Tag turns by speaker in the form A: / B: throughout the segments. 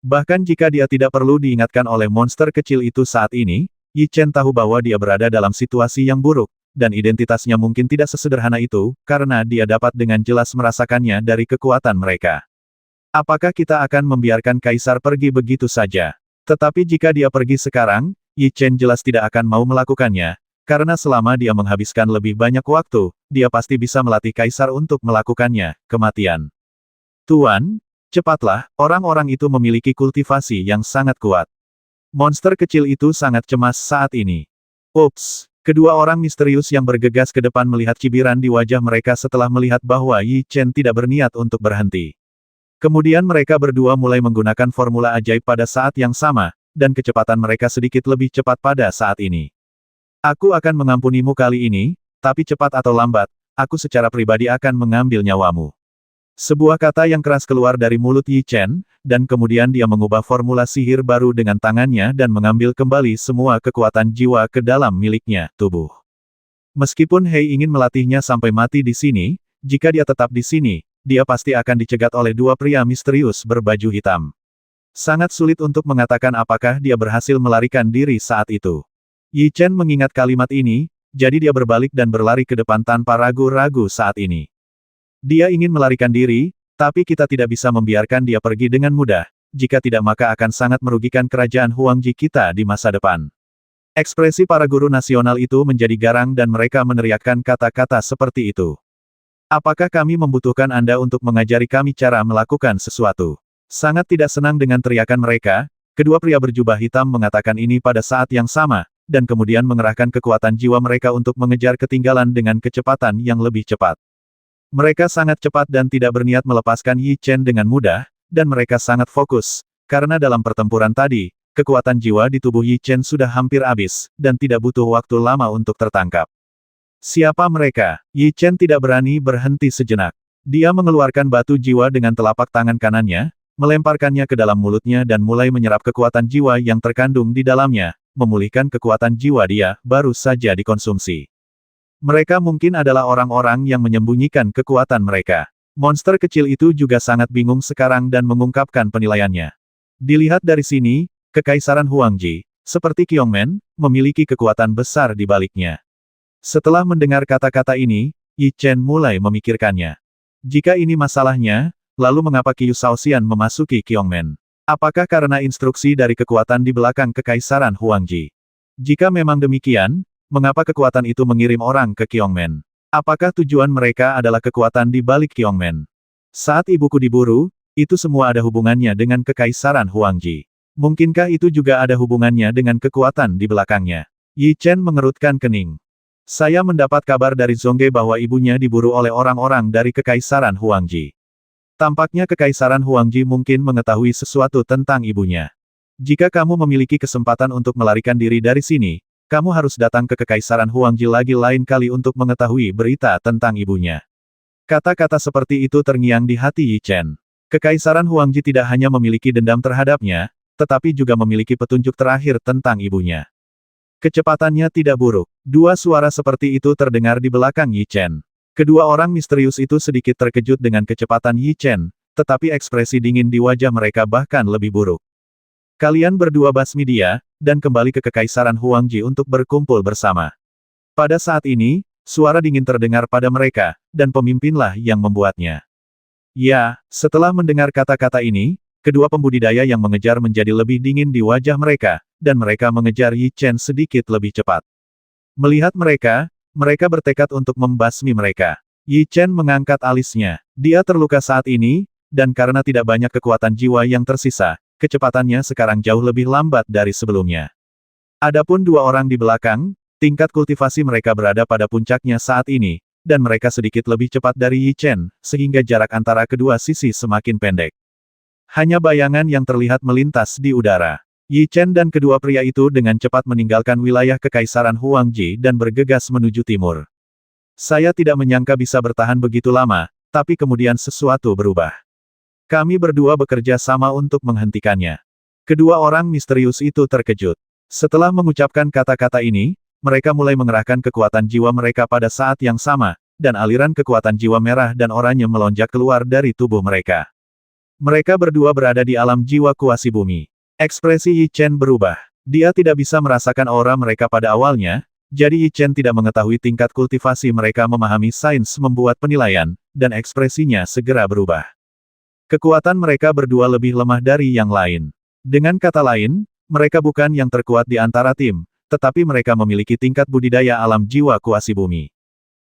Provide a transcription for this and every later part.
A: Bahkan jika dia tidak perlu diingatkan oleh monster kecil itu saat ini, Yi Chen tahu bahwa dia berada dalam situasi yang buruk, dan identitasnya mungkin tidak sesederhana itu, karena dia dapat dengan jelas merasakannya dari kekuatan mereka. Apakah kita akan membiarkan Kaisar pergi begitu saja? Tetapi jika dia pergi sekarang, Yi Chen jelas tidak akan mau melakukannya, karena selama dia menghabiskan lebih banyak waktu, dia pasti bisa melatih Kaisar untuk melakukannya, kematian. Tuan, cepatlah, orang-orang itu memiliki kultivasi yang sangat kuat. Monster kecil itu sangat cemas saat ini. Ups, kedua orang misterius yang bergegas ke depan melihat cibiran di wajah mereka setelah melihat bahwa Yi Chen tidak berniat untuk berhenti. Kemudian mereka berdua mulai menggunakan formula ajaib pada saat yang sama, dan kecepatan mereka sedikit lebih cepat pada saat ini. Aku akan mengampunimu kali ini, tapi cepat atau lambat, aku secara pribadi akan mengambil nyawamu. Sebuah kata yang keras keluar dari mulut Yi Chen, dan kemudian dia mengubah formula sihir baru dengan tangannya dan mengambil kembali semua kekuatan jiwa ke dalam miliknya, tubuh. Meskipun Hei ingin melatihnya sampai mati di sini, jika dia tetap di sini, dia pasti akan dicegat oleh dua pria misterius berbaju hitam. Sangat sulit untuk mengatakan apakah dia berhasil melarikan diri saat itu. Yi Chen mengingat kalimat ini, jadi dia berbalik dan berlari ke depan tanpa ragu-ragu saat ini. Dia ingin melarikan diri, tapi kita tidak bisa membiarkan dia pergi dengan mudah, jika tidak maka akan sangat merugikan kerajaan Huangji kita di masa depan. Ekspresi para guru nasional itu menjadi garang dan mereka meneriakkan kata-kata seperti itu. Apakah kami membutuhkan Anda untuk mengajari kami cara melakukan sesuatu? Sangat tidak senang dengan teriakan mereka, kedua pria berjubah hitam mengatakan ini pada saat yang sama, dan kemudian mengerahkan kekuatan jiwa mereka untuk mengejar ketinggalan dengan kecepatan yang lebih cepat. Mereka sangat cepat dan tidak berniat melepaskan Yi Chen dengan mudah, dan mereka sangat fokus, karena dalam pertempuran tadi, kekuatan jiwa di tubuh Yi Chen sudah hampir habis, dan tidak butuh waktu lama untuk tertangkap. Siapa mereka? Yi Chen tidak berani berhenti sejenak. Dia mengeluarkan batu jiwa dengan telapak tangan kanannya, melemparkannya ke dalam mulutnya dan mulai menyerap kekuatan jiwa yang terkandung di dalamnya, memulihkan kekuatan jiwa dia, baru saja dikonsumsi. Mereka mungkin adalah orang-orang yang menyembunyikan kekuatan mereka. Monster kecil itu juga sangat bingung sekarang dan mengungkapkan penilaiannya. Dilihat dari sini, Kekaisaran Huangji, seperti Qiongmen, memiliki kekuatan besar di baliknya. Setelah mendengar kata-kata ini, Yi Chen mulai memikirkannya. Jika ini masalahnya, lalu mengapa Qiu Shaoxian memasuki Qiongmen? Apakah karena instruksi dari kekuatan di belakang Kekaisaran Huangji? Jika memang demikian, mengapa kekuatan itu mengirim orang ke Qiongmen? Apakah tujuan mereka adalah kekuatan di balik Qiongmen? Saat ibuku diburu, itu semua ada hubungannya dengan Kekaisaran Huangji. Mungkinkah itu juga ada hubungannya dengan kekuatan di belakangnya? Yi Chen mengerutkan kening. Saya mendapat kabar dari Zongge bahwa ibunya diburu oleh orang-orang dari Kekaisaran Huangji. Tampaknya Kekaisaran Huangji mungkin mengetahui sesuatu tentang ibunya. Jika kamu memiliki kesempatan untuk melarikan diri dari sini, kamu harus datang ke Kekaisaran Huangji lagi lain kali untuk mengetahui berita tentang ibunya. Kata-kata seperti itu terngiang di hati Yi Chen. Kekaisaran Huangji tidak hanya memiliki dendam terhadapnya, tetapi juga memiliki petunjuk terakhir tentang ibunya. Kecepatannya tidak buruk. Dua suara seperti itu terdengar di belakang Yi Chen. Kedua orang misterius itu sedikit terkejut dengan kecepatan Yi Chen, tetapi ekspresi dingin di wajah mereka bahkan lebih buruk. Kalian berdua basmi dia, dan kembali ke Kekaisaran Huangji untuk berkumpul bersama. Pada saat ini, suara dingin terdengar pada mereka, dan pemimpinlah yang membuatnya. Ya, setelah mendengar kata-kata ini, kedua pembudidaya yang mengejar menjadi lebih dingin di wajah mereka, dan mereka mengejar Yi Chen sedikit lebih cepat. Melihat mereka bertekad untuk membasmi mereka. Yi Chen mengangkat alisnya. Dia terluka saat ini, dan karena tidak banyak kekuatan jiwa yang tersisa, kecepatannya sekarang jauh lebih lambat dari sebelumnya. Adapun dua orang di belakang, tingkat kultivasi mereka berada pada puncaknya saat ini, dan mereka sedikit lebih cepat dari Yi Chen, sehingga jarak antara kedua sisi semakin pendek. Hanya bayangan yang terlihat melintas di udara. Yi Chen dan kedua pria itu dengan cepat meninggalkan wilayah Kekaisaran Huangji dan bergegas menuju timur. Saya tidak menyangka bisa bertahan begitu lama, tapi kemudian sesuatu berubah. Kami berdua bekerja sama untuk menghentikannya. Kedua orang misterius itu terkejut. Setelah mengucapkan kata-kata ini, mereka mulai mengerahkan kekuatan jiwa mereka pada saat yang sama, dan aliran kekuatan jiwa merah dan oranye melonjak keluar dari tubuh mereka. Mereka berdua berada di alam jiwa kuasi bumi. Ekspresi Yi Chen berubah. Dia tidak bisa merasakan aura mereka pada awalnya, jadi Yi Chen tidak mengetahui tingkat kultivasi mereka memahami sains membuat penilaian, dan ekspresinya segera berubah. Kekuatan mereka berdua lebih lemah dari yang lain. Dengan kata lain, mereka bukan yang terkuat di antara tim, tetapi mereka memiliki tingkat budidaya alam jiwa kuasi bumi.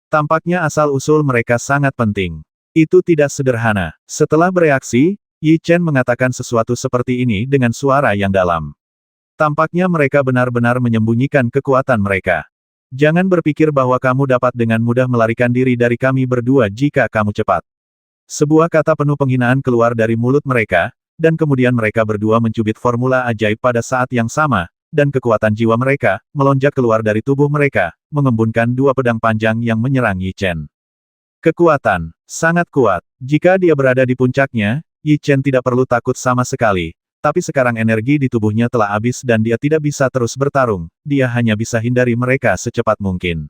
A: Tampaknya asal-usul mereka sangat penting. Itu tidak sederhana. Setelah bereaksi, Yi Chen mengatakan sesuatu seperti ini dengan suara yang dalam. Tampaknya mereka benar-benar menyembunyikan kekuatan mereka. Jangan berpikir bahwa kamu dapat dengan mudah melarikan diri dari kami berdua jika kamu cepat. Sebuah kata penuh penghinaan keluar dari mulut mereka, dan kemudian mereka berdua mencubit formula ajaib pada saat yang sama, dan kekuatan jiwa mereka melonjak keluar dari tubuh mereka, mengembunkan dua pedang panjang yang menyerang Yi Chen. Kekuatan sangat kuat. Jika dia berada di puncaknya, Yi Chen tidak perlu takut sama sekali. Tapi sekarang energi di tubuhnya telah habis dan dia tidak bisa terus bertarung, dia hanya bisa hindari mereka secepat mungkin.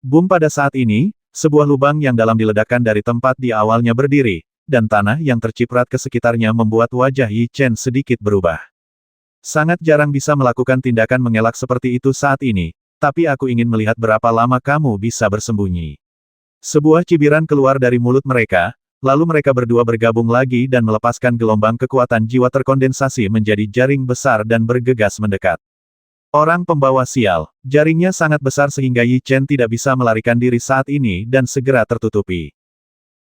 A: Boom pada saat ini, sebuah lubang yang dalam diledakkan dari tempat dia awalnya berdiri, dan tanah yang terciprat ke sekitarnya membuat wajah Yi Chen sedikit berubah. Sangat jarang bisa melakukan tindakan mengelak seperti itu saat ini, tapi aku ingin melihat berapa lama kamu bisa bersembunyi. Sebuah cibiran keluar dari mulut mereka, lalu mereka berdua bergabung lagi dan melepaskan gelombang kekuatan jiwa terkondensasi menjadi jaring besar dan bergegas mendekat. Orang pembawa sial, jaringnya sangat besar sehingga Yi Chen tidak bisa melarikan diri saat ini dan segera tertutupi.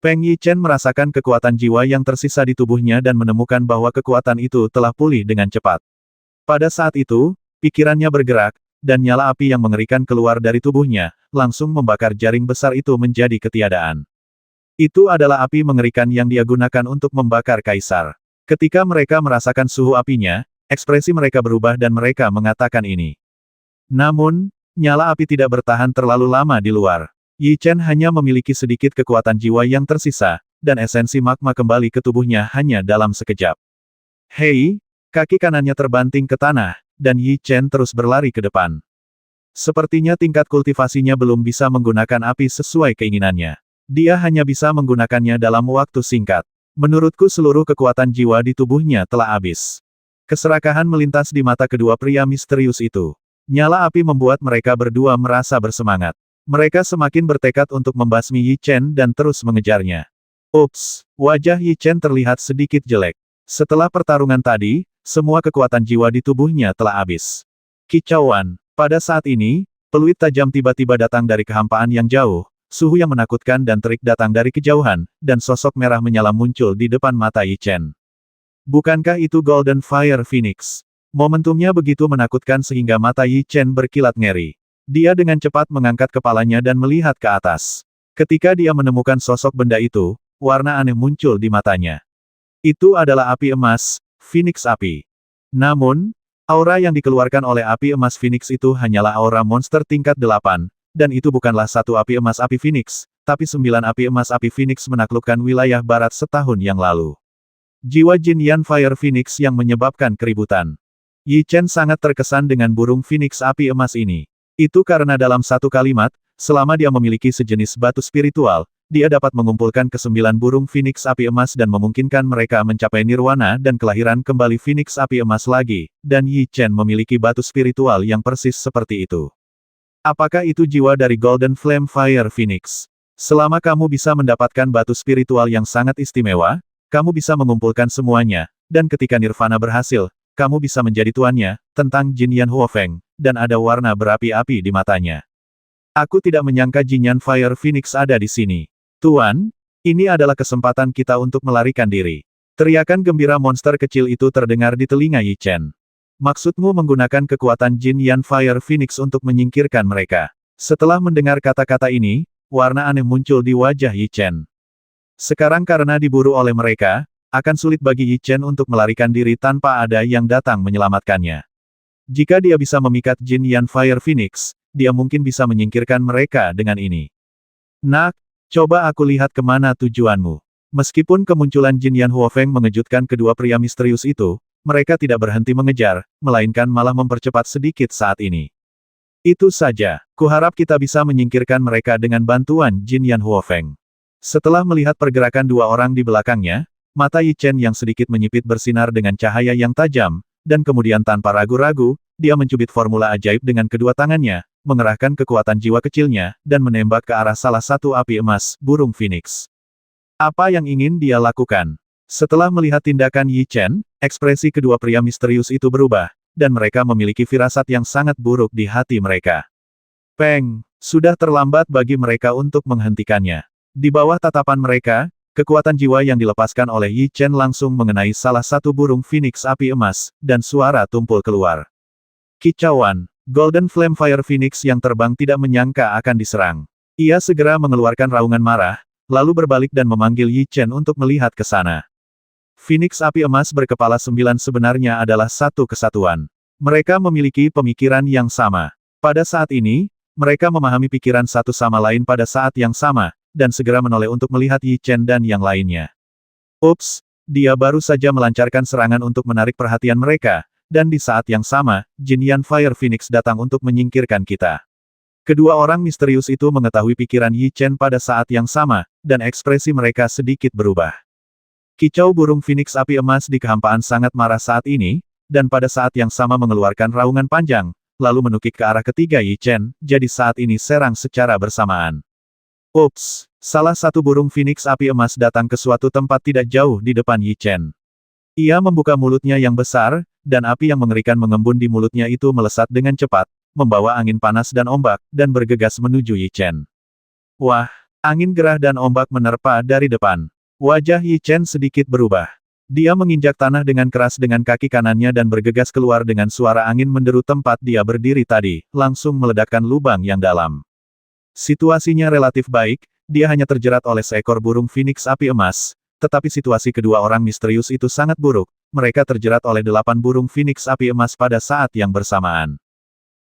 A: Peng Yi Chen merasakan kekuatan jiwa yang tersisa di tubuhnya dan menemukan bahwa kekuatan itu telah pulih dengan cepat. Pada saat itu, pikirannya bergerak, dan nyala api yang mengerikan keluar dari tubuhnya, langsung membakar jaring besar itu menjadi ketiadaan. Itu adalah api mengerikan yang dia gunakan untuk membakar kaisar. Ketika mereka merasakan suhu apinya, ekspresi mereka berubah dan mereka mengatakan ini. Namun, nyala api tidak bertahan terlalu lama di luar. Yi Chen hanya memiliki sedikit kekuatan jiwa yang tersisa, dan esensi magma kembali ke tubuhnya hanya dalam sekejap. Hei, kaki kanannya terbanting ke tanah, dan Yi Chen terus berlari ke depan. Sepertinya tingkat kultivasinya belum bisa menggunakan api sesuai keinginannya. Dia hanya bisa menggunakannya dalam waktu singkat. Menurutku seluruh kekuatan jiwa di tubuhnya telah habis. Keserakahan melintas di mata kedua pria misterius itu. Nyala api membuat mereka berdua merasa bersemangat. Mereka semakin bertekad untuk membasmi Yi Chen dan terus mengejarnya. Ups, wajah Yi Chen terlihat sedikit jelek. Setelah pertarungan tadi, semua kekuatan jiwa di tubuhnya telah habis. Kicauan. Pada saat ini, peluit tajam tiba-tiba datang dari kehampaan yang jauh. Suhu yang menakutkan dan terik datang dari kejauhan, dan sosok merah menyala muncul di depan mata Yi Chen. Bukankah itu Golden Fire Phoenix? Momentumnya begitu menakutkan sehingga mata Yi Chen berkilat ngeri. Dia dengan cepat mengangkat kepalanya dan melihat ke atas. Ketika dia menemukan sosok benda itu, warna aneh muncul di matanya. Itu adalah api emas, Phoenix api. Namun, aura yang dikeluarkan oleh api emas Phoenix itu hanyalah aura monster tingkat 8. Dan itu bukanlah satu api emas api Phoenix, tapi 9 api emas api Phoenix menaklukkan wilayah barat setahun yang lalu. Jiwa Jin Yan Fire Phoenix yang menyebabkan keributan. Yi Chen sangat terkesan dengan burung Phoenix api emas ini. Itu karena dalam satu kalimat, selama dia memiliki sejenis batu spiritual, dia dapat mengumpulkan ke-9 burung Phoenix api emas dan memungkinkan mereka mencapai nirwana dan kelahiran kembali Phoenix api emas lagi, dan Yi Chen memiliki batu spiritual yang persis seperti itu. Apakah itu jiwa dari Golden Flame Fire Phoenix? Selama kamu bisa mendapatkan batu spiritual yang sangat istimewa, kamu bisa mengumpulkan semuanya, dan ketika nirvana berhasil, kamu bisa menjadi tuannya, tentang Jin Yan Huofeng, dan ada warna berapi-api di matanya. Aku tidak menyangka Jin Yan Fire Phoenix ada di sini. Tuan, ini adalah kesempatan kita untuk melarikan diri. Teriakan gembira monster kecil itu terdengar di telinga Yi Chen. Maksudmu menggunakan kekuatan Jin Yan Fire Phoenix untuk menyingkirkan mereka. Setelah mendengar kata-kata ini, warna aneh muncul di wajah Yi Chen. Sekarang karena diburu oleh mereka, akan sulit bagi Yi Chen untuk melarikan diri tanpa ada yang datang menyelamatkannya. Jika dia bisa memikat Jin Yan Fire Phoenix, dia mungkin bisa menyingkirkan mereka dengan ini. Nak, coba aku lihat kemana tujuanmu. Meskipun kemunculan Jin Yan Huofeng mengejutkan kedua pria misterius itu, mereka tidak berhenti mengejar, melainkan malah mempercepat sedikit saat ini. Itu saja, kuharap kita bisa menyingkirkan mereka dengan bantuan Jin Yan Huofeng. Setelah melihat pergerakan dua orang di belakangnya, Mata Yi Chen yang sedikit menyipit bersinar dengan cahaya yang tajam, dan kemudian tanpa ragu-ragu, dia mencubit formula ajaib dengan kedua tangannya, mengerahkan kekuatan jiwa kecilnya, dan menembak ke arah salah satu api emas, burung phoenix. Apa yang ingin dia lakukan? Setelah melihat tindakan Yi Chen, ekspresi kedua pria misterius itu berubah, dan mereka memiliki firasat yang sangat buruk di hati mereka. Peng, sudah terlambat bagi mereka untuk menghentikannya. Di bawah tatapan mereka, kekuatan jiwa yang dilepaskan oleh Yi Chen langsung mengenai salah satu burung phoenix api emas, dan suara tumpul keluar. Kicauan, Golden Flame Fire Phoenix yang terbang tidak menyangka akan diserang. Ia segera mengeluarkan raungan marah, lalu berbalik dan memanggil Yi Chen untuk melihat ke sana. Phoenix api emas berkepala 9 sebenarnya adalah satu kesatuan. Mereka memiliki pemikiran yang sama. Pada saat ini, mereka memahami pikiran satu sama lain pada saat yang sama, dan segera menoleh untuk melihat Yi Chen dan yang lainnya. Ups, dia baru saja melancarkan serangan untuk menarik perhatian mereka, dan di saat yang sama, Jinyan Fire Phoenix datang untuk menyingkirkan kita. Kedua orang misterius itu mengetahui pikiran Yi Chen pada saat yang sama, dan ekspresi mereka sedikit berubah. Kicau burung phoenix api emas di kehampaan sangat marah saat ini, dan pada saat yang sama mengeluarkan raungan panjang, lalu menukik ke arah ketiga Yi Chen, jadi saat ini serang secara bersamaan. Ups, salah satu burung phoenix api emas datang ke suatu tempat tidak jauh di depan Yi Chen. Ia membuka mulutnya yang besar, dan api yang mengerikan mengembun di mulutnya itu melesat dengan cepat, membawa angin panas dan ombak, dan bergegas menuju Yi Chen. Wah, angin gerah dan ombak menerpa dari depan. Wajah Yi Chen sedikit berubah. Dia menginjak tanah dengan keras dengan kaki kanannya dan bergegas keluar dengan suara angin menderu tempat dia berdiri tadi, langsung meledakkan lubang yang dalam. Situasinya relatif baik, dia hanya terjerat oleh seekor burung phoenix api emas, tetapi situasi kedua orang misterius itu sangat buruk, mereka terjerat oleh 8 burung phoenix api emas pada saat yang bersamaan.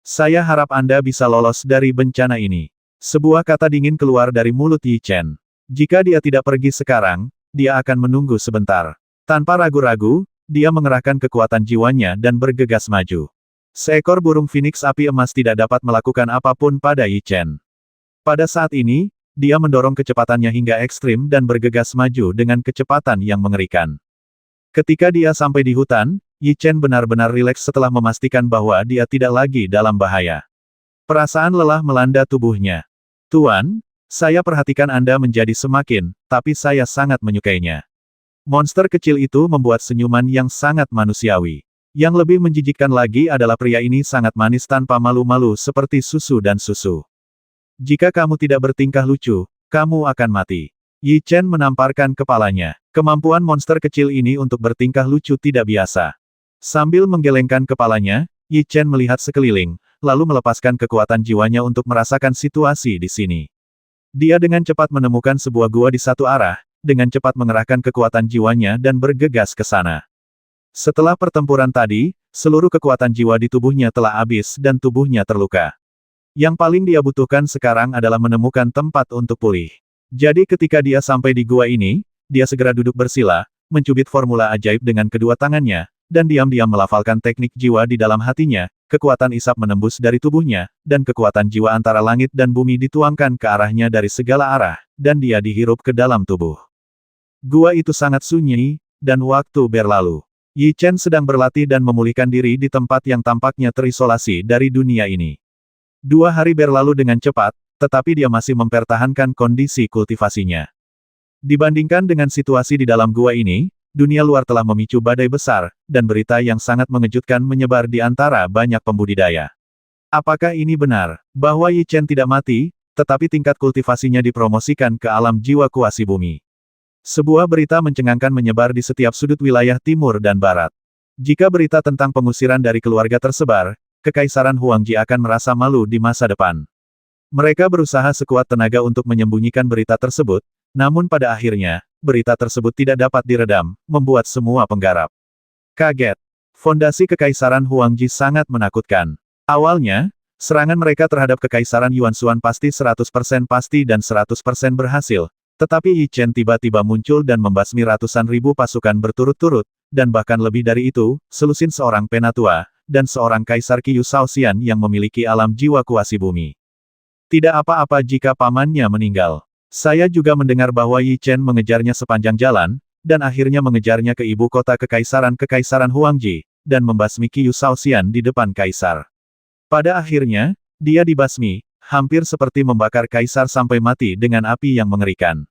A: Saya harap Anda bisa lolos dari bencana ini. Sebuah kata dingin keluar dari mulut Yi Chen. Jika dia tidak pergi sekarang, dia akan menunggu sebentar. Tanpa ragu-ragu, dia mengerahkan kekuatan jiwanya dan bergegas maju. Seekor burung phoenix api emas tidak dapat melakukan apapun pada Yi Chen. Pada saat ini, dia mendorong kecepatannya hingga ekstrim dan bergegas maju dengan kecepatan yang mengerikan. Ketika dia sampai di hutan, Yi Chen benar-benar rileks setelah memastikan bahwa dia tidak lagi dalam bahaya. Perasaan lelah melanda tubuhnya. Tuan, saya perhatikan Anda menjadi semakin, tapi saya sangat menyukainya. Monster kecil itu membuat senyuman yang sangat manusiawi. Yang lebih menjijikkan lagi adalah pria ini sangat manis tanpa malu-malu seperti susu dan susu. Jika kamu tidak bertingkah lucu, kamu akan mati. Yi Chen menamparkan kepalanya. Kemampuan monster kecil ini untuk bertingkah lucu tidak biasa. Sambil menggelengkan kepalanya, Yi Chen melihat sekeliling, lalu melepaskan kekuatan jiwanya untuk merasakan situasi di sini. Dia dengan cepat menemukan sebuah gua di satu arah, dengan cepat mengerahkan kekuatan jiwanya dan bergegas ke sana. Setelah pertempuran tadi, seluruh kekuatan jiwa di tubuhnya telah habis dan tubuhnya terluka. Yang paling dia butuhkan sekarang adalah menemukan tempat untuk pulih. Jadi ketika dia sampai di gua ini, dia segera duduk bersila, mencubit formula ajaib dengan kedua tangannya, dan diam-diam melafalkan teknik jiwa di dalam hatinya, kekuatan isap menembus dari tubuhnya, dan kekuatan jiwa antara langit dan bumi dituangkan ke arahnya dari segala arah, dan dia dihirup ke dalam tubuh. Gua itu sangat sunyi, dan waktu berlalu. Yi Chen sedang berlatih dan memulihkan diri di tempat yang tampaknya terisolasi dari dunia ini. 2 hari berlalu dengan cepat, tetapi dia masih mempertahankan kondisi kultivasinya. Dibandingkan dengan situasi di dalam gua ini, dunia luar telah memicu badai besar, dan berita yang sangat mengejutkan menyebar di antara banyak pembudidaya. Apakah ini benar, bahwa Yi Chen tidak mati, tetapi tingkat kultivasinya dipromosikan ke alam jiwa kuasi bumi? Sebuah berita mencengangkan menyebar di setiap sudut wilayah timur dan barat. Jika berita tentang pengusiran dari keluarga tersebar, Kekaisaran Huangji akan merasa malu di masa depan. Mereka berusaha sekuat tenaga untuk menyembunyikan berita tersebut, namun pada akhirnya, berita tersebut tidak dapat diredam, membuat semua penggarap kaget. Fondasi Kekaisaran Huangji sangat menakutkan. Awalnya, serangan mereka terhadap Kekaisaran Yuanshuan pasti 100% pasti dan 100% berhasil, tetapi Yi Chen tiba-tiba muncul dan membasmi ratusan ribu pasukan berturut-turut, dan bahkan lebih dari itu, selusin seorang penatua, dan seorang Kaisar Qiyu Shaoxian yang memiliki alam jiwa kuasi bumi. Tidak apa-apa jika pamannya meninggal. Saya juga mendengar bahwa Yi Chen mengejarnya sepanjang jalan, dan akhirnya mengejarnya ke ibu kota Kekaisaran Huangji, dan membasmi Qiyu Shaoxian di depan kaisar. Pada akhirnya, dia dibasmi, hampir seperti membakar kaisar sampai mati dengan api yang mengerikan.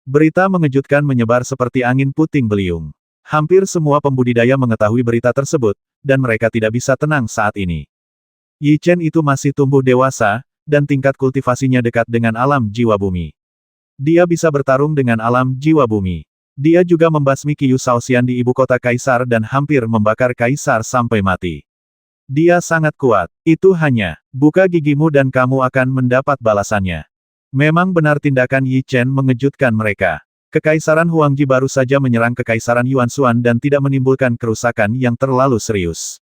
A: Berita mengejutkan menyebar seperti angin puting beliung. Hampir semua pembudidaya mengetahui berita tersebut, dan mereka tidak bisa tenang saat ini. Yi Chen itu masih tumbuh dewasa, dan tingkat kultivasinya dekat dengan alam jiwa bumi. Dia bisa bertarung dengan alam jiwa bumi. Dia juga membasmi Qiyu Shaoxian di ibu kota kaisar dan hampir membakar kaisar sampai mati. Dia sangat kuat. Itu hanya, buka gigimu dan kamu akan mendapat balasannya. Memang benar tindakan Yi Chen mengejutkan mereka. Kekaisaran Huangji baru saja menyerang Kekaisaran Yuanshuan dan tidak menimbulkan kerusakan yang terlalu serius.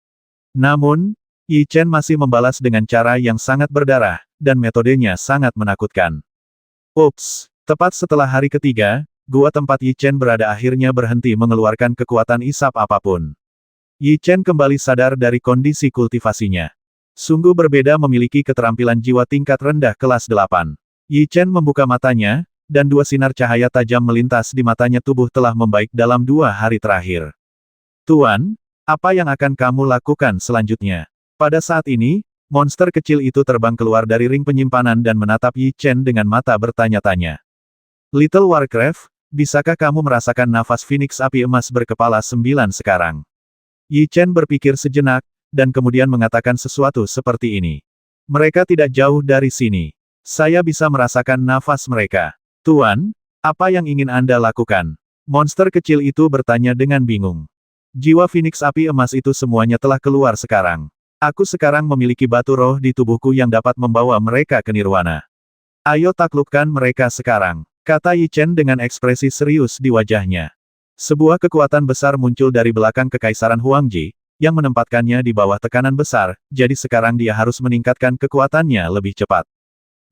A: Namun, Yi Chen masih membalas dengan cara yang sangat berdarah, dan metodenya sangat menakutkan. Ups, tepat setelah hari ketiga, gua tempat Yi Chen berada akhirnya berhenti mengeluarkan kekuatan isap apapun. Yi Chen kembali sadar dari kondisi kultivasinya. Sungguh berbeda memiliki keterampilan jiwa tingkat rendah kelas 8. Yi Chen membuka matanya, dan dua sinar cahaya tajam melintas di matanya. Tubuh telah membaik dalam 2 hari terakhir. Tuan, apa yang akan kamu lakukan selanjutnya? Pada saat ini, monster kecil itu terbang keluar dari ring penyimpanan dan menatap Yi Chen dengan mata bertanya-tanya. Little Warcraft, bisakah kamu merasakan nafas Phoenix api emas berkepala 9 sekarang? Yi Chen berpikir sejenak, dan kemudian mengatakan sesuatu seperti ini. Mereka tidak jauh dari sini. Saya bisa merasakan nafas mereka. Tuan, apa yang ingin Anda lakukan? Monster kecil itu bertanya dengan bingung. Jiwa Phoenix api emas itu semuanya telah keluar sekarang. Aku sekarang memiliki batu roh di tubuhku yang dapat membawa mereka ke nirwana. Ayo taklukkan mereka sekarang, kata Yi Chen dengan ekspresi serius di wajahnya. Sebuah kekuatan besar muncul dari belakang Kekaisaran Huangji, yang menempatkannya di bawah tekanan besar, jadi sekarang dia harus meningkatkan kekuatannya lebih cepat.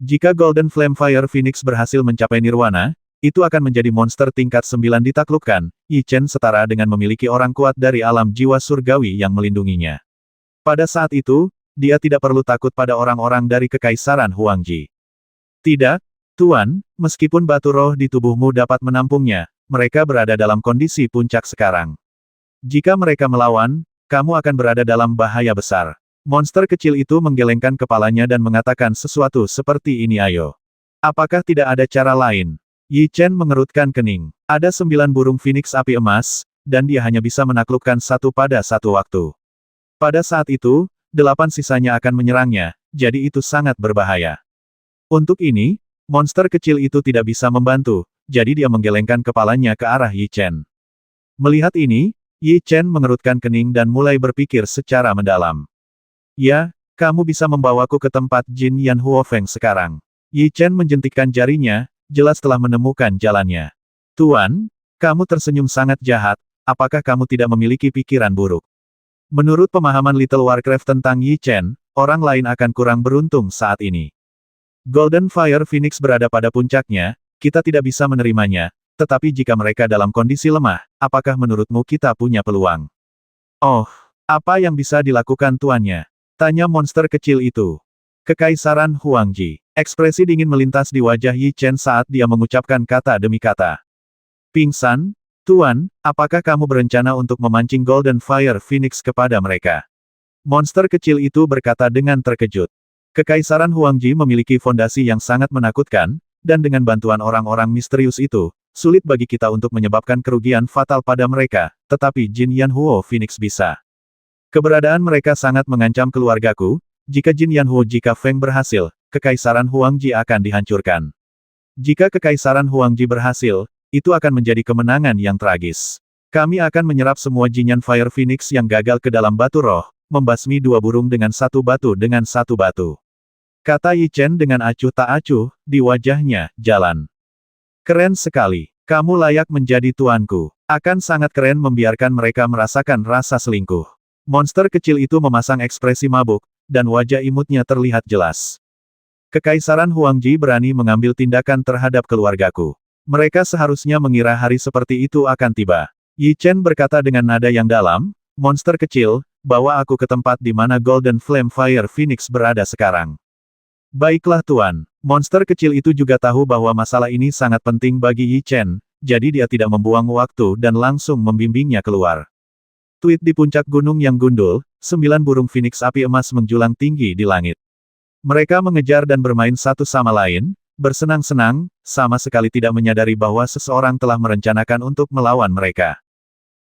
A: Jika Golden Flame Fire Phoenix berhasil mencapai nirwana, itu akan menjadi monster tingkat 9 ditaklukkan. Yi Chen setara dengan memiliki orang kuat dari alam jiwa surgawi yang melindunginya. Pada saat itu, dia tidak perlu takut pada orang-orang dari Kekaisaran Huangji. Tidak, Tuan, meskipun batu roh di tubuhmu dapat menampungnya, mereka berada dalam kondisi puncak sekarang. Jika mereka melawan, kamu akan berada dalam bahaya besar. Monster kecil itu menggelengkan kepalanya dan mengatakan sesuatu seperti ini. Ayo. Apakah tidak ada cara lain? Yi Chen mengerutkan kening. Ada 9 burung Phoenix api emas, dan dia hanya bisa menaklukkan satu pada satu waktu. Pada saat itu, 8 sisanya akan menyerangnya, jadi itu sangat berbahaya. Untuk ini, monster kecil itu tidak bisa membantu, jadi dia menggelengkan kepalanya ke arah Yi Chen. Melihat ini, Yi Chen mengerutkan kening dan mulai berpikir secara mendalam. Ya, kamu bisa membawaku ke tempat Jin Yan Huofeng sekarang. Yi Chen menjentikkan jarinya, jelas telah menemukan jalannya. Tuan, kamu tersenyum sangat jahat, apakah kamu tidak memiliki pikiran buruk? Menurut pemahaman Little Warcraft tentang Yi Chen, orang lain akan kurang beruntung saat ini. Golden Fire Phoenix berada pada puncaknya, kita tidak bisa menerimanya, tetapi jika mereka dalam kondisi lemah, apakah menurutmu kita punya peluang? Oh, apa yang bisa dilakukan tuannya? Tanya monster kecil itu. Kekaisaran Huangji. Ekspresi dingin melintas di wajah Yi Chen saat dia mengucapkan kata demi kata. Pingsan, Tuan, apakah kamu berencana untuk memancing Golden Fire Phoenix kepada mereka? Monster kecil itu berkata dengan terkejut. Kekaisaran Huangji memiliki fondasi yang sangat menakutkan, dan dengan bantuan orang-orang misterius itu, sulit bagi kita untuk menyebabkan kerugian fatal pada mereka, tetapi Jin Yan Huo Phoenix bisa. Keberadaan mereka sangat mengancam keluargaku, jika Jin Yan Huo jika Feng berhasil, Kekaisaran Huangji akan dihancurkan. Jika Kekaisaran Huangji berhasil, itu akan menjadi kemenangan yang tragis. Kami akan menyerap semua Jin Yan Fire Phoenix yang gagal ke dalam batu roh, membasmi 2 burung dengan 1 batu dengan 1 batu. Kata Yi Chen dengan acuh tak acuh, di wajahnya, jalan. Keren sekali. Kamu layak menjadi tuanku. Akan sangat keren membiarkan mereka merasakan rasa selingkuh. Monster kecil itu memasang ekspresi mabuk, dan wajah imutnya terlihat jelas. Kekaisaran Huangji berani mengambil tindakan terhadap keluargaku. Mereka seharusnya mengira hari seperti itu akan tiba. Yi Chen berkata dengan nada yang dalam, monster kecil, bawa aku ke tempat di mana Golden Flame Fire Phoenix berada sekarang. Baiklah Tuan. Monster kecil itu juga tahu bahwa masalah ini sangat penting bagi Yi Chen, jadi dia tidak membuang waktu dan langsung membimbingnya keluar. Tweet di puncak gunung yang gundul, 9 burung phoenix api emas menjulang tinggi di langit. Mereka mengejar dan bermain satu sama lain, bersenang-senang, sama sekali tidak menyadari bahwa seseorang telah merencanakan untuk melawan mereka.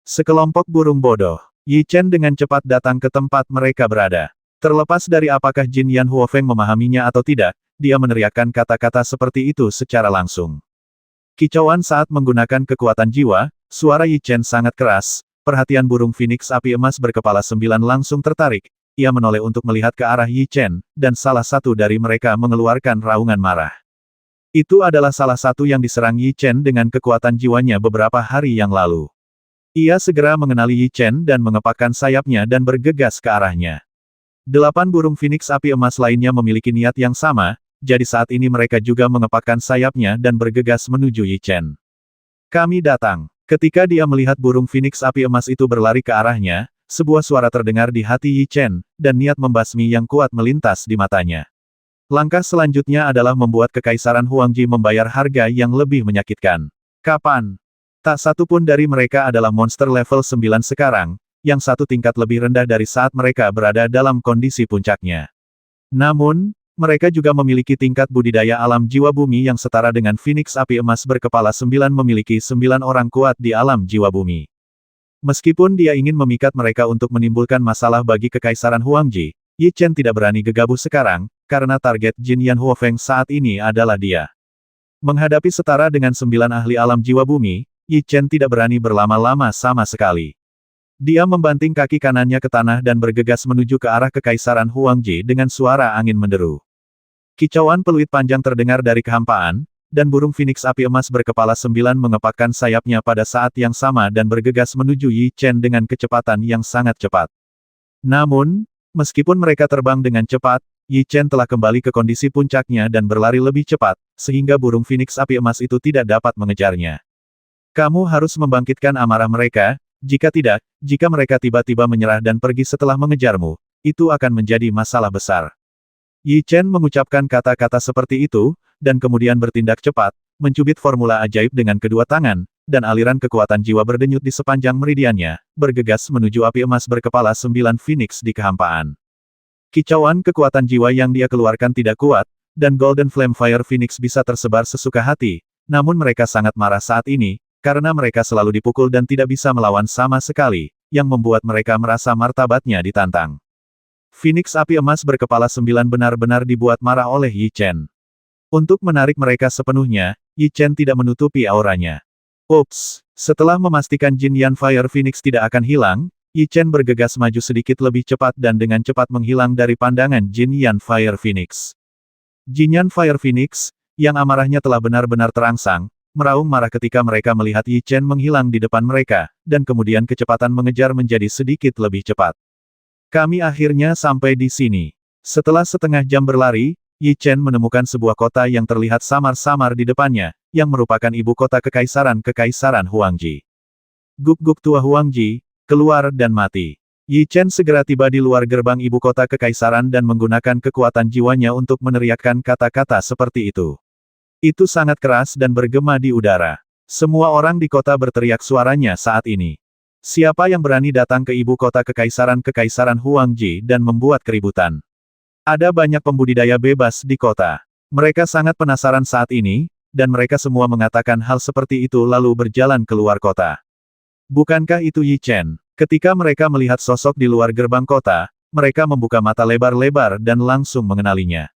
A: Sekelompok burung bodoh, Yi Chen dengan cepat datang ke tempat mereka berada. Terlepas dari apakah Jin Yan Huofeng memahaminya atau tidak, dia meneriakkan kata-kata seperti itu secara langsung. Kicauan saat menggunakan kekuatan jiwa, suara Yi Chen sangat keras, perhatian burung phoenix api emas berkepala 9 langsung tertarik, ia menoleh untuk melihat ke arah Yi Chen, dan salah satu dari mereka mengeluarkan raungan marah. Itu adalah salah satu yang diserang Yi Chen dengan kekuatan jiwanya beberapa hari yang lalu. Ia segera mengenali Yi Chen dan mengepakkan sayapnya dan bergegas ke arahnya. 8 burung phoenix api emas lainnya memiliki niat yang sama, jadi saat ini mereka juga mengepakkan sayapnya dan bergegas menuju Yi Chen. Kami datang. Ketika dia melihat burung phoenix api emas itu berlari ke arahnya, sebuah suara terdengar di hati Yi Chen, dan niat membasmi yang kuat melintas di matanya. Langkah selanjutnya adalah membuat Kekaisaran Huangji membayar harga yang lebih menyakitkan. Kapan? Tak satu pun dari mereka adalah monster level 9 sekarang, yang satu tingkat lebih rendah dari saat mereka berada dalam kondisi puncaknya. Namun, mereka juga memiliki tingkat budidaya alam jiwa bumi yang setara dengan Phoenix api emas berkepala 9 memiliki 9 orang kuat di alam jiwa bumi. Meskipun dia ingin memikat mereka untuk menimbulkan masalah bagi Kekaisaran Huangji, Yi Chen tidak berani gegabah sekarang, karena target Jin Yan Huofeng saat ini adalah dia. Menghadapi setara dengan 9 ahli alam jiwa bumi, Yi Chen tidak berani berlama-lama sama sekali. Dia membanting kaki kanannya ke tanah dan bergegas menuju ke arah Kekaisaran Huangji dengan suara angin menderu. Kicauan peluit panjang terdengar dari kehampaan, dan burung phoenix api emas berkepala 9 mengepakkan sayapnya pada saat yang sama dan bergegas menuju Yi Chen dengan kecepatan yang sangat cepat. Namun, meskipun mereka terbang dengan cepat, Yi Chen telah kembali ke kondisi puncaknya dan berlari lebih cepat, sehingga burung phoenix api emas itu tidak dapat mengejarnya. Kamu harus membangkitkan amarah mereka, jika tidak, jika mereka tiba-tiba menyerah dan pergi setelah mengejarmu, itu akan menjadi masalah besar. Yi Chen mengucapkan kata-kata seperti itu, dan kemudian bertindak cepat, mencubit formula ajaib dengan kedua tangan, dan aliran kekuatan jiwa berdenyut di sepanjang meridiannya, bergegas menuju api emas berkepala 9 phoenix di kehampaan. Kicauan kekuatan jiwa yang dia keluarkan tidak kuat, dan Golden Flame Fire Phoenix bisa tersebar sesuka hati, namun mereka sangat marah saat ini, karena mereka selalu dipukul dan tidak bisa melawan sama sekali, yang membuat mereka merasa martabatnya ditantang. Phoenix api emas berkepala 9 benar-benar dibuat marah oleh Yi Chen. Untuk menarik mereka sepenuhnya, Yi Chen tidak menutupi auranya. Ups, setelah memastikan Jin Yan Fire Phoenix tidak akan hilang, Yi Chen bergegas maju sedikit lebih cepat dan dengan cepat menghilang dari pandangan Jin Yan Fire Phoenix. Jin Yan Fire Phoenix, yang amarahnya telah benar-benar terangsang, meraung marah ketika mereka melihat Yi Chen menghilang di depan mereka, dan kemudian kecepatan mengejar menjadi sedikit lebih cepat. Kami akhirnya sampai di sini. Setelah setengah jam berlari, Yi Chen menemukan sebuah kota yang terlihat samar-samar di depannya, yang merupakan ibu kota Kekaisaran Huangji. Guk-guk tua Huangji, keluar dan mati. Yi Chen segera tiba di luar gerbang ibu kota kekaisaran dan menggunakan kekuatan jiwanya untuk meneriakkan kata-kata seperti itu. Itu sangat keras dan bergema di udara. Semua orang di kota berteriak suaranya saat ini. Siapa yang berani datang ke ibu kota Kekaisaran Huangji dan membuat keributan? Ada banyak pembudidaya bebas di kota. Mereka sangat penasaran saat ini, dan mereka semua mengatakan hal seperti itu lalu berjalan keluar kota. Bukankah itu Yi Chen? Ketika mereka melihat sosok di luar gerbang kota, mereka membuka mata lebar-lebar dan langsung mengenalinya.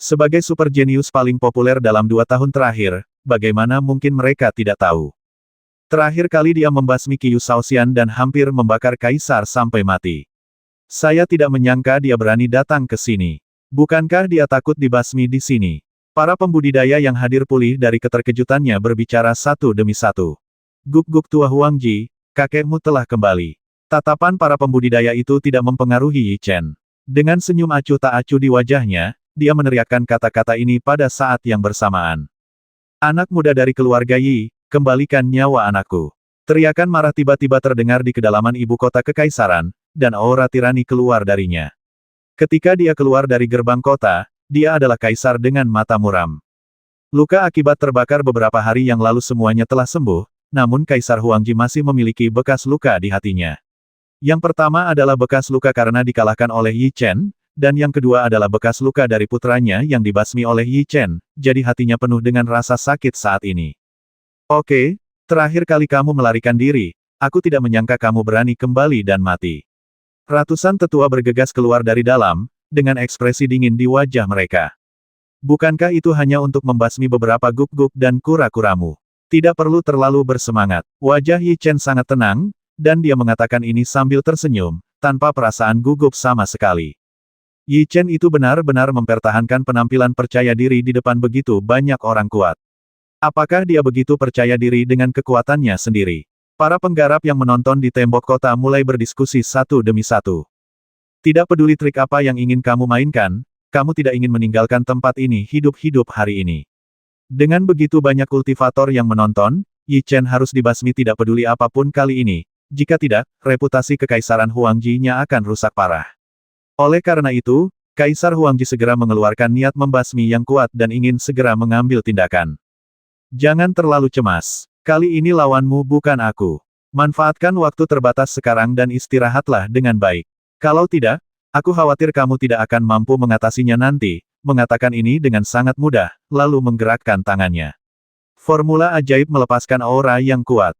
A: Sebagai super jenius paling populer dalam 2 tahun terakhir, bagaimana mungkin mereka tidak tahu? Terakhir kali dia membasmi Qiyu Shaoxian dan hampir membakar kaisar sampai mati. Saya tidak menyangka dia berani datang ke sini. Bukankah dia takut dibasmi di sini? Para pembudidaya yang hadir pulih dari keterkejutannya berbicara satu demi satu. Guk-guk tua Huangji, kakekmu telah kembali. Tatapan para pembudidaya itu tidak mempengaruhi Yi Chen. Dengan senyum acuh tak acuh di wajahnya, dia meneriakkan kata-kata ini pada saat yang bersamaan. Anak muda dari keluarga Yi, kembalikan nyawa anakku. Teriakan marah tiba-tiba terdengar di kedalaman ibu kota kekaisaran, dan aura tirani keluar darinya. Ketika dia keluar dari gerbang kota, dia adalah kaisar dengan mata muram. Luka akibat terbakar beberapa hari yang lalu semuanya telah sembuh, namun Kaisar Huangji masih memiliki bekas luka di hatinya. Yang pertama adalah bekas luka karena dikalahkan oleh Yi Chen, dan yang kedua adalah bekas luka dari putranya yang dibasmi oleh Yi Chen, jadi hatinya penuh dengan rasa sakit saat ini. Oke, terakhir kali kamu melarikan diri, aku tidak menyangka kamu berani kembali dan mati. Ratusan tetua bergegas keluar dari dalam, dengan ekspresi dingin di wajah mereka. Bukankah itu hanya untuk membasmi beberapa guk-guk dan kura-kuramu? Tidak perlu terlalu bersemangat. Wajah Yi Chen sangat tenang, dan dia mengatakan ini sambil tersenyum, tanpa perasaan gugup sama sekali. Yi Chen itu benar-benar mempertahankan penampilan percaya diri di depan begitu banyak orang kuat. Apakah dia begitu percaya diri dengan kekuatannya sendiri? Para penggarap yang menonton di tembok kota mulai berdiskusi satu demi satu. Tidak peduli trik apa yang ingin kamu mainkan, kamu tidak ingin meninggalkan tempat ini hidup-hidup hari ini. Dengan begitu banyak kultivator yang menonton, Yi Chen harus dibasmi tidak peduli apapun kali ini. Jika tidak, reputasi kekaisaran Huangji-nya akan rusak parah. Oleh karena itu, Kaisar Huangji segera mengeluarkan niat membasmi yang kuat dan ingin segera mengambil tindakan. Jangan terlalu cemas. Kali ini lawanmu bukan aku. Manfaatkan waktu terbatas sekarang dan istirahatlah dengan baik. Kalau tidak, aku khawatir kamu tidak akan mampu mengatasinya nanti. Mengatakan ini dengan sangat mudah, lalu menggerakkan tangannya. Formula ajaib melepaskan aura yang kuat.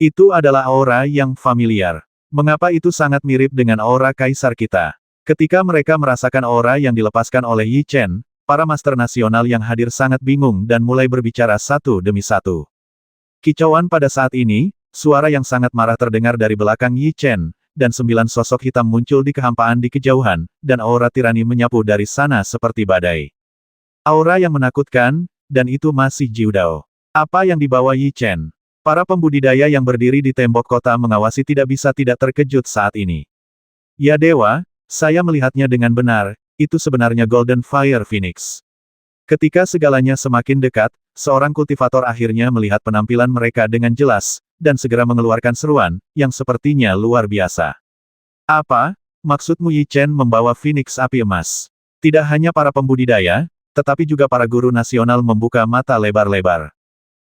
A: Itu adalah aura yang familiar. Mengapa itu sangat mirip dengan aura kaisar kita? Ketika mereka merasakan aura yang dilepaskan oleh Yi Chen, para master nasional yang hadir sangat bingung dan mulai berbicara satu demi satu. Kicauan pada saat ini, suara yang sangat marah terdengar dari belakang Yi Chen, dan 9 sosok hitam muncul di kehampaan di kejauhan, dan aura tirani menyapu dari sana seperti badai. Aura yang menakutkan, dan itu masih Jiu Dao. Apa yang dibawa Yi Chen? Para pembudidaya yang berdiri di tembok kota mengawasi tidak bisa tidak terkejut saat ini. Ya dewa, saya melihatnya dengan benar, itu sebenarnya Golden Fire Phoenix. Ketika segalanya semakin dekat, seorang kultivator akhirnya melihat penampilan mereka dengan jelas, dan segera mengeluarkan seruan, yang sepertinya luar biasa. Apa? Maksudmu Yi Chen membawa Phoenix api emas? Tidak hanya para pembudidaya, tetapi juga para guru nasional membuka mata lebar-lebar.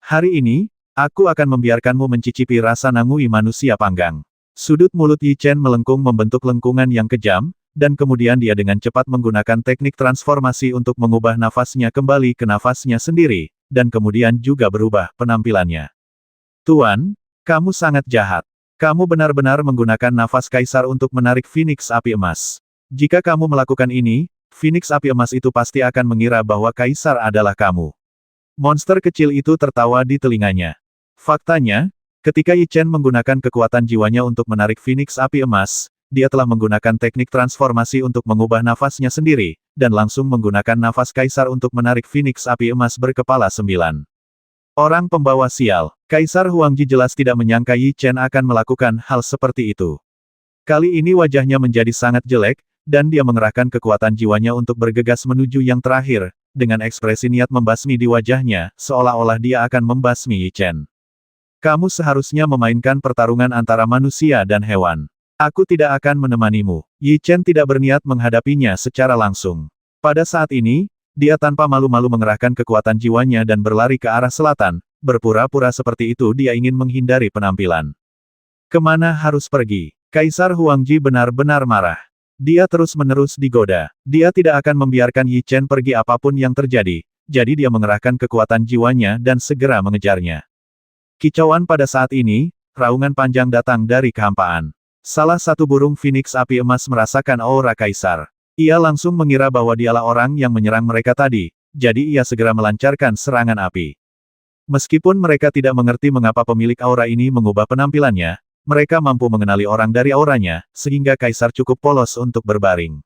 A: Hari ini, aku akan membiarkanmu mencicipi rasa nangui manusia panggang. Sudut mulut Yi Chen melengkung membentuk lengkungan yang kejam, dan kemudian dia dengan cepat menggunakan teknik transformasi untuk mengubah nafasnya kembali ke nafasnya sendiri, dan kemudian juga berubah penampilannya. Tuan, kamu sangat jahat. Kamu benar-benar menggunakan nafas kaisar untuk menarik Phoenix api emas. Jika kamu melakukan ini, Phoenix api emas itu pasti akan mengira bahwa kaisar adalah kamu. Monster kecil itu tertawa di telinganya. Faktanya, ketika Yi Chen menggunakan kekuatan jiwanya untuk menarik Phoenix api emas, dia telah menggunakan teknik transformasi untuk mengubah nafasnya sendiri, dan langsung menggunakan nafas kaisar untuk menarik Phoenix api emas berkepala 9. Orang pembawa sial, Kaisar Huangji jelas tidak menyangka Yi Chen akan melakukan hal seperti itu. Kali ini wajahnya menjadi sangat jelek, dan dia mengerahkan kekuatan jiwanya untuk bergegas menuju yang terakhir, dengan ekspresi niat membasmi di wajahnya, seolah-olah dia akan membasmi Yi Chen. Kamu seharusnya memainkan pertarungan antara manusia dan hewan. Aku tidak akan menemanimu. Yi Chen tidak berniat menghadapinya secara langsung. Pada saat ini, dia tanpa malu-malu mengerahkan kekuatan jiwanya dan berlari ke arah selatan, berpura-pura seperti itu dia ingin menghindari penampilan. Kemana harus pergi? Kaisar Huangji benar-benar marah. Dia terus-menerus digoda. Dia tidak akan membiarkan Yi Chen pergi apapun yang terjadi, jadi dia mengerahkan kekuatan jiwanya dan segera mengejarnya. Kicauan pada saat ini, raungan panjang datang dari kehampaan. Salah satu burung Phoenix api emas merasakan aura kaisar. Ia langsung mengira bahwa dialah orang yang menyerang mereka tadi, jadi ia segera melancarkan serangan api. Meskipun mereka tidak mengerti mengapa pemilik aura ini mengubah penampilannya, mereka mampu mengenali orang dari auranya, sehingga kaisar cukup polos untuk berbaring.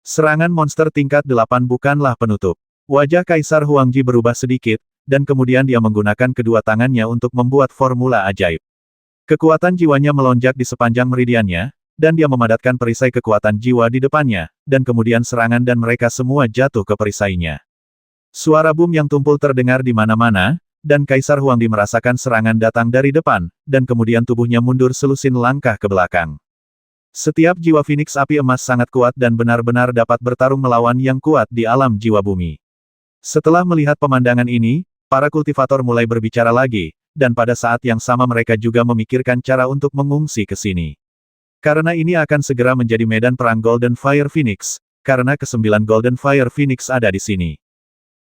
A: Serangan monster tingkat 8 bukanlah penutup. Wajah Kaisar Huangji berubah sedikit, dan kemudian dia menggunakan kedua tangannya untuk membuat formula ajaib. Kekuatan jiwanya melonjak di sepanjang meridiannya, dan dia memadatkan perisai kekuatan jiwa di depannya, dan kemudian serangan dan mereka semua jatuh ke perisainya. Suara boom yang tumpul terdengar di mana-mana, dan Kaisar Huangdi merasakan serangan datang dari depan, dan kemudian tubuhnya mundur selusin langkah ke belakang. Setiap jiwa Phoenix api emas sangat kuat dan benar-benar dapat bertarung melawan yang kuat di alam jiwa bumi. Setelah melihat pemandangan ini, para kultivator mulai berbicara lagi, dan pada saat yang sama mereka juga memikirkan cara untuk mengungsi ke sini. Karena ini akan segera menjadi medan perang Golden Fire Phoenix, karena ke-9 Golden Fire Phoenix ada di sini.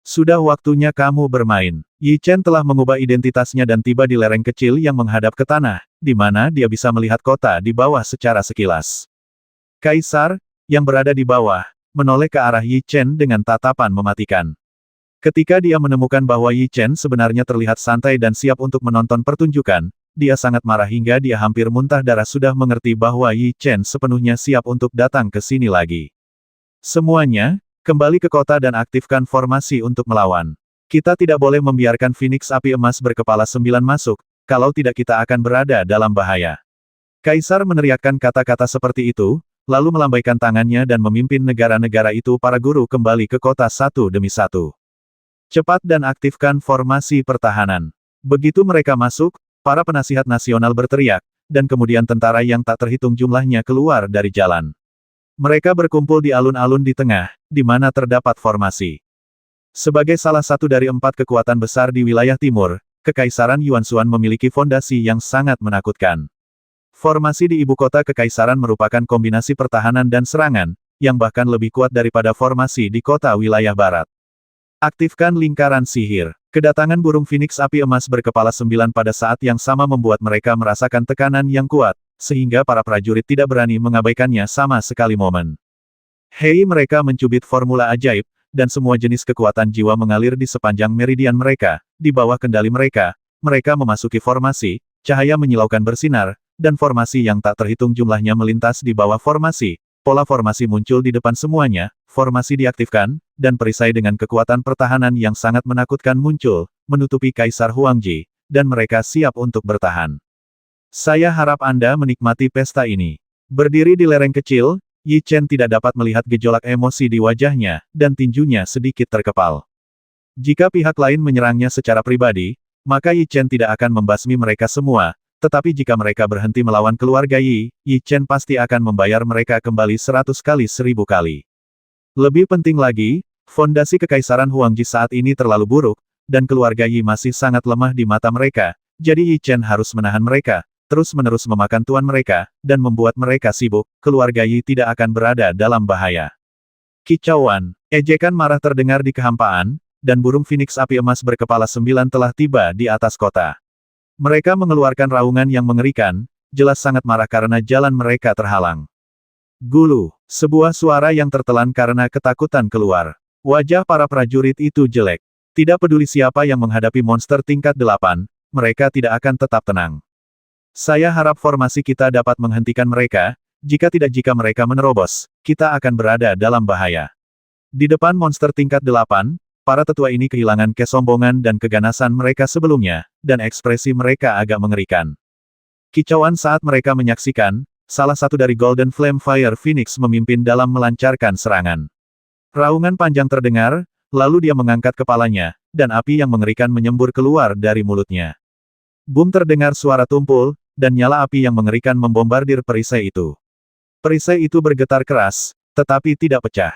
A: Sudah waktunya kamu bermain. Yi Chen telah mengubah identitasnya dan tiba di lereng kecil yang menghadap ke tanah, di mana dia bisa melihat kota di bawah secara sekilas. Kaisar, yang berada di bawah, menoleh ke arah Yi Chen dengan tatapan mematikan. Ketika dia menemukan bahwa Yi Chen sebenarnya terlihat santai dan siap untuk menonton pertunjukan, dia sangat marah hingga dia hampir muntah darah sudah mengerti bahwa Yi Chen sepenuhnya siap untuk datang ke sini lagi. Semuanya, kembali ke kota dan aktifkan formasi untuk melawan. Kita tidak boleh membiarkan Phoenix Api Emas berkepala 9 masuk, kalau tidak kita akan berada dalam bahaya. Kaisar meneriakkan kata-kata seperti itu, lalu melambaikan tangannya dan memimpin negara-negara itu para guru kembali ke kota satu demi satu. Cepat dan aktifkan formasi pertahanan. Begitu mereka masuk, para penasihat nasional berteriak, dan kemudian tentara yang tak terhitung jumlahnya keluar dari jalan. Mereka berkumpul di alun-alun di tengah, di mana terdapat formasi. Sebagai salah satu dari 4 kekuatan besar di wilayah timur, Kekaisaran Yuanxuan memiliki fondasi yang sangat menakutkan. Formasi di ibu kota kekaisaran merupakan kombinasi pertahanan dan serangan, yang bahkan lebih kuat daripada formasi di kota wilayah barat. Aktifkan lingkaran sihir. Kedatangan burung Phoenix Api Emas berkepala 9 pada saat yang sama membuat mereka merasakan tekanan yang kuat, sehingga para prajurit tidak berani mengabaikannya sama sekali momen. Hei, mereka mencubit formula ajaib, dan semua jenis kekuatan jiwa mengalir di sepanjang meridian mereka, di bawah kendali mereka. Mereka memasuki formasi, cahaya menyilaukan bersinar, dan formasi yang tak terhitung jumlahnya melintas di bawah formasi. Pola formasi muncul di depan semuanya, formasi diaktifkan, dan perisai dengan kekuatan pertahanan yang sangat menakutkan muncul, menutupi Kaisar Huangji, dan mereka siap untuk bertahan. Saya harap Anda menikmati pesta ini. Berdiri di lereng kecil, Yi Chen tidak dapat melihat gejolak emosi di wajahnya, dan tinjunya sedikit terkepal. Jika pihak lain menyerangnya secara pribadi, maka Yi Chen tidak akan membasmi mereka semua. Tetapi jika mereka berhenti melawan keluarga Yi, Yi Chen pasti akan membayar mereka kembali 100 kali 1000 kali. Lebih penting lagi, fondasi Kekaisaran Huangji saat ini terlalu buruk, dan keluarga Yi masih sangat lemah di mata mereka, jadi Yi Chen harus menahan mereka, terus-menerus memakan tuan mereka, dan membuat mereka sibuk. Keluarga Yi tidak akan berada dalam bahaya. Kicauan, ejekan marah terdengar di kehampaan, dan burung Phoenix Api Emas berkepala 9 telah tiba di atas kota. Mereka mengeluarkan raungan yang mengerikan, jelas sangat marah karena jalan mereka terhalang. Gulu, sebuah suara yang tertelan karena ketakutan keluar. Wajah para prajurit itu jelek. Tidak peduli siapa yang menghadapi monster tingkat 8, mereka tidak akan tetap tenang. Saya harap formasi kita dapat menghentikan mereka, jika mereka menerobos, kita akan berada dalam bahaya. Di depan monster tingkat 8, para tetua ini kehilangan kesombongan dan keganasan mereka sebelumnya, dan ekspresi mereka agak mengerikan. Kicauan saat mereka menyaksikan, salah satu dari Golden Flame Fire Phoenix memimpin dalam melancarkan serangan. Raungan panjang terdengar, lalu dia mengangkat kepalanya, dan api yang mengerikan menyembur keluar dari mulutnya. Boom, terdengar suara tumpul, dan nyala api yang mengerikan membombardir perisai itu. Perisai itu bergetar keras, tetapi tidak pecah.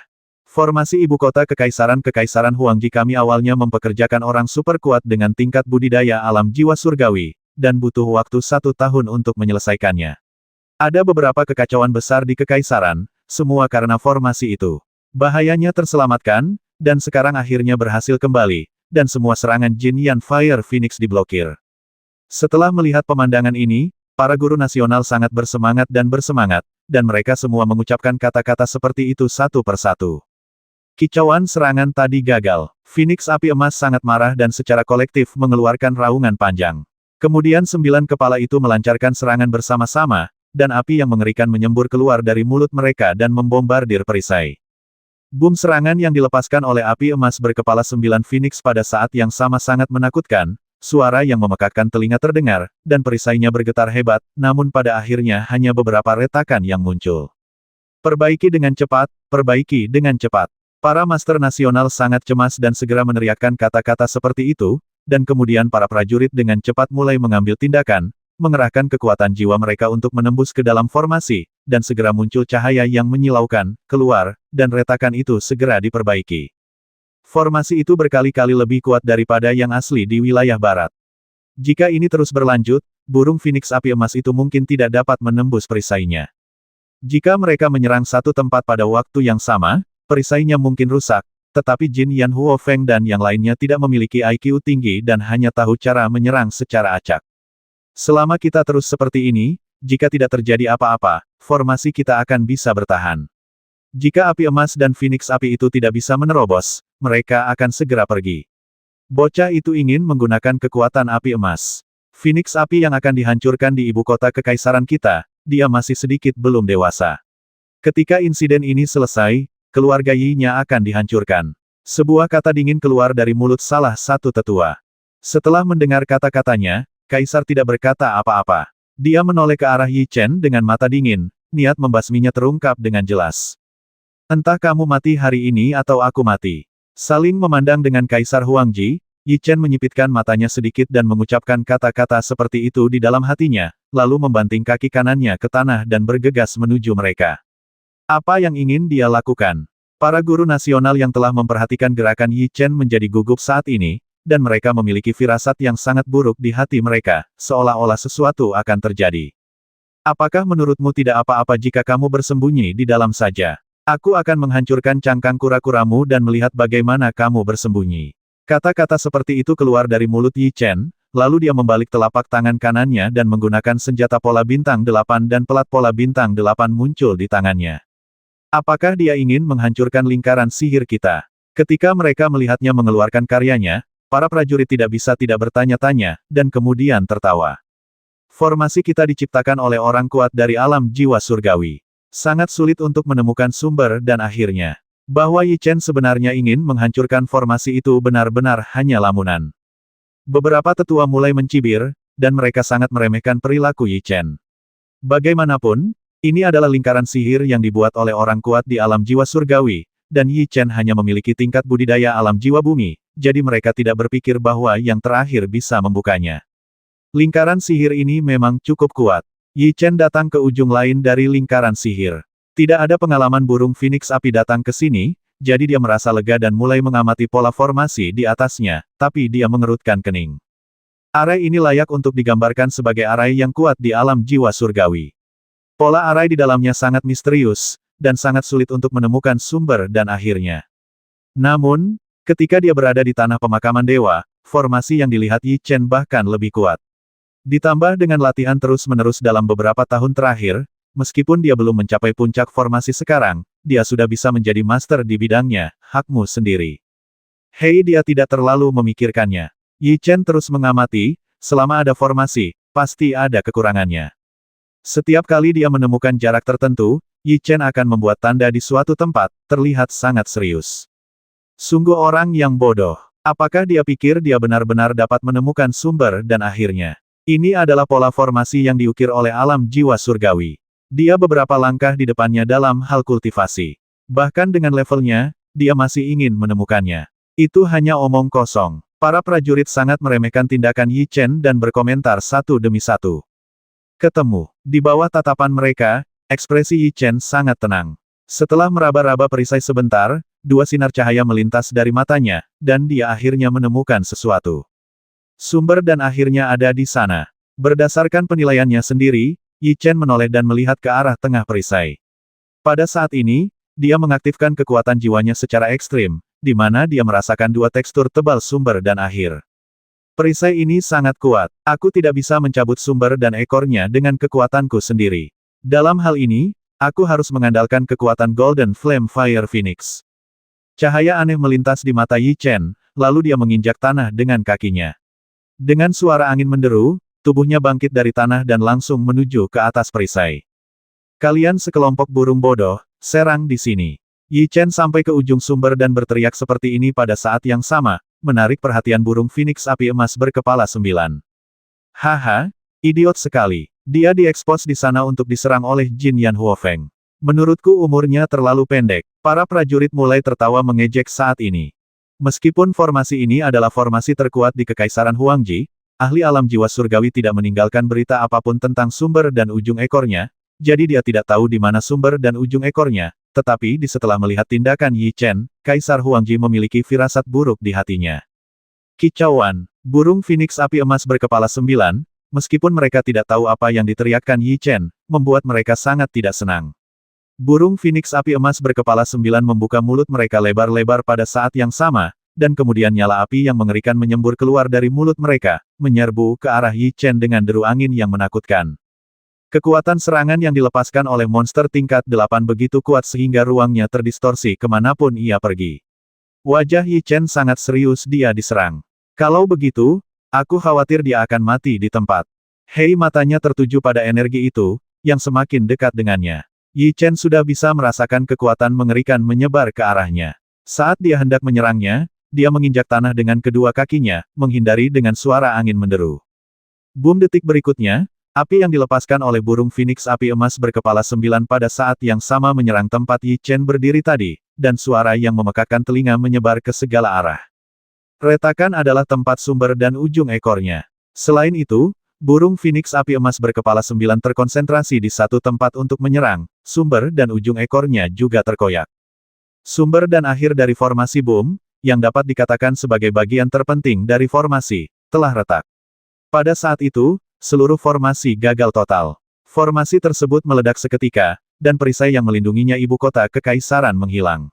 A: Formasi ibu kota Kekaisaran Huangji kami awalnya mempekerjakan orang super kuat dengan tingkat budidaya alam jiwa surgawi, dan butuh waktu 1 tahun untuk menyelesaikannya. Ada beberapa kekacauan besar di Kekaisaran, semua karena formasi itu. Bahayanya terselamatkan, dan sekarang akhirnya berhasil kembali, dan semua serangan Jin Yan Fire Phoenix diblokir. Setelah melihat pemandangan ini, para guru nasional sangat bersemangat, dan mereka semua mengucapkan kata-kata seperti itu satu persatu. Kicauan serangan tadi gagal. Phoenix Api Emas sangat marah dan secara kolektif mengeluarkan raungan panjang. Kemudian 9 kepala itu melancarkan serangan bersama-sama, dan api yang mengerikan menyembur keluar dari mulut mereka dan membombardir perisai. Boom, serangan yang dilepaskan oleh api emas berkepala 9 Phoenix pada saat yang sama sangat menakutkan, suara yang memekakkan telinga terdengar, dan perisainya bergetar hebat, namun pada akhirnya hanya beberapa retakan yang muncul. Perbaiki dengan cepat, perbaiki dengan cepat. Para master nasional sangat cemas dan segera meneriakkan kata-kata seperti itu, dan kemudian para prajurit dengan cepat mulai mengambil tindakan, mengerahkan kekuatan jiwa mereka untuk menembus ke dalam formasi, dan segera muncul cahaya yang menyilaukan, keluar, dan retakan itu segera diperbaiki. Formasi itu berkali-kali lebih kuat daripada yang asli di wilayah barat. Jika ini terus berlanjut, burung Phoenix api emas itu mungkin tidak dapat menembus perisainya. Jika mereka menyerang satu tempat pada waktu yang sama, perisainya mungkin rusak, tetapi Jin Yan Huo Feng dan yang lainnya tidak memiliki IQ tinggi dan hanya tahu cara menyerang secara acak. Selama kita terus seperti ini, jika tidak terjadi apa-apa, formasi kita akan bisa bertahan. Jika api emas dan Phoenix api itu tidak bisa menerobos, mereka akan segera pergi. Bocah itu ingin menggunakan kekuatan api emas. Phoenix api yang akan dihancurkan di ibu kota kekaisaran kita, dia masih sedikit belum dewasa. Ketika insiden ini selesai, keluarga Yi-nya akan dihancurkan. Sebuah kata dingin keluar dari mulut salah satu tetua. Setelah mendengar kata-katanya, Kaisar tidak berkata apa-apa. Dia menoleh ke arah Yi Chen dengan mata dingin, niat membasminya terungkap dengan jelas. Entah kamu mati hari ini atau aku mati. Saling memandang dengan Kaisar Huangji, Yi Chen menyipitkan matanya sedikit dan mengucapkan kata-kata seperti itu di dalam hatinya, lalu membanting kaki kanannya ke tanah dan bergegas menuju mereka. Apa yang ingin dia lakukan? Para guru nasional yang telah memperhatikan gerakan Yi Chen menjadi gugup saat ini, dan mereka memiliki firasat yang sangat buruk di hati mereka, seolah-olah sesuatu akan terjadi. Apakah menurutmu tidak apa-apa jika kamu bersembunyi di dalam saja? Aku akan menghancurkan cangkang kura-kuramu dan melihat bagaimana kamu bersembunyi. Kata-kata seperti itu keluar dari mulut Yi Chen, lalu dia membalik telapak tangan kanannya dan menggunakan senjata pola bintang 8 dan pelat pola bintang 8 muncul di tangannya. Apakah dia ingin menghancurkan lingkaran sihir kita? Ketika mereka melihatnya mengeluarkan karyanya, para prajurit tidak bisa tidak bertanya-tanya, dan kemudian tertawa. Formasi kita diciptakan oleh orang kuat dari alam jiwa surgawi. Sangat sulit untuk menemukan sumber dan akhirnya. Bahwa Yi Chen sebenarnya ingin menghancurkan formasi itu benar-benar hanya lamunan. Beberapa tetua mulai mencibir, dan mereka sangat meremehkan perilaku Yi Chen. Bagaimanapun, ini adalah lingkaran sihir yang dibuat oleh orang kuat di alam jiwa surgawi, dan Yi Chen hanya memiliki tingkat budidaya alam jiwa bumi, jadi mereka tidak berpikir bahwa yang terakhir bisa membukanya. Lingkaran sihir ini memang cukup kuat. Yi Chen datang ke ujung lain dari lingkaran sihir. Tidak ada pengalaman burung Phoenix api datang ke sini, jadi dia merasa lega dan mulai mengamati pola formasi di atasnya, tapi dia mengerutkan kening. Arai ini layak untuk digambarkan sebagai arai yang kuat di alam jiwa surgawi. Pola arai di dalamnya sangat misterius, dan sangat sulit untuk menemukan sumber dan akhirnya. Namun, ketika dia berada di tanah pemakaman dewa, formasi yang dilihat Yi Chen bahkan lebih kuat. Ditambah dengan latihan terus-menerus dalam beberapa tahun terakhir, meskipun dia belum mencapai puncak formasi sekarang, dia sudah bisa menjadi master di bidangnya, hakmu sendiri. Hei, dia tidak terlalu memikirkannya. Yi Chen terus mengamati, selama ada formasi, pasti ada kekurangannya. Setiap kali dia menemukan jarak tertentu, Yi Chen akan membuat tanda di suatu tempat, terlihat sangat serius. Sungguh orang yang bodoh. Apakah dia pikir dia benar-benar dapat menemukan sumber dan akhirnya? Ini adalah pola formasi yang diukir oleh alam jiwa surgawi. Dia beberapa langkah di depannya dalam hal kultivasi. Bahkan dengan levelnya, dia masih ingin menemukannya. Itu hanya omong kosong. Para prajurit sangat meremehkan tindakan Yi Chen dan berkomentar satu demi satu. Ketemu. Di bawah tatapan mereka, ekspresi Yi Chen sangat tenang. Setelah meraba-raba perisai sebentar, dua sinar cahaya melintas dari matanya, dan dia akhirnya menemukan sesuatu. Sumber dan akhirnya ada di sana. Berdasarkan penilaiannya sendiri, Yi Chen menoleh dan melihat ke arah tengah perisai. Pada saat ini, dia mengaktifkan kekuatan jiwanya secara ekstrim, di mana dia merasakan dua tekstur tebal sumber dan akhir. Perisai ini sangat kuat. Aku tidak bisa mencabut sumber dan ekornya dengan kekuatanku sendiri. Dalam hal ini, aku harus mengandalkan kekuatan Golden Flame Fire Phoenix. Cahaya aneh melintas di mata Yi Chen, lalu dia menginjak tanah dengan kakinya. Dengan suara angin menderu, tubuhnya bangkit dari tanah dan langsung menuju ke atas perisai. Kalian sekelompok burung bodoh, serang di sini. Yi Chen sampai ke ujung sumber dan berteriak seperti ini pada saat yang sama, menarik perhatian burung Phoenix api emas berkepala 9. Haha, idiot sekali. Dia diekspos di sana untuk diserang oleh Jin Yan Huofeng. Menurutku umurnya terlalu pendek. Para prajurit mulai tertawa mengejek saat ini. Meskipun formasi ini adalah formasi terkuat di Kekaisaran Huangji, ahli alam jiwa surgawi tidak meninggalkan berita apapun tentang sumber dan ujung ekornya, jadi dia tidak tahu di mana sumber dan ujung ekornya, tetapi setelah melihat tindakan Yi Chen, Kaisar Huangji memiliki firasat buruk di hatinya. Kicauan, burung Phoenix api emas berkepala 9, meskipun mereka tidak tahu apa yang diteriakkan Yi Chen, membuat mereka sangat tidak senang. Burung Phoenix api emas berkepala 9 membuka mulut mereka lebar-lebar pada saat yang sama, dan kemudian nyala api yang mengerikan menyembur keluar dari mulut mereka, menyerbu ke arah Yi Chen dengan deru angin yang menakutkan. Kekuatan serangan yang dilepaskan oleh monster tingkat 8 begitu kuat sehingga ruangnya terdistorsi kemanapun ia pergi. Wajah Yi Chen sangat serius dia diserang. Kalau begitu, aku khawatir dia akan mati di tempat. Hei, matanya tertuju pada energi itu, yang semakin dekat dengannya. Yi Chen sudah bisa merasakan kekuatan mengerikan menyebar ke arahnya. Saat dia hendak menyerangnya, dia menginjak tanah dengan kedua kakinya, menghindari dengan suara angin menderu. Boom, detik berikutnya, api yang dilepaskan oleh burung Phoenix api emas berkepala 9 pada saat yang sama menyerang tempat Yi Chen berdiri tadi, dan suara yang memekakkan telinga menyebar ke segala arah. Retakan adalah tempat sumber dan ujung ekornya. Selain itu, burung Phoenix api emas berkepala 9 terkonsentrasi di satu tempat untuk menyerang, sumber dan ujung ekornya juga terkoyak. Sumber dan akhir dari formasi boom, yang dapat dikatakan sebagai bagian terpenting dari formasi, telah retak. Pada saat itu, seluruh formasi gagal total. Formasi tersebut meledak seketika, dan perisai yang melindunginya ibu kota kekaisaran menghilang.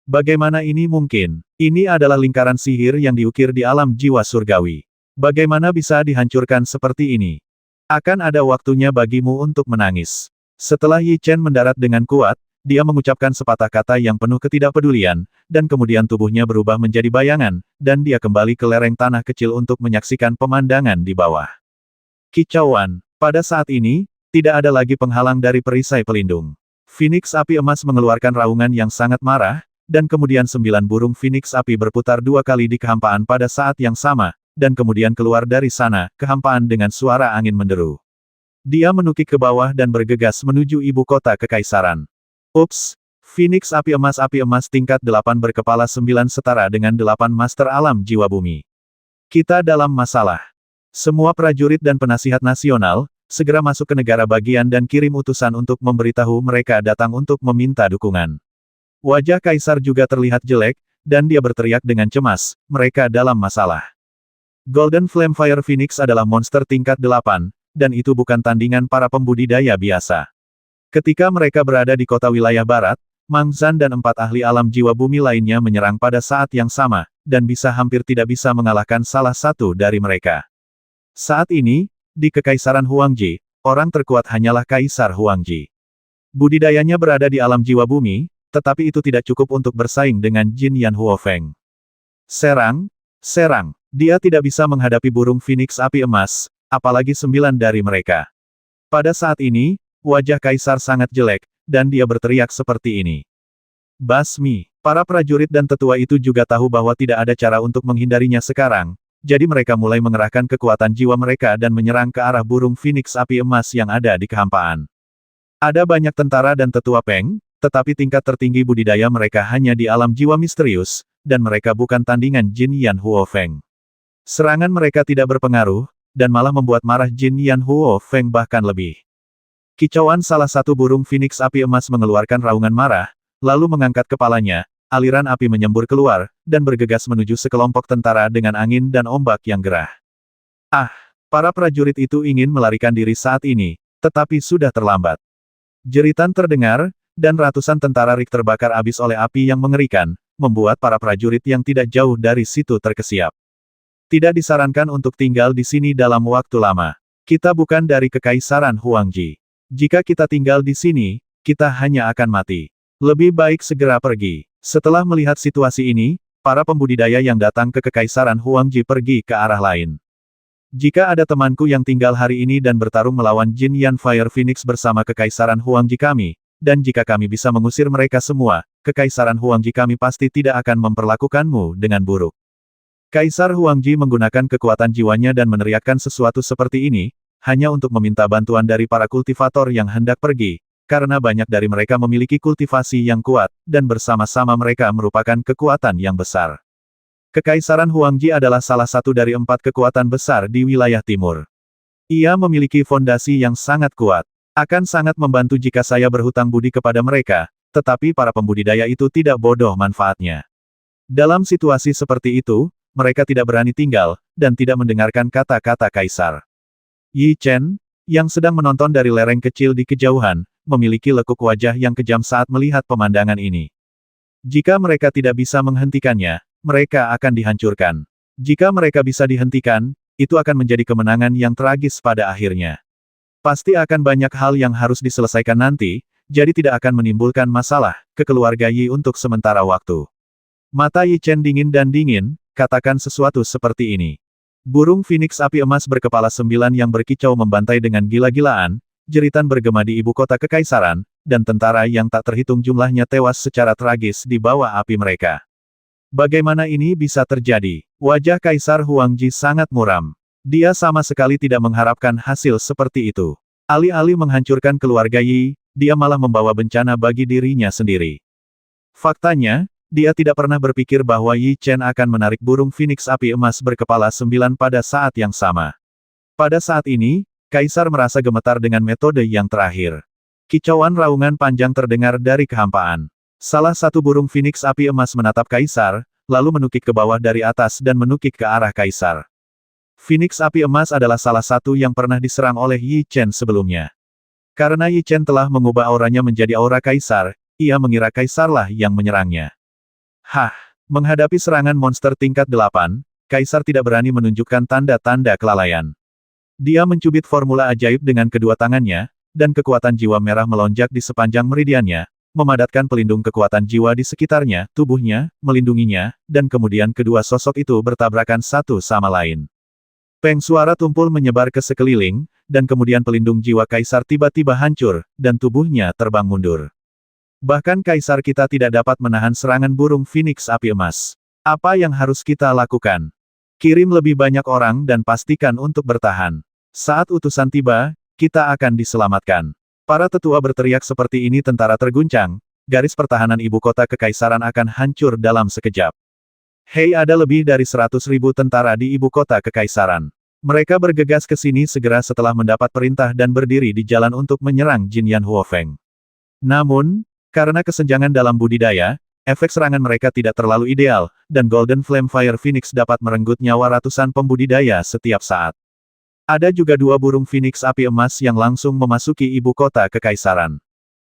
A: Bagaimana ini mungkin? Ini adalah lingkaran sihir yang diukir di alam jiwa surgawi. Bagaimana bisa dihancurkan seperti ini? Akan ada waktunya bagimu untuk menangis. Setelah Yi Chen mendarat dengan kuat, dia mengucapkan sepatah kata yang penuh ketidakpedulian, dan kemudian tubuhnya berubah menjadi bayangan, dan dia kembali ke lereng tanah kecil untuk menyaksikan pemandangan di bawah. Kicauan. Pada saat ini, tidak ada lagi penghalang dari perisai pelindung. Phoenix api emas mengeluarkan raungan yang sangat marah, dan kemudian 9 burung Phoenix api berputar 2 kali di kehampaan pada saat yang sama, dan kemudian keluar dari sana, kehampaan dengan suara angin menderu. Dia menukik ke bawah dan bergegas menuju ibu kota kekaisaran. Ups, Phoenix api emas tingkat 8 berkepala 9 setara dengan 8 master alam jiwa bumi. Kita dalam masalah. Semua prajurit dan penasihat nasional, segera masuk ke negara bagian dan kirim utusan untuk memberitahu mereka datang untuk meminta dukungan. Wajah Kaisar juga terlihat jelek, dan dia berteriak dengan cemas, mereka dalam masalah. Golden Flame Fire Phoenix adalah monster tingkat 8, dan itu bukan tandingan para pembudidaya biasa. Ketika mereka berada di kota wilayah barat, Mang Zhan dan 4 ahli alam jiwa bumi lainnya menyerang pada saat yang sama, dan bisa hampir tidak bisa mengalahkan salah satu dari mereka. Saat ini, di Kekaisaran Huangji, orang terkuat hanyalah Kaisar Huangji. Budidayanya berada di alam jiwa bumi, tetapi itu tidak cukup untuk bersaing dengan Jin Yan Huofeng. Serang, serang, dia tidak bisa menghadapi burung Phoenix api emas, apalagi 9 dari mereka. Pada saat ini, wajah Kaisar sangat jelek, dan dia berteriak seperti ini. Basmi, para prajurit dan tetua itu juga tahu bahwa tidak ada cara untuk menghindarinya sekarang, jadi mereka mulai mengerahkan kekuatan jiwa mereka dan menyerang ke arah burung Phoenix api emas yang ada di kehampaan. Ada banyak tentara dan tetua Peng, tetapi tingkat tertinggi budidaya mereka hanya di alam jiwa misterius, dan mereka bukan tandingan Jin Yan Huofeng. Serangan mereka tidak berpengaruh, dan malah membuat marah Jin Yan Huofeng bahkan lebih. Kicauan salah satu burung Phoenix api emas mengeluarkan raungan marah, lalu mengangkat kepalanya, aliran api menyembur keluar, dan bergegas menuju sekelompok tentara dengan angin dan ombak yang gerah. Ah! Para prajurit itu ingin melarikan diri saat ini, tetapi sudah terlambat. Jeritan terdengar, dan ratusan tentara Rik terbakar habis oleh api yang mengerikan, membuat para prajurit yang tidak jauh dari situ terkesiap. Tidak disarankan untuk tinggal di sini dalam waktu lama. Kita bukan dari Kekaisaran Huangji. Jika kita tinggal di sini, kita hanya akan mati. Lebih baik segera pergi. Setelah melihat situasi ini, para pembudidaya yang datang ke Kekaisaran Huangji pergi ke arah lain. Jika ada temanku yang tinggal hari ini dan bertarung melawan Jin Yan Fire Phoenix bersama Kekaisaran Huangji kami, dan jika kami bisa mengusir mereka semua, Kekaisaran Huangji kami pasti tidak akan memperlakukanmu dengan buruk. Kaisar Huangji menggunakan kekuatan jiwanya dan meneriakkan sesuatu seperti ini, hanya untuk meminta bantuan dari para kultivator yang hendak pergi, karena banyak dari mereka memiliki kultivasi yang kuat, dan bersama-sama mereka merupakan kekuatan yang besar. Kekaisaran Huangji adalah salah satu dari 4 kekuatan besar di wilayah timur. Ia memiliki fondasi yang sangat kuat. Akan sangat membantu jika saya berhutang budi kepada mereka, tetapi para pembudidaya itu tidak bodoh manfaatnya. Dalam situasi seperti itu, mereka tidak berani tinggal, dan tidak mendengarkan kata-kata kaisar. Yi Chen, yang sedang menonton dari lereng kecil di kejauhan, memiliki lekuk wajah yang kejam saat melihat pemandangan ini. Jika mereka tidak bisa menghentikannya, mereka akan dihancurkan. Jika mereka bisa dihentikan, itu akan menjadi kemenangan yang tragis pada akhirnya. Pasti akan banyak hal yang harus diselesaikan nanti, jadi tidak akan menimbulkan masalah ke keluarga Yi untuk sementara waktu. Mata Yi Chen dingin dan dingin, katakan sesuatu seperti ini. Burung Phoenix api emas berkepala 9 yang berkicau membantai dengan gila-gilaan, jeritan bergema di ibu kota kekaisaran, dan tentara yang tak terhitung jumlahnya tewas secara tragis di bawah api mereka. Bagaimana ini bisa terjadi? Wajah Kaisar Huangji sangat muram. Dia sama sekali tidak mengharapkan hasil seperti itu. Alih-alih menghancurkan keluarga Yi, dia malah membawa bencana bagi dirinya sendiri. Faktanya, dia tidak pernah berpikir bahwa Yi Chen akan menarik burung Phoenix api emas berkepala 9 pada saat yang sama. Pada saat ini, Kaisar merasa gemetar dengan metode yang terakhir. Kicauan raungan panjang terdengar dari kehampaan. Salah satu burung Phoenix api emas menatap Kaisar, lalu menukik ke bawah dari atas dan menukik ke arah Kaisar. Phoenix api emas adalah salah satu yang pernah diserang oleh Yi Chen sebelumnya. Karena Yi Chen telah mengubah auranya menjadi aura Kaisar, ia mengira Kaisarlah yang menyerangnya. Hah, menghadapi serangan monster tingkat 8, Kaisar tidak berani menunjukkan tanda-tanda kelalaian. Dia mencubit formula ajaib dengan kedua tangannya, dan kekuatan jiwa merah melonjak di sepanjang meridiannya, memadatkan pelindung kekuatan jiwa di sekitarnya, tubuhnya, melindunginya, dan kemudian kedua sosok itu bertabrakan satu sama lain. Peng suara tumpul menyebar ke sekeliling, dan kemudian pelindung jiwa Kaisar tiba-tiba hancur, dan tubuhnya terbang mundur. Bahkan Kaisar kita tidak dapat menahan serangan burung Phoenix api emas. Apa yang harus kita lakukan? Kirim lebih banyak orang dan pastikan untuk bertahan. Saat utusan tiba, kita akan diselamatkan. Para tetua berteriak seperti ini tentara terguncang, garis pertahanan ibu kota kekaisaran akan hancur dalam sekejap. Hei, ada lebih dari 100.000 tentara di ibu kota kekaisaran. Mereka bergegas ke sini segera setelah mendapat perintah dan berdiri di jalan untuk menyerang Jinyan Huofeng. Namun, karena kesenjangan dalam budidaya, efek serangan mereka tidak terlalu ideal, dan Golden Flame Fire Phoenix dapat merenggut nyawa ratusan pembudidaya setiap saat. Ada juga dua burung Phoenix api emas yang langsung memasuki ibu kota kekaisaran.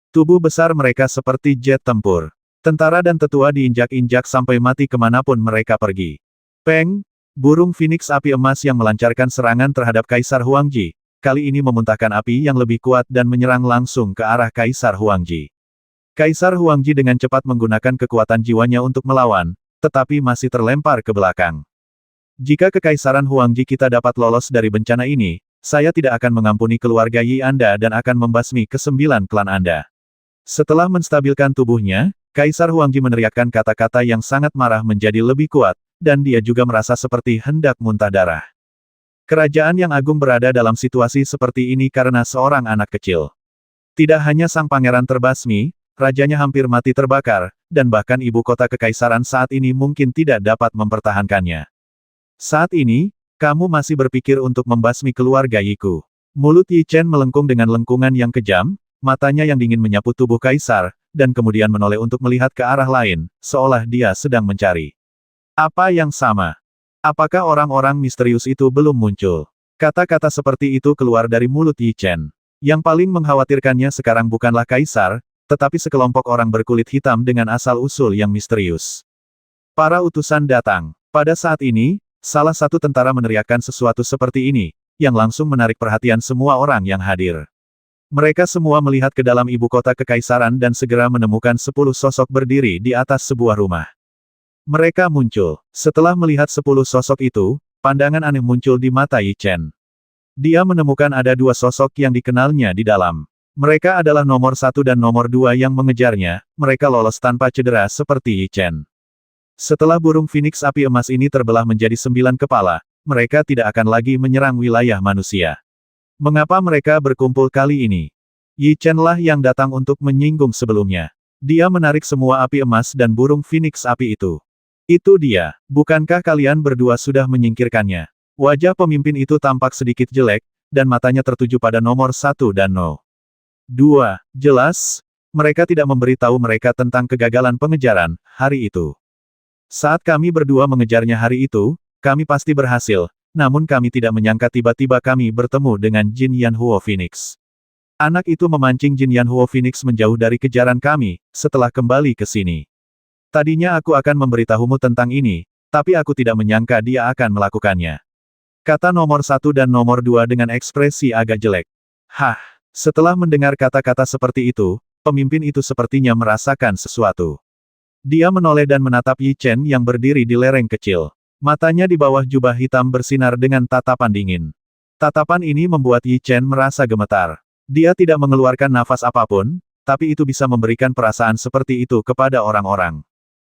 A: Tubuh besar mereka seperti jet tempur. Tentara dan tetua diinjak-injak sampai mati kemanapun mereka pergi. Peng, burung Phoenix api emas yang melancarkan serangan terhadap Kaisar Huangji, kali ini memuntahkan api yang lebih kuat dan menyerang langsung ke arah Kaisar Huangji. Kaisar Huangji dengan cepat menggunakan kekuatan jiwanya untuk melawan, tetapi masih terlempar ke belakang. Jika Kekaisaran Huangji kita dapat lolos dari bencana ini, saya tidak akan mengampuni keluarga Yi Anda dan akan membasmi ke-9 klan Anda. Setelah menstabilkan tubuhnya, Kaisar Huangji meneriakkan kata-kata yang sangat marah menjadi lebih kuat, dan dia juga merasa seperti hendak muntah darah. Kerajaan yang agung berada dalam situasi seperti ini karena seorang anak kecil. Tidak hanya sang pangeran terbasmi, rajanya hampir mati terbakar, dan bahkan ibu kota kekaisaran saat ini mungkin tidak dapat mempertahankannya. Saat ini, kamu masih berpikir untuk membasmi keluarga Yiku. Mulut Yi Chen melengkung dengan lengkungan yang kejam, matanya yang dingin menyapu tubuh Kaisar, dan kemudian menoleh untuk melihat ke arah lain, seolah dia sedang mencari. Apa yang sama? Apakah orang-orang misterius itu belum muncul? Kata-kata seperti itu keluar dari mulut Yi Chen. Yang paling mengkhawatirkannya sekarang bukanlah Kaisar, tetapi sekelompok orang berkulit hitam dengan asal-usul yang misterius. Para utusan datang. Pada saat ini, salah satu tentara meneriakkan sesuatu seperti ini, yang langsung menarik perhatian semua orang yang hadir. Mereka semua melihat ke dalam ibu kota kekaisaran dan segera menemukan 10 sosok berdiri di atas sebuah rumah. Mereka muncul. Setelah melihat 10 sosok itu, pandangan aneh muncul di mata Yi Chen. Dia menemukan ada 2 sosok yang dikenalnya di dalam. Mereka adalah nomor 1 dan nomor 2 yang mengejarnya, mereka lolos tanpa cedera seperti Yi Chen. Setelah burung Phoenix api emas ini terbelah menjadi 9 kepala, mereka tidak akan lagi menyerang wilayah manusia. Mengapa mereka berkumpul kali ini? Yi Chen lah yang datang untuk menyinggung sebelumnya. Dia menarik semua api emas dan burung Phoenix api itu. Itu dia. Bukankah kalian berdua sudah menyingkirkannya? Wajah pemimpin itu tampak sedikit jelek, dan matanya tertuju pada nomor 1 dan 2. Jelas, Mereka tidak memberitahu mereka tentang kegagalan pengejaran hari itu. Saat kami berdua mengejarnya hari itu, kami pasti berhasil, namun kami tidak menyangka tiba-tiba kami bertemu dengan Jin Yanhuo Phoenix. Anak itu memancing Jin Yanhuo Phoenix menjauh dari kejaran kami, setelah kembali ke sini. Tadinya aku akan memberitahumu tentang ini, tapi aku tidak menyangka dia akan melakukannya. Kata nomor 1 dan nomor 2 dengan ekspresi agak jelek. Hah, setelah mendengar kata-kata seperti itu, pemimpin itu sepertinya merasakan sesuatu. Dia menoleh dan menatap Yi Chen yang berdiri di lereng kecil. Matanya di bawah jubah hitam bersinar dengan tatapan dingin. Tatapan ini membuat Yi Chen merasa gemetar. Dia tidak mengeluarkan nafas apapun, tapi itu bisa memberikan perasaan seperti itu kepada orang-orang.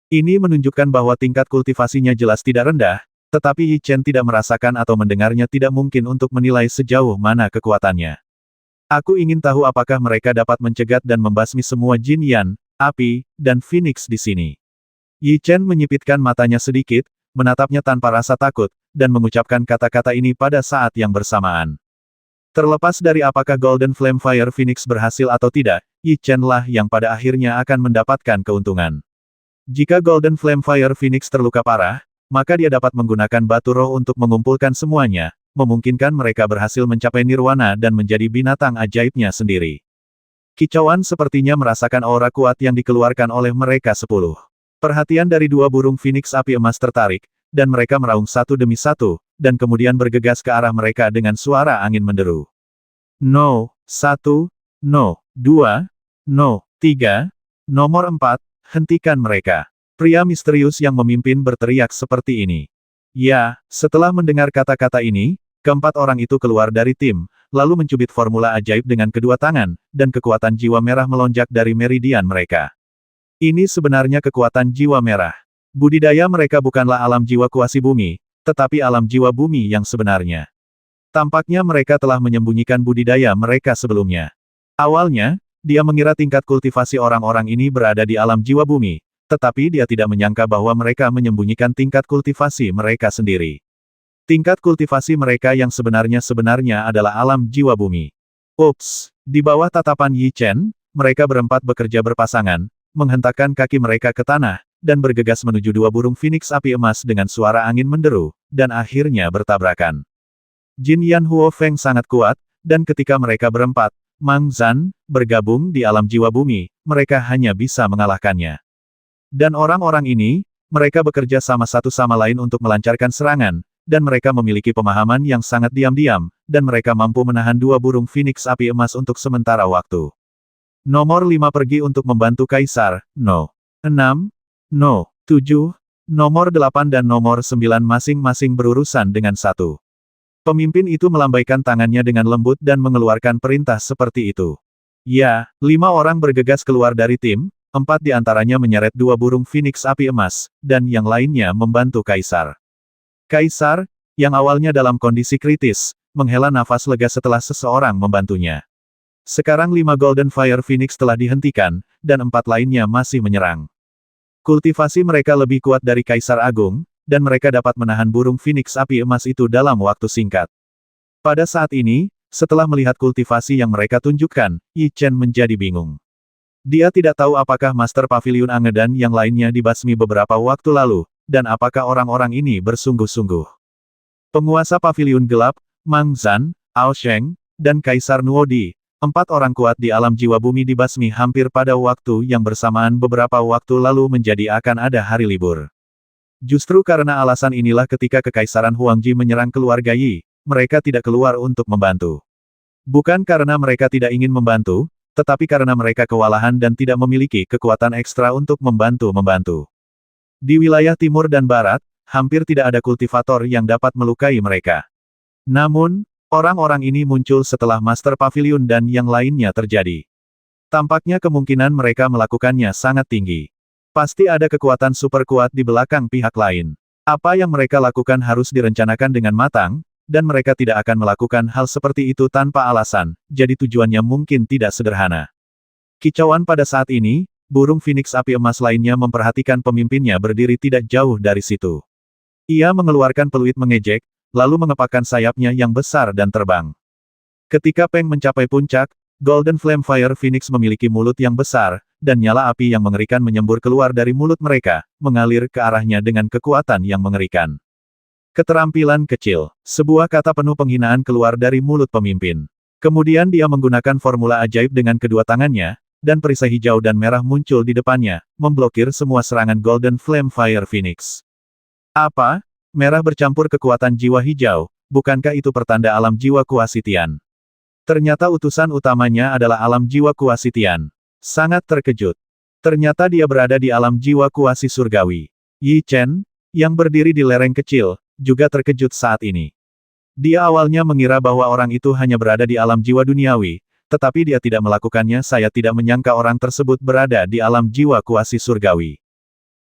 A: Ini menunjukkan bahwa tingkat kultivasinya jelas tidak rendah, tetapi Yi Chen tidak merasakan atau mendengarnya tidak mungkin untuk menilai sejauh mana kekuatannya. Aku ingin tahu apakah mereka dapat mencegat dan membasmi semua Jin Yan, api, dan Phoenix di sini. Yi Chen menyipitkan matanya sedikit, menatapnya tanpa rasa takut, dan mengucapkan kata-kata ini pada saat yang bersamaan. Terlepas dari apakah Golden Flame Fire Phoenix berhasil atau tidak, Yi Chen lah yang pada akhirnya akan mendapatkan keuntungan. Jika Golden Flame Fire Phoenix terluka parah, maka dia dapat menggunakan batu roh untuk mengumpulkan semuanya, memungkinkan mereka berhasil mencapai nirwana dan menjadi binatang ajaibnya sendiri. Kicauan sepertinya merasakan aura kuat yang dikeluarkan oleh mereka 10. Perhatian dari 2 burung Phoenix api emas tertarik, dan mereka meraung satu demi satu, dan kemudian bergegas ke arah mereka dengan suara angin menderu. No, 1, no, 2, no, 3, nomor 4, hentikan mereka. Pria misterius yang memimpin berteriak seperti ini. Ya, setelah mendengar kata-kata ini, keempat orang itu keluar dari tim, lalu mencubit formula ajaib dengan kedua tangan, dan kekuatan jiwa merah melonjak dari meridian mereka. Ini sebenarnya kekuatan jiwa merah. Budidaya mereka bukanlah alam jiwa kuasi bumi, tetapi alam jiwa bumi yang sebenarnya. Tampaknya mereka telah menyembunyikan budidaya mereka sebelumnya. Awalnya, dia mengira tingkat kultivasi orang-orang ini berada di alam jiwa bumi, tetapi dia tidak menyangka bahwa mereka menyembunyikan tingkat kultivasi mereka sendiri. Tingkat kultivasi mereka yang sebenarnya adalah alam jiwa bumi. Ups, di bawah tatapan Yi Chen, mereka berempat bekerja berpasangan, menghentakkan kaki mereka ke tanah, dan bergegas menuju 2 burung Phoenix api emas dengan suara angin menderu, dan akhirnya bertabrakan. Jin Yanhuo Feng sangat kuat, dan ketika mereka berempat, Mang Zhan, bergabung di alam jiwa bumi, mereka hanya bisa mengalahkannya. Dan orang-orang ini, mereka bekerja sama satu sama lain untuk melancarkan serangan, dan mereka memiliki pemahaman yang sangat diam-diam, dan mereka mampu menahan 2 burung Phoenix api emas untuk sementara waktu. Nomor 5 pergi untuk membantu Kaisar, no. 6, no. 7, nomor 8 dan nomor 9 masing-masing berurusan dengan 1. Pemimpin itu melambaikan tangannya dengan lembut dan mengeluarkan perintah seperti itu. Ya, 5 orang bergegas keluar dari tim, 4 di antaranya menyeret 2 burung Phoenix api emas, dan yang lainnya membantu Kaisar. Kaisar, yang awalnya dalam kondisi kritis, menghela nafas lega setelah seseorang membantunya. Sekarang 5 Golden Fire Phoenix telah dihentikan, dan 4 lainnya masih menyerang. Kultivasi mereka lebih kuat dari Kaisar Agung, dan mereka dapat menahan burung Phoenix api emas itu dalam waktu singkat. Pada saat ini, setelah melihat kultivasi yang mereka tunjukkan, Yi Chen menjadi bingung. Dia tidak tahu apakah Master Pavilion Ange dan yang lainnya dibasmi beberapa waktu lalu, dan apakah orang-orang ini bersungguh-sungguh. Penguasa Pavilion Gelap, Mang Zhan, Ao Sheng, dan Kaisar Nuodi, 4 orang kuat di alam jiwa bumi dibasmi hampir pada waktu yang bersamaan beberapa waktu lalu menjadi akan ada hari libur. Justru karena alasan inilah ketika Kekaisaran Huangji menyerang keluarga Yi, mereka tidak keluar untuk membantu. Bukan karena mereka tidak ingin membantu, tetapi karena mereka kewalahan dan tidak memiliki kekuatan ekstra untuk membantu. Di wilayah timur dan barat, hampir tidak ada kultivator yang dapat melukai mereka. Namun, orang-orang ini muncul setelah Master Pavilion dan yang lainnya terjadi. Tampaknya kemungkinan mereka melakukannya sangat tinggi. Pasti ada kekuatan super kuat di belakang pihak lain. Apa yang mereka lakukan harus direncanakan dengan matang, dan mereka tidak akan melakukan hal seperti itu tanpa alasan, jadi tujuannya mungkin tidak sederhana. Kicauan pada saat ini, burung Phoenix api emas lainnya memperhatikan pemimpinnya berdiri tidak jauh dari situ. Ia mengeluarkan peluit mengejek, lalu mengepakkan sayapnya yang besar dan terbang. Ketika Peng mencapai puncak, Golden Flame Fire Phoenix memiliki mulut yang besar, dan nyala api yang mengerikan menyembur keluar dari mulut mereka, mengalir ke arahnya dengan kekuatan yang mengerikan. Keterampilan kecil. Sebuah kata penuh penghinaan keluar dari mulut pemimpin. Kemudian dia menggunakan formula ajaib dengan kedua tangannya, dan perisai hijau dan merah muncul di depannya, memblokir semua serangan Golden Flame Fire Phoenix. Apa? Merah bercampur kekuatan jiwa hijau, bukankah itu pertanda alam jiwa kuasi Tian? Ternyata utusan utamanya adalah alam jiwa kuasi Tian. Sangat terkejut. Ternyata dia berada di alam jiwa kuasi surgawi. Yi Chen, yang berdiri di lereng kecil, juga terkejut saat ini. Dia awalnya mengira bahwa orang itu hanya berada di alam jiwa duniawi, tetapi dia tidak melakukannya. Saya tidak menyangka orang tersebut berada di alam jiwa kuasi surgawi.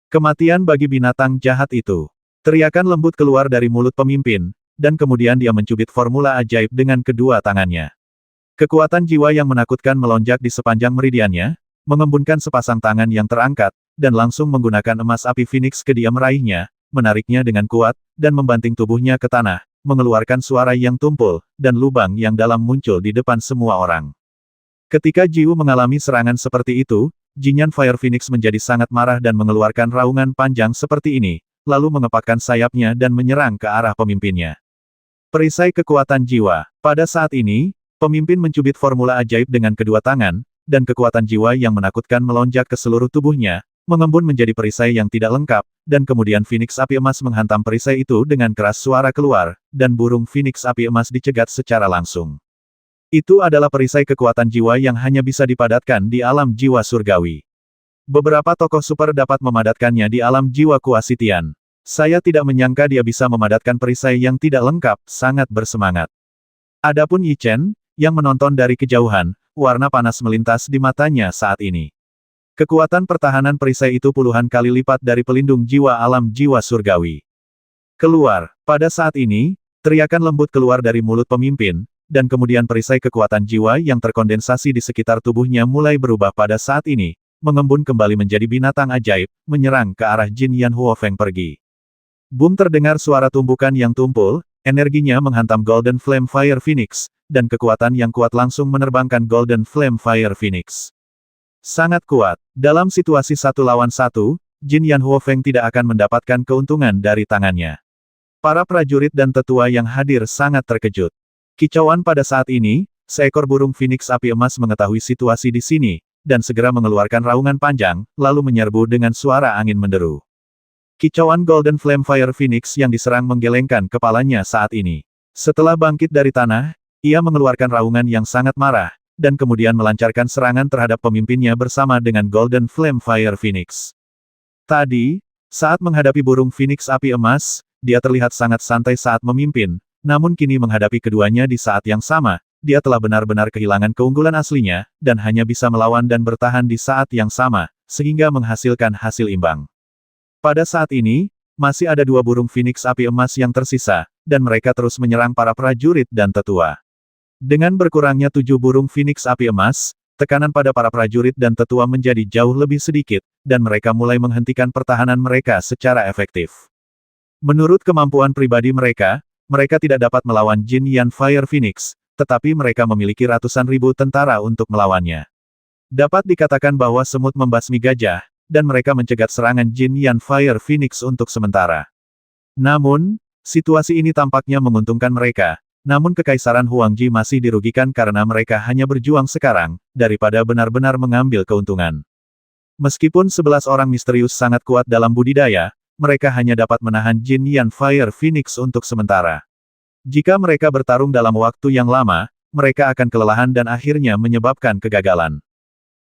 A: Kematian bagi binatang jahat itu. Teriakan lembut keluar dari mulut pemimpin, dan kemudian dia mencubit formula ajaib dengan kedua tangannya. Kekuatan jiwa yang menakutkan melonjak di sepanjang meridiannya, mengembunkan sepasang tangan yang terangkat, dan langsung menggunakan emas api Phoenix ke dia meraihnya, menariknya dengan kuat, dan membanting tubuhnya ke tanah, mengeluarkan suara yang tumpul, dan lubang yang dalam muncul di depan semua orang. Ketika Jiu mengalami serangan seperti itu, Jinyan Fire Phoenix menjadi sangat marah dan mengeluarkan raungan panjang seperti ini, lalu mengepakkan sayapnya dan menyerang ke arah pemimpinnya. Perisai kekuatan jiwa. Pada saat ini, pemimpin mencubit formula ajaib dengan kedua tangan, dan kekuatan jiwa yang menakutkan melonjak ke seluruh tubuhnya, mengembun menjadi perisai yang tidak lengkap, dan kemudian Phoenix api emas menghantam perisai itu dengan keras suara keluar, dan burung Phoenix api emas dicegat secara langsung. Itu adalah perisai kekuatan jiwa yang hanya bisa dipadatkan di alam jiwa surgawi. Beberapa tokoh super dapat memadatkannya di alam jiwa kuasi Tian. Saya tidak menyangka dia bisa memadatkan perisai yang tidak lengkap, sangat bersemangat. Adapun Yi Chen, yang menonton dari kejauhan, warna panas melintas di matanya saat ini. Kekuatan pertahanan perisai itu puluhan kali lipat dari pelindung jiwa alam jiwa surgawi. Keluar. Pada saat ini, teriakan lembut keluar dari mulut pemimpin, dan kemudian perisai kekuatan jiwa yang terkondensasi di sekitar tubuhnya mulai berubah pada saat ini, mengembun kembali menjadi binatang ajaib, menyerang ke arah Jin Yan Huofeng pergi. Boom, terdengar suara tumbukan yang tumpul, energinya menghantam Golden Flame Fire Phoenix, dan kekuatan yang kuat langsung menerbangkan Golden Flame Fire Phoenix. Sangat kuat. Dalam situasi 1 lawan 1, Jin Yan Huofeng tidak akan mendapatkan keuntungan dari tangannya. Para prajurit dan tetua yang hadir sangat terkejut. Kicauan pada saat ini, seekor burung Phoenix api emas mengetahui situasi di sini, dan segera mengeluarkan raungan panjang, lalu menyerbu dengan suara angin menderu. Kicauan Golden Flame Fire Phoenix yang diserang menggelengkan kepalanya saat ini. Setelah bangkit dari tanah, ia mengeluarkan raungan yang sangat marah, dan kemudian melancarkan serangan terhadap pemimpinnya bersama dengan Golden Flame Fire Phoenix. Tadi, saat menghadapi burung Phoenix api emas, dia terlihat sangat santai saat memimpin, namun kini menghadapi keduanya di saat yang sama, dia telah benar-benar kehilangan keunggulan aslinya, dan hanya bisa melawan dan bertahan di saat yang sama, sehingga menghasilkan hasil imbang. Pada saat ini, masih ada 2 burung Phoenix api emas yang tersisa, dan mereka terus menyerang para prajurit dan tetua. Dengan berkurangnya 7 burung Phoenix api emas, tekanan pada para prajurit dan tetua menjadi jauh lebih sedikit, dan mereka mulai menghentikan pertahanan mereka secara efektif. Menurut kemampuan pribadi mereka tidak dapat melawan Jin Yan Fire Phoenix, tetapi mereka memiliki ratusan ribu tentara untuk melawannya. Dapat dikatakan bahwa semut membasmi gajah, dan mereka mencegat serangan Jin Yan Fire Phoenix untuk sementara. Namun, situasi ini tampaknya menguntungkan mereka, namun Kekaisaran Huangji masih dirugikan karena mereka hanya berjuang sekarang, daripada benar-benar mengambil keuntungan. Meskipun 11 orang misterius sangat kuat dalam budidaya, mereka hanya dapat menahan Jin Yan Fire Phoenix untuk sementara. Jika mereka bertarung dalam waktu yang lama, mereka akan kelelahan dan akhirnya menyebabkan kegagalan.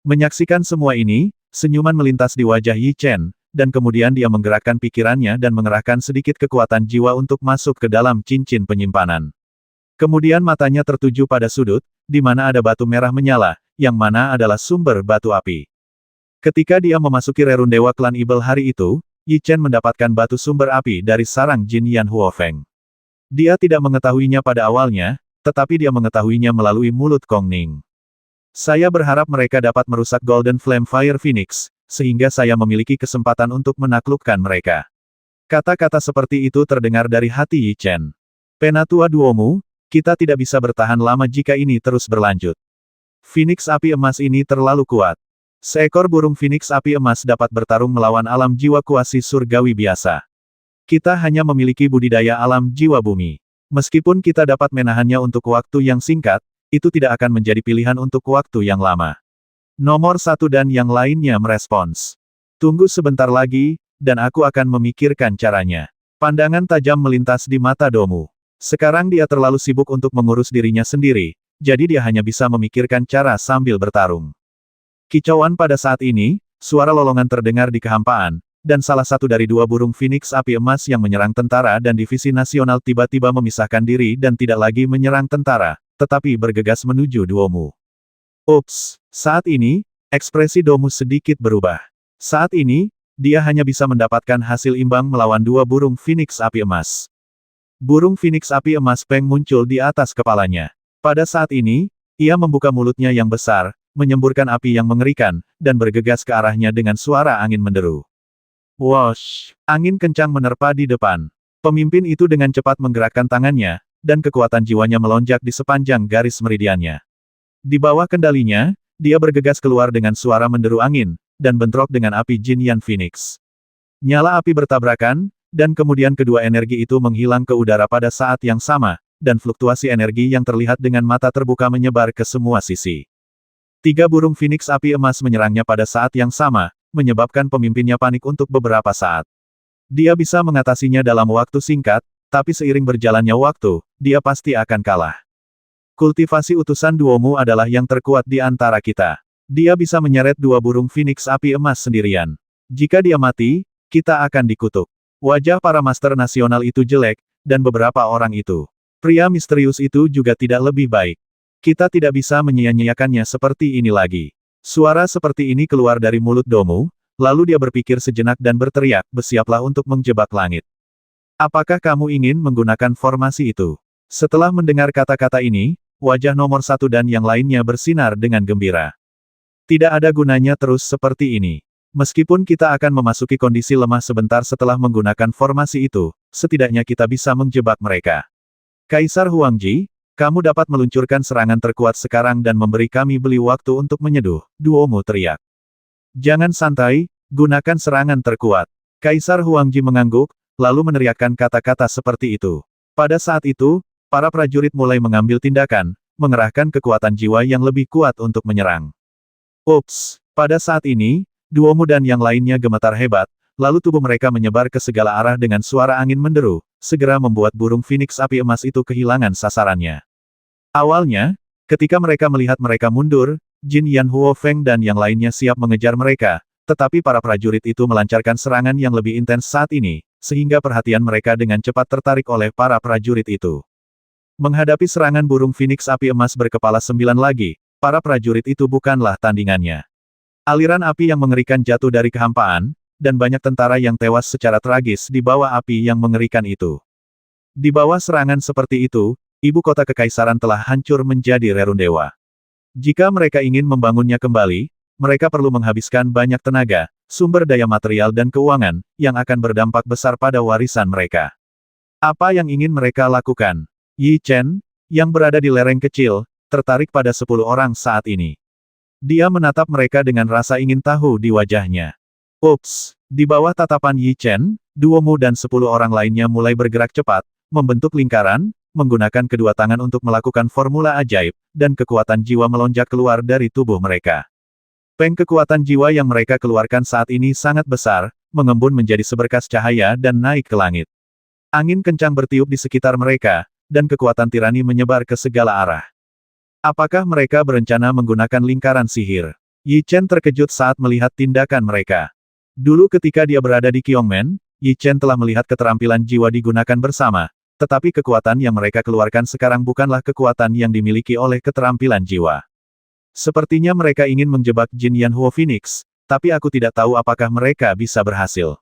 A: Menyaksikan semua ini, senyuman melintas di wajah Yi Chen, dan kemudian dia menggerakkan pikirannya dan mengerahkan sedikit kekuatan jiwa untuk masuk ke dalam cincin penyimpanan. Kemudian matanya tertuju pada sudut, di mana ada batu merah menyala, yang mana adalah sumber batu api. Ketika dia memasuki rerun Dewa Klan Ibel hari itu, Yi Chen mendapatkan batu sumber api dari sarang Jin Yan Huofeng. Dia tidak mengetahuinya pada awalnya, tetapi dia mengetahuinya melalui mulut Kong Ning. Saya berharap mereka dapat merusak Golden Flame Fire Phoenix, sehingga saya memiliki kesempatan untuk menaklukkan mereka. Kata-kata seperti itu terdengar dari hati Yi Chen. Penatua Duomu, kita tidak bisa bertahan lama jika ini terus berlanjut. Phoenix api emas ini terlalu kuat. Seekor burung Phoenix api emas dapat bertarung melawan alam jiwa kuasi surgawi biasa. Kita hanya memiliki budidaya alam jiwa bumi. Meskipun kita dapat menahannya untuk waktu yang singkat, itu tidak akan menjadi pilihan untuk waktu yang lama. Nomor 1 dan yang lainnya merespons. Tunggu sebentar lagi, dan aku akan memikirkan caranya. Pandangan tajam melintas di mata Domu. Sekarang dia terlalu sibuk untuk mengurus dirinya sendiri, jadi dia hanya bisa memikirkan cara sambil bertarung. Kicauan pada saat ini, suara lolongan terdengar di kehampaan, dan salah satu dari dua burung Phoenix api emas yang menyerang tentara dan divisi nasional tiba-tiba memisahkan diri dan tidak lagi menyerang tentara, tetapi bergegas menuju Domu. Ups, saat ini, ekspresi Domu sedikit berubah. Saat ini, dia hanya bisa mendapatkan hasil imbang melawan dua burung Phoenix api emas. Burung Phoenix api emas Peng muncul di atas kepalanya. Pada saat ini, ia membuka mulutnya yang besar, menyemburkan api yang mengerikan, dan bergegas ke arahnya dengan suara angin menderu. Wosh! Angin kencang menerpa di depan. Pemimpin itu dengan cepat menggerakkan tangannya, dan kekuatan jiwanya melonjak di sepanjang garis meridiannya. Di bawah kendalinya, dia bergegas keluar dengan suara menderu angin, dan bentrok dengan api Jin Yan Phoenix. Nyala api bertabrakan, dan kemudian kedua energi itu menghilang ke udara pada saat yang sama, dan fluktuasi energi yang terlihat dengan mata terbuka menyebar ke semua sisi. Tiga burung Phoenix api emas menyerangnya pada saat yang sama, menyebabkan pemimpinnya panik untuk beberapa saat. Dia bisa mengatasinya dalam waktu singkat, tapi seiring berjalannya waktu, dia pasti akan kalah. Kultivasi utusan Duomu adalah yang terkuat di antara kita. Dia bisa menyeret dua burung Phoenix api emas sendirian. Jika dia mati, kita akan dikutuk. Wajah para master nasional itu jelek, dan beberapa orang itu. Pria misterius itu juga tidak lebih baik. Kita tidak bisa menyia-nyiakannya seperti ini lagi. Suara seperti ini keluar dari mulut Domu, lalu dia berpikir sejenak dan berteriak, bersiaplah untuk menjebak langit. Apakah kamu ingin menggunakan formasi itu? Setelah mendengar kata-kata ini, wajah nomor 1 dan yang lainnya bersinar dengan gembira. Tidak ada gunanya terus seperti ini. Meskipun kita akan memasuki kondisi lemah sebentar setelah menggunakan formasi itu, setidaknya kita bisa menjebak mereka. Kaisar Huangji, kamu dapat meluncurkan serangan terkuat sekarang dan memberi kami beli waktu untuk menyeduh, Duomu teriak. Jangan santai, gunakan serangan terkuat. Kaisar Huangji mengangguk, lalu meneriakkan kata-kata seperti itu. Pada saat itu, para prajurit mulai mengambil tindakan, mengerahkan kekuatan jiwa yang lebih kuat untuk menyerang. Ups, pada saat ini, Duomu dan yang lainnya gemetar hebat, lalu tubuh mereka menyebar ke segala arah dengan suara angin menderu, segera membuat burung Phoenix api emas itu kehilangan sasarannya. Awalnya, ketika mereka melihat mereka mundur, Jin Yan Huo Feng dan yang lainnya siap mengejar mereka, tetapi para prajurit itu melancarkan serangan yang lebih intens saat ini, sehingga perhatian mereka dengan cepat tertarik oleh para prajurit itu. Menghadapi serangan burung Phoenix api emas berkepala 9 lagi, para prajurit itu bukanlah tandingannya. Aliran api yang mengerikan jatuh dari kehampaan, dan banyak tentara yang tewas secara tragis di bawah api yang mengerikan itu. Di bawah serangan seperti itu, ibu kota kekaisaran telah hancur menjadi rerundewa. Jika mereka ingin membangunnya kembali, mereka perlu menghabiskan banyak tenaga, sumber daya material dan keuangan, yang akan berdampak besar pada warisan mereka. Apa yang ingin mereka lakukan? Yi Chen, yang berada di lereng kecil, tertarik pada 10 orang saat ini. Dia menatap mereka dengan rasa ingin tahu di wajahnya. Ups, di bawah tatapan Yi Chen, Duomu dan 10 orang lainnya mulai bergerak cepat, membentuk lingkaran, menggunakan kedua tangan untuk melakukan formula ajaib, dan kekuatan jiwa melonjak keluar dari tubuh mereka. Peng kekuatan jiwa yang mereka keluarkan saat ini sangat besar, mengembun menjadi seberkas cahaya dan naik ke langit. Angin kencang bertiup di sekitar mereka, dan kekuatan tirani menyebar ke segala arah. Apakah mereka berencana menggunakan lingkaran sihir? Yi Chen terkejut saat melihat tindakan mereka. Dulu ketika dia berada di Qiongmen, Yi Chen telah melihat keterampilan jiwa digunakan bersama, tetapi kekuatan yang mereka keluarkan sekarang bukanlah kekuatan yang dimiliki oleh keterampilan jiwa. Sepertinya mereka ingin menjebak Jin Yan Huo Phoenix, tapi aku tidak tahu apakah mereka bisa berhasil.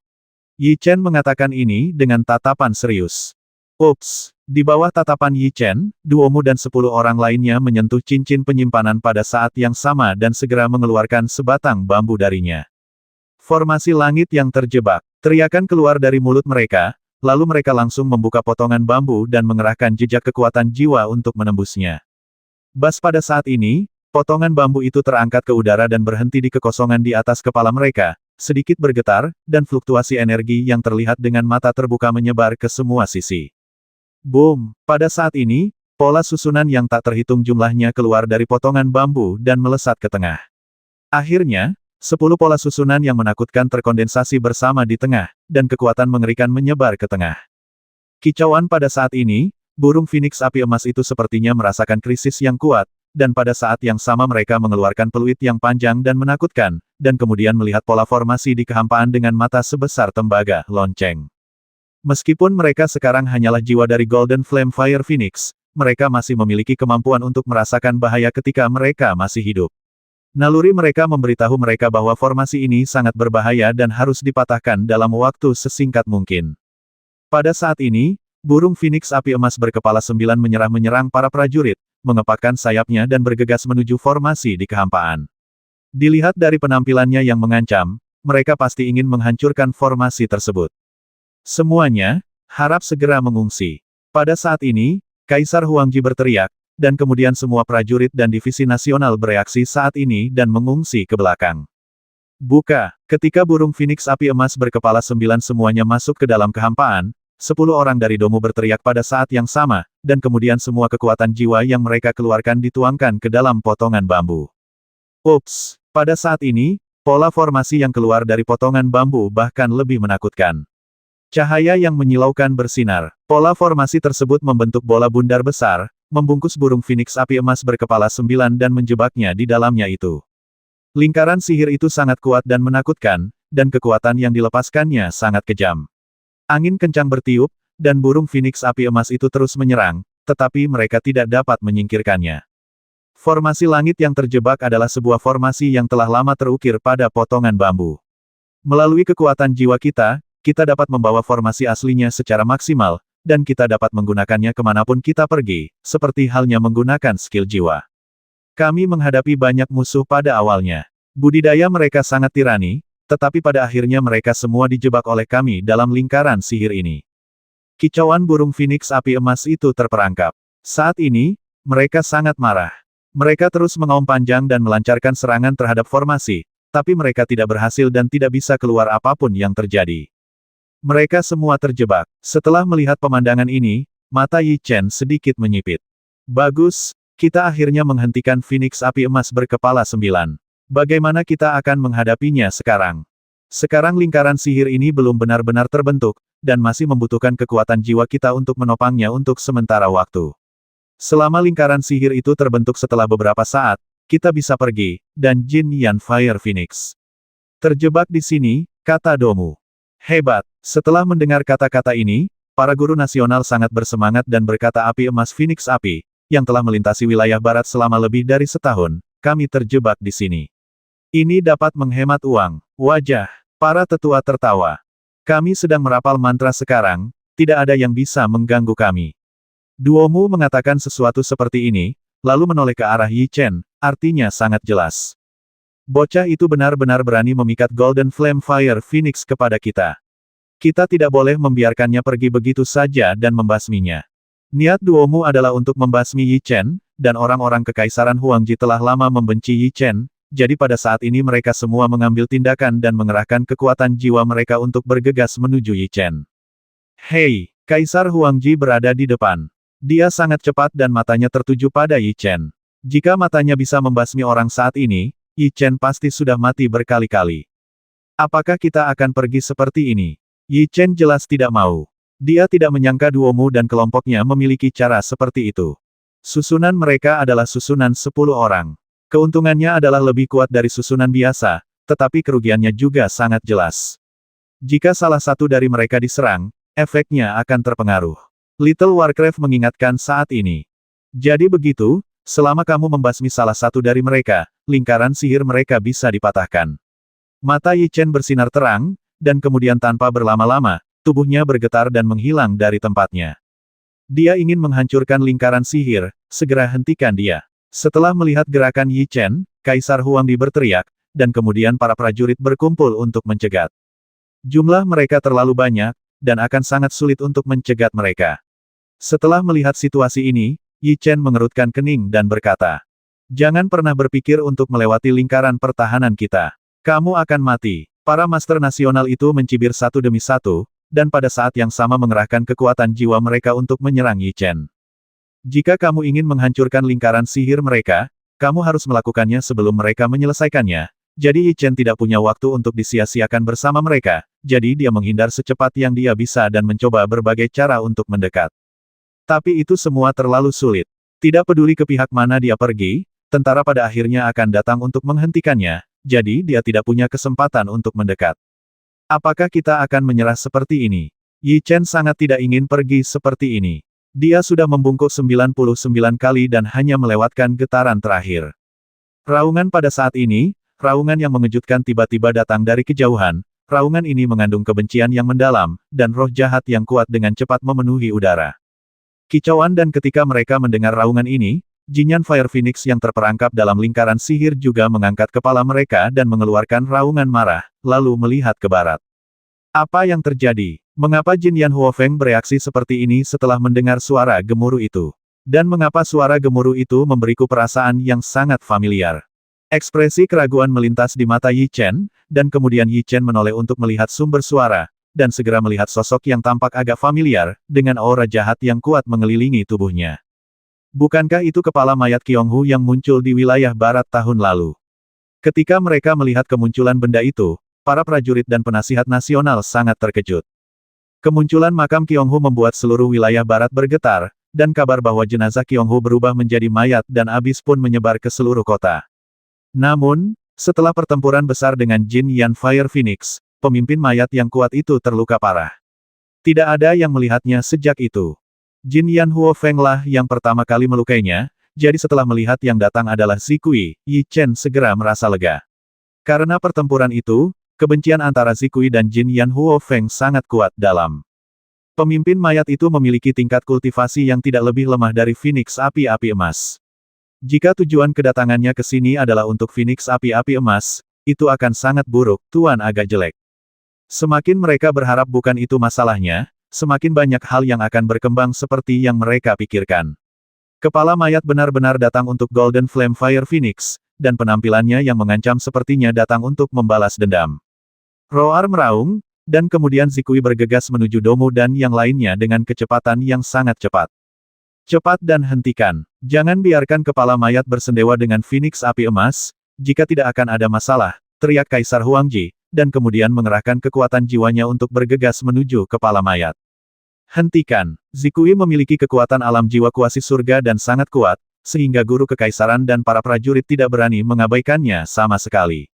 A: Yi Chen mengatakan ini dengan tatapan serius. Ups, di bawah tatapan Yi Chen, Duomu dan 10 orang lainnya menyentuh cincin penyimpanan pada saat yang sama dan segera mengeluarkan sebatang bambu darinya. Formasi langit yang terjebak, teriakan keluar dari mulut mereka, lalu mereka langsung membuka potongan bambu dan mengerahkan jejak kekuatan jiwa untuk menembusnya. Bas pada saat ini, Potongan bambu itu terangkat ke udara dan berhenti di kekosongan di atas kepala mereka, sedikit bergetar, dan fluktuasi energi yang terlihat dengan mata terbuka menyebar ke semua sisi. Boom! Pada saat ini, pola susunan yang tak terhitung jumlahnya keluar dari potongan bambu dan melesat ke tengah. Akhirnya, 10 pola susunan yang menakutkan terkondensasi bersama di tengah, dan kekuatan mengerikan menyebar ke tengah. Kicauan pada saat ini, burung Phoenix api emas itu sepertinya merasakan krisis yang kuat, dan pada saat yang sama mereka mengeluarkan peluit yang panjang dan menakutkan, dan kemudian melihat pola formasi di kehampaan dengan mata sebesar tembaga lonceng. Meskipun mereka sekarang hanyalah jiwa dari Golden Flame Fire Phoenix, mereka masih memiliki kemampuan untuk merasakan bahaya ketika mereka masih hidup. Naluri mereka memberitahu mereka bahwa formasi ini sangat berbahaya dan harus dipatahkan dalam waktu sesingkat mungkin. Pada saat ini, burung Phoenix api emas berkepala 9 menyerang para prajurit, mengepakkan sayapnya dan bergegas menuju formasi di kehampaan. Dilihat dari penampilannya yang mengancam, mereka pasti ingin menghancurkan formasi tersebut. Semuanya, harap segera mengungsi. Pada saat ini, Kaisar Huangji berteriak, dan kemudian semua prajurit dan divisi nasional bereaksi saat ini dan mengungsi ke belakang. Buka! Ketika burung Phoenix api emas berkepala 9 semuanya masuk ke dalam kehampaan, 10 orang dari Domu berteriak pada saat yang sama, dan kemudian semua kekuatan jiwa yang mereka keluarkan dituangkan ke dalam potongan bambu. Ups! Pada saat ini, pola formasi yang keluar dari potongan bambu bahkan lebih menakutkan. Cahaya yang menyilaukan bersinar. Pola formasi tersebut membentuk bola bundar besar, membungkus burung Phoenix api emas berkepala 9 dan menjebaknya di dalamnya itu. Lingkaran sihir itu sangat kuat dan menakutkan, dan kekuatan yang dilepaskannya sangat kejam. Angin kencang bertiup, dan burung Phoenix api emas itu terus menyerang, tetapi mereka tidak dapat menyingkirkannya. Formasi langit yang terjebak adalah sebuah formasi yang telah lama terukir pada potongan bambu. Melalui kekuatan jiwa kita dapat membawa formasi aslinya secara maksimal, dan kita dapat menggunakannya kemanapun kita pergi, seperti halnya menggunakan skill jiwa. Kami menghadapi banyak musuh pada awalnya. Budidaya mereka sangat tirani, tetapi pada akhirnya mereka semua dijebak oleh kami dalam lingkaran sihir ini. Kicauan burung Phoenix api emas itu terperangkap. Saat ini, mereka sangat marah. Mereka terus mengaum panjang dan melancarkan serangan terhadap formasi, tapi mereka tidak berhasil dan tidak bisa keluar apapun yang terjadi. Mereka semua terjebak. Setelah melihat pemandangan ini, mata Yi Chen sedikit menyipit. Bagus, kita akhirnya menghentikan Phoenix api emas berkepala 9. Bagaimana kita akan menghadapinya sekarang? Sekarang lingkaran sihir ini belum benar-benar terbentuk, dan masih membutuhkan kekuatan jiwa kita untuk menopangnya untuk sementara waktu. Selama lingkaran sihir itu terbentuk setelah beberapa saat, kita bisa pergi, dan Jin Yan Fire Phoenix terjebak di sini, kata Domu. Hebat! Setelah mendengar kata-kata ini, para guru nasional sangat bersemangat dan berkata api emas Phoenix api, yang telah melintasi wilayah barat selama lebih dari setahun, kami terjebak di sini. Ini dapat menghemat uang. Wajah para tetua tertawa. Kami sedang merapal mantra sekarang, tidak ada yang bisa mengganggu kami. Duomu mengatakan sesuatu seperti ini, lalu menoleh ke arah Yi Chen, artinya sangat jelas. Bocah itu benar-benar berani memikat Golden Flame Fire Phoenix kepada kita. Kita tidak boleh membiarkannya pergi begitu saja dan membasminya. Niat Duomu adalah untuk membasmi Yi Chen, dan orang-orang Kekaisaran Huangji telah lama membenci Yi Chen, jadi pada saat ini mereka semua mengambil tindakan dan mengerahkan kekuatan jiwa mereka untuk bergegas menuju Yi Chen. Hei, Kaisar Huangji berada di depan. Dia sangat cepat dan matanya tertuju pada Yi Chen. Jika matanya bisa membasmi orang saat ini, Yi Chen pasti sudah mati berkali-kali. Apakah kita akan pergi seperti ini? Yi Chen jelas tidak mau. Dia tidak menyangka Duomu dan kelompoknya memiliki cara seperti itu. Susunan mereka adalah susunan 10 orang. Keuntungannya adalah lebih kuat dari susunan biasa, tetapi kerugiannya juga sangat jelas. Jika salah satu dari mereka diserang, efeknya akan terpengaruh. Little Warcraft mengingatkan saat ini. Jadi begitu, selama kamu membasmi salah satu dari mereka, lingkaran sihir mereka bisa dipatahkan. Mata Yi Chen bersinar terang, dan kemudian tanpa berlama-lama, tubuhnya bergetar dan menghilang dari tempatnya. Dia ingin menghancurkan lingkaran sihir, segera hentikan dia. Setelah melihat gerakan Yi Chen, Kaisar Huangdi berteriak, dan kemudian para prajurit berkumpul untuk mencegat. Jumlah mereka terlalu banyak, dan akan sangat sulit untuk mencegat mereka. Setelah melihat situasi ini, Yi Chen mengerutkan kening dan berkata, Jangan pernah berpikir untuk melewati lingkaran pertahanan kita. Kamu akan mati. Para master nasional itu mencibir satu demi satu, dan pada saat yang sama mengerahkan kekuatan jiwa mereka untuk menyerang Yi Chen. Jika kamu ingin menghancurkan lingkaran sihir mereka, kamu harus melakukannya sebelum mereka menyelesaikannya. Jadi Yi Chen tidak punya waktu untuk disia-siakan bersama mereka, jadi dia menghindar secepat yang dia bisa dan mencoba berbagai cara untuk mendekat. Tapi itu semua terlalu sulit. Tidak peduli ke pihak mana dia pergi, tentara pada akhirnya akan datang untuk menghentikannya, jadi dia tidak punya kesempatan untuk mendekat. Apakah kita akan menyerah seperti ini? Yi Chen sangat tidak ingin pergi seperti ini. Dia sudah membungkuk 99 kali dan hanya melewatkan getaran terakhir. Raungan pada saat ini, raungan yang mengejutkan tiba-tiba datang dari kejauhan, raungan ini mengandung kebencian yang mendalam, dan roh jahat yang kuat dengan cepat memenuhi udara. Kicauan dan ketika mereka mendengar raungan ini, Jinyan Fire Phoenix yang terperangkap dalam lingkaran sihir juga mengangkat kepala mereka dan mengeluarkan raungan marah, lalu melihat ke barat. Apa yang terjadi? Mengapa Jin Yan Huofeng bereaksi seperti ini setelah mendengar suara gemuruh itu? Dan mengapa suara gemuruh itu memberiku perasaan yang sangat familiar? Ekspresi keraguan melintas di mata Yi Chen, dan kemudian Yi Chen menoleh untuk melihat sumber suara, dan segera melihat sosok yang tampak agak familiar, dengan aura jahat yang kuat mengelilingi tubuhnya. Bukankah itu kepala mayat Qionghu yang muncul di wilayah barat tahun lalu? Ketika mereka melihat kemunculan benda itu, para prajurit dan penasihat nasional sangat terkejut. Kemunculan makam Qionghu membuat seluruh wilayah barat bergetar, dan kabar bahwa jenazah Qionghu berubah menjadi mayat dan abis pun menyebar ke seluruh kota. Namun, setelah pertempuran besar dengan Jin Yan Fire Phoenix, pemimpin mayat yang kuat itu terluka parah. Tidak ada yang melihatnya sejak itu. Jin Yan Huofeng lah yang pertama kali melukainya, jadi setelah melihat yang datang adalah Zikui, Yi Chen segera merasa lega. Karena pertempuran itu, kebencian antara Zikui dan Jin Yan Huofeng sangat kuat dalam. Pemimpin mayat itu memiliki tingkat kultivasi yang tidak lebih lemah dari Phoenix api-api emas. Jika tujuan kedatangannya ke sini adalah untuk Phoenix api-api emas, itu akan sangat buruk, tuan agak jelek. Semakin mereka berharap bukan itu masalahnya, semakin banyak hal yang akan berkembang seperti yang mereka pikirkan. Kepala mayat benar-benar datang untuk Golden Flame Fire Phoenix, dan penampilannya yang mengancam sepertinya datang untuk membalas dendam. Roar meraung, dan kemudian Zikui bergegas menuju Domu dan yang lainnya dengan kecepatan yang sangat cepat. Cepat dan hentikan. Jangan biarkan kepala mayat bersendewa dengan Phoenix api emas, jika tidak akan ada masalah, teriak Kaisar Huangji, dan kemudian mengerahkan kekuatan jiwanya untuk bergegas menuju kepala mayat. Hentikan. Zikui memiliki kekuatan alam jiwa kuasi surga dan sangat kuat, sehingga guru kekaisaran dan para prajurit tidak berani mengabaikannya sama sekali.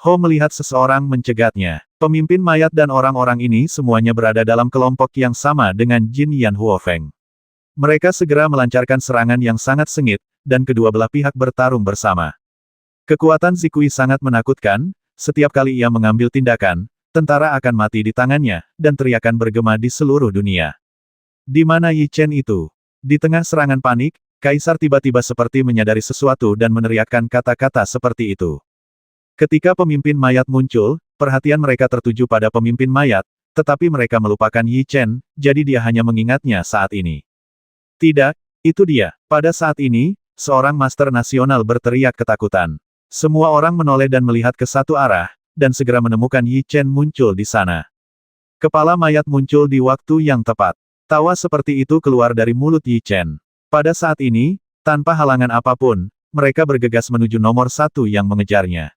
A: Ho melihat seseorang mencegatnya. Pemimpin mayat dan orang-orang ini semuanya berada dalam kelompok yang sama dengan Jin Yan Huofeng. Mereka segera melancarkan serangan yang sangat sengit, dan kedua belah pihak bertarung bersama. Kekuatan Zikui sangat menakutkan, setiap kali ia mengambil tindakan, tentara akan mati di tangannya, dan teriakan bergema di seluruh dunia. Di mana Yi Chen itu? Di tengah serangan panik, Kaisar tiba-tiba seperti menyadari sesuatu dan meneriakkan kata-kata seperti itu. Ketika pemimpin mayat muncul, perhatian mereka tertuju pada pemimpin mayat, tetapi mereka melupakan Yi Chen, jadi dia hanya mengingatnya saat ini. Tidak, itu dia. Pada saat ini, seorang master nasional berteriak ketakutan. Semua orang menoleh dan melihat ke satu arah, dan segera menemukan Yi Chen muncul di sana. Kepala mayat muncul di waktu yang tepat. Tawa seperti itu keluar dari mulut Yi Chen. Pada saat ini, tanpa halangan apapun, mereka bergegas menuju nomor satu yang mengejarnya.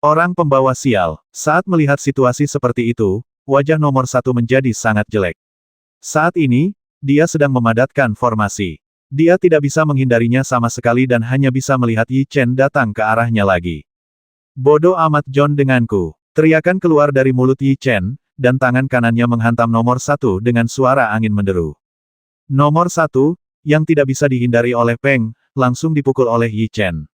A: Orang pembawa sial. Saat melihat situasi seperti itu, wajah nomor satu menjadi sangat jelek. Saat ini, dia sedang memadatkan formasi. Dia tidak bisa menghindarinya sama sekali dan hanya bisa melihat Yi Chen datang ke arahnya lagi. Bodoh amat John denganku. Teriakan keluar dari mulut Yi Chen, dan tangan kanannya menghantam nomor satu dengan suara angin menderu. Nomor satu, yang tidak bisa dihindari oleh Peng, langsung dipukul oleh Yi Chen.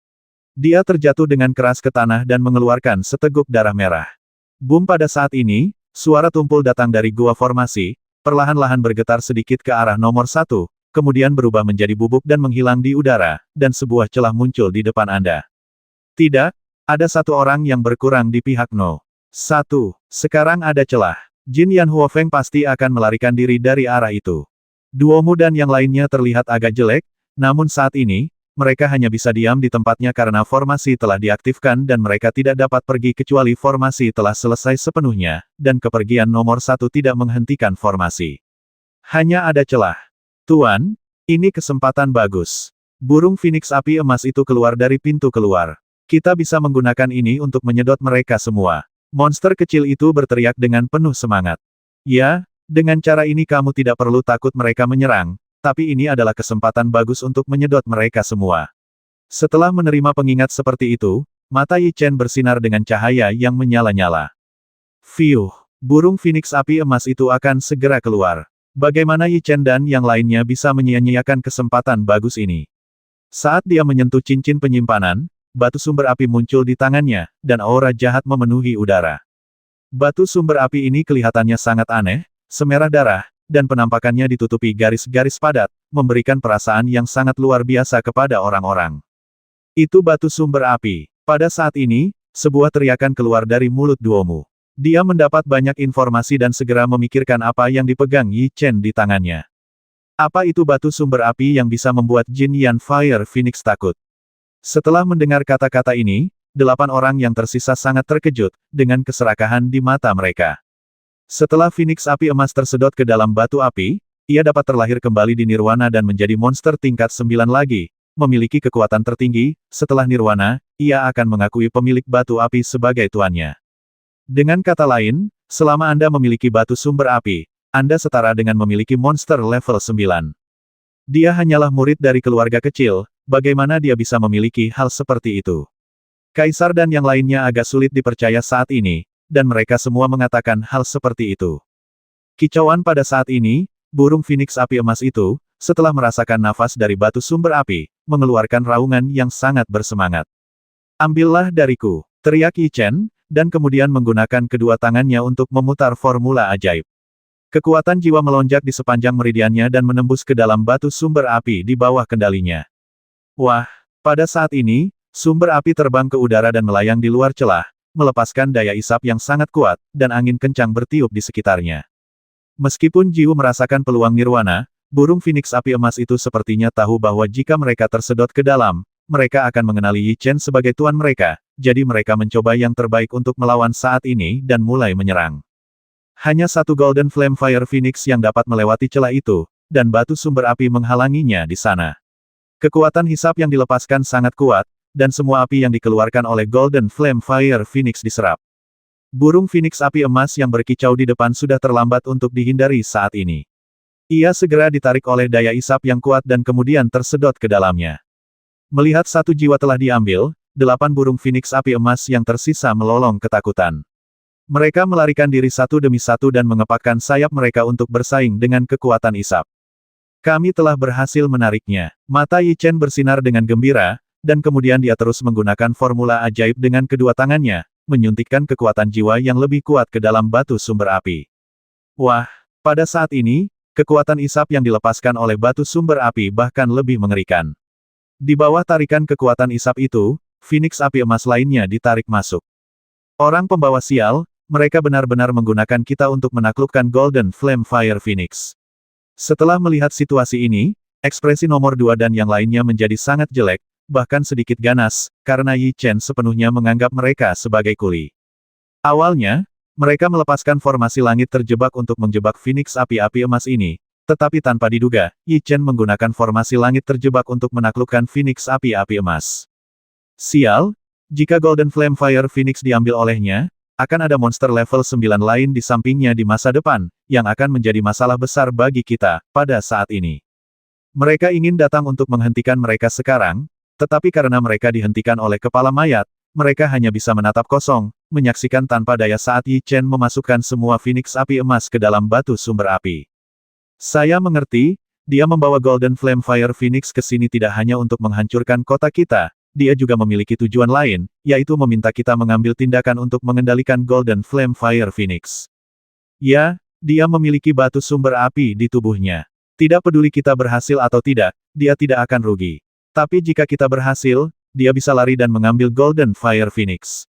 A: Dia terjatuh dengan keras ke tanah dan mengeluarkan seteguk darah merah. Boom pada saat ini, suara tumpul datang dari gua formasi, perlahan-lahan bergetar sedikit ke arah nomor satu, kemudian berubah menjadi bubuk dan menghilang di udara, dan sebuah celah muncul di depan Anda. Tidak, ada satu orang yang berkurang di pihak No. 1. Sekarang ada celah. Jin Yan Huofeng pasti akan melarikan diri dari arah itu. Duomu dan yang lainnya terlihat agak jelek, namun saat ini, mereka hanya bisa diam di tempatnya karena formasi telah diaktifkan dan mereka tidak dapat pergi kecuali formasi telah selesai sepenuhnya, dan kepergian nomor 1 tidak menghentikan formasi. Hanya ada celah. Tuan, ini kesempatan bagus. Burung Phoenix api emas itu keluar dari pintu keluar. Kita bisa menggunakan ini untuk menyedot mereka semua. Monster kecil itu berteriak dengan penuh semangat. Ya, dengan cara ini kamu tidak perlu takut mereka menyerang, tapi ini adalah kesempatan bagus untuk menyedot mereka semua. Setelah menerima pengingat seperti itu, mata Yi Chen bersinar dengan cahaya yang menyala-nyala. Fiuh, burung Phoenix api emas itu akan segera keluar. Bagaimana Yi Chen dan yang lainnya bisa menyia-nyiakan kesempatan bagus ini? Saat dia menyentuh cincin penyimpanan, batu sumber api muncul di tangannya, dan aura jahat memenuhi udara. Batu sumber api ini kelihatannya sangat aneh, semerah darah, dan penampakannya ditutupi garis-garis padat, memberikan perasaan yang sangat luar biasa kepada orang-orang. Itu batu sumber api. Pada saat ini, sebuah teriakan keluar dari mulut Duomu. Dia mendapat banyak informasi dan segera memikirkan apa yang dipegang Yi Chen di tangannya. Apa itu batu sumber api yang bisa membuat Jin Yan Fire Phoenix takut? Setelah mendengar kata-kata ini, 8 orang yang tersisa sangat terkejut, dengan keserakahan di mata mereka. Setelah Phoenix api emas tersedot ke dalam batu api, ia dapat terlahir kembali di Nirwana dan menjadi monster tingkat 9 lagi, memiliki kekuatan tertinggi. Setelah Nirwana, ia akan mengakui pemilik batu api sebagai tuannya. Dengan kata lain, selama Anda memiliki batu sumber api, Anda setara dengan memiliki monster level 9. Dia hanyalah murid dari keluarga kecil, bagaimana dia bisa memiliki hal seperti itu? Kaisar dan yang lainnya agak sulit dipercaya saat ini, dan mereka semua mengatakan hal seperti itu. Kicauan pada saat ini, burung Phoenix api emas itu, setelah merasakan nafas dari batu sumber api, mengeluarkan raungan yang sangat bersemangat. Ambillah dariku, teriak Yi Chen, dan kemudian menggunakan kedua tangannya untuk memutar formula ajaib. Kekuatan jiwa melonjak di sepanjang meridiannya dan menembus ke dalam batu sumber api di bawah kendalinya. Wah, pada saat ini, sumber api terbang ke udara dan melayang di luar celah, melepaskan daya isap yang sangat kuat, dan angin kencang bertiup di sekitarnya. Meskipun Jiu merasakan peluang nirwana, burung Phoenix api emas itu sepertinya tahu bahwa jika mereka tersedot ke dalam, mereka akan mengenali Yi Chen sebagai tuan mereka, jadi mereka mencoba yang terbaik untuk melawan saat ini dan mulai menyerang. Hanya satu Golden Flame Fire Phoenix yang dapat melewati celah itu, dan batu sumber api menghalanginya di sana. Kekuatan hisap yang dilepaskan sangat kuat, dan semua api yang dikeluarkan oleh Golden Flame Fire Phoenix diserap. Burung Phoenix api emas yang berkicau di depan sudah terlambat untuk dihindari saat ini. Ia segera ditarik oleh daya isap yang kuat dan kemudian tersedot ke dalamnya. Melihat satu jiwa telah diambil, 8 burung Phoenix api emas yang tersisa melolong ketakutan. Mereka melarikan diri satu demi satu dan mengepakkan sayap mereka untuk bersaing dengan kekuatan isap. Kami telah berhasil menariknya. Mata Yi Chen bersinar dengan gembira, dan kemudian dia terus menggunakan formula ajaib dengan kedua tangannya, menyuntikkan kekuatan jiwa yang lebih kuat ke dalam batu sumber api. Wah, pada saat ini, kekuatan isap yang dilepaskan oleh batu sumber api bahkan lebih mengerikan. Di bawah tarikan kekuatan isap itu, Phoenix api emas lainnya ditarik masuk. Orang pembawa sial, mereka benar-benar menggunakan kita untuk menaklukkan Golden Flame Fire Phoenix. Setelah melihat situasi ini, ekspresi nomor 2 dan yang lainnya menjadi sangat jelek, bahkan sedikit ganas, karena Yi Chen sepenuhnya menganggap mereka sebagai kuli. Awalnya, mereka melepaskan formasi langit terjebak untuk menjebak Phoenix api-api emas ini, tetapi tanpa diduga, Yi Chen menggunakan formasi langit terjebak untuk menaklukkan Phoenix api-api emas. Sial, jika Golden Flame Fire Phoenix diambil olehnya, akan ada monster level 9 lain di sampingnya di masa depan, yang akan menjadi masalah besar bagi kita, pada saat ini. Mereka ingin datang untuk menghentikan mereka sekarang, tetapi karena mereka dihentikan oleh kepala mayat, mereka hanya bisa menatap kosong, menyaksikan tanpa daya saat Yi Chen memasukkan semua Phoenix api emas ke dalam batu sumber api. Saya mengerti, dia membawa Golden Flame Fire Phoenix ke sini tidak hanya untuk menghancurkan kota kita, dia juga memiliki tujuan lain, yaitu meminta kita mengambil tindakan untuk mengendalikan Golden Flame Fire Phoenix. Ya, dia memiliki batu sumber api di tubuhnya. Tidak peduli kita berhasil atau tidak, dia tidak akan rugi. Tapi jika kita berhasil, dia bisa lari dan mengambil Golden Fire Phoenix.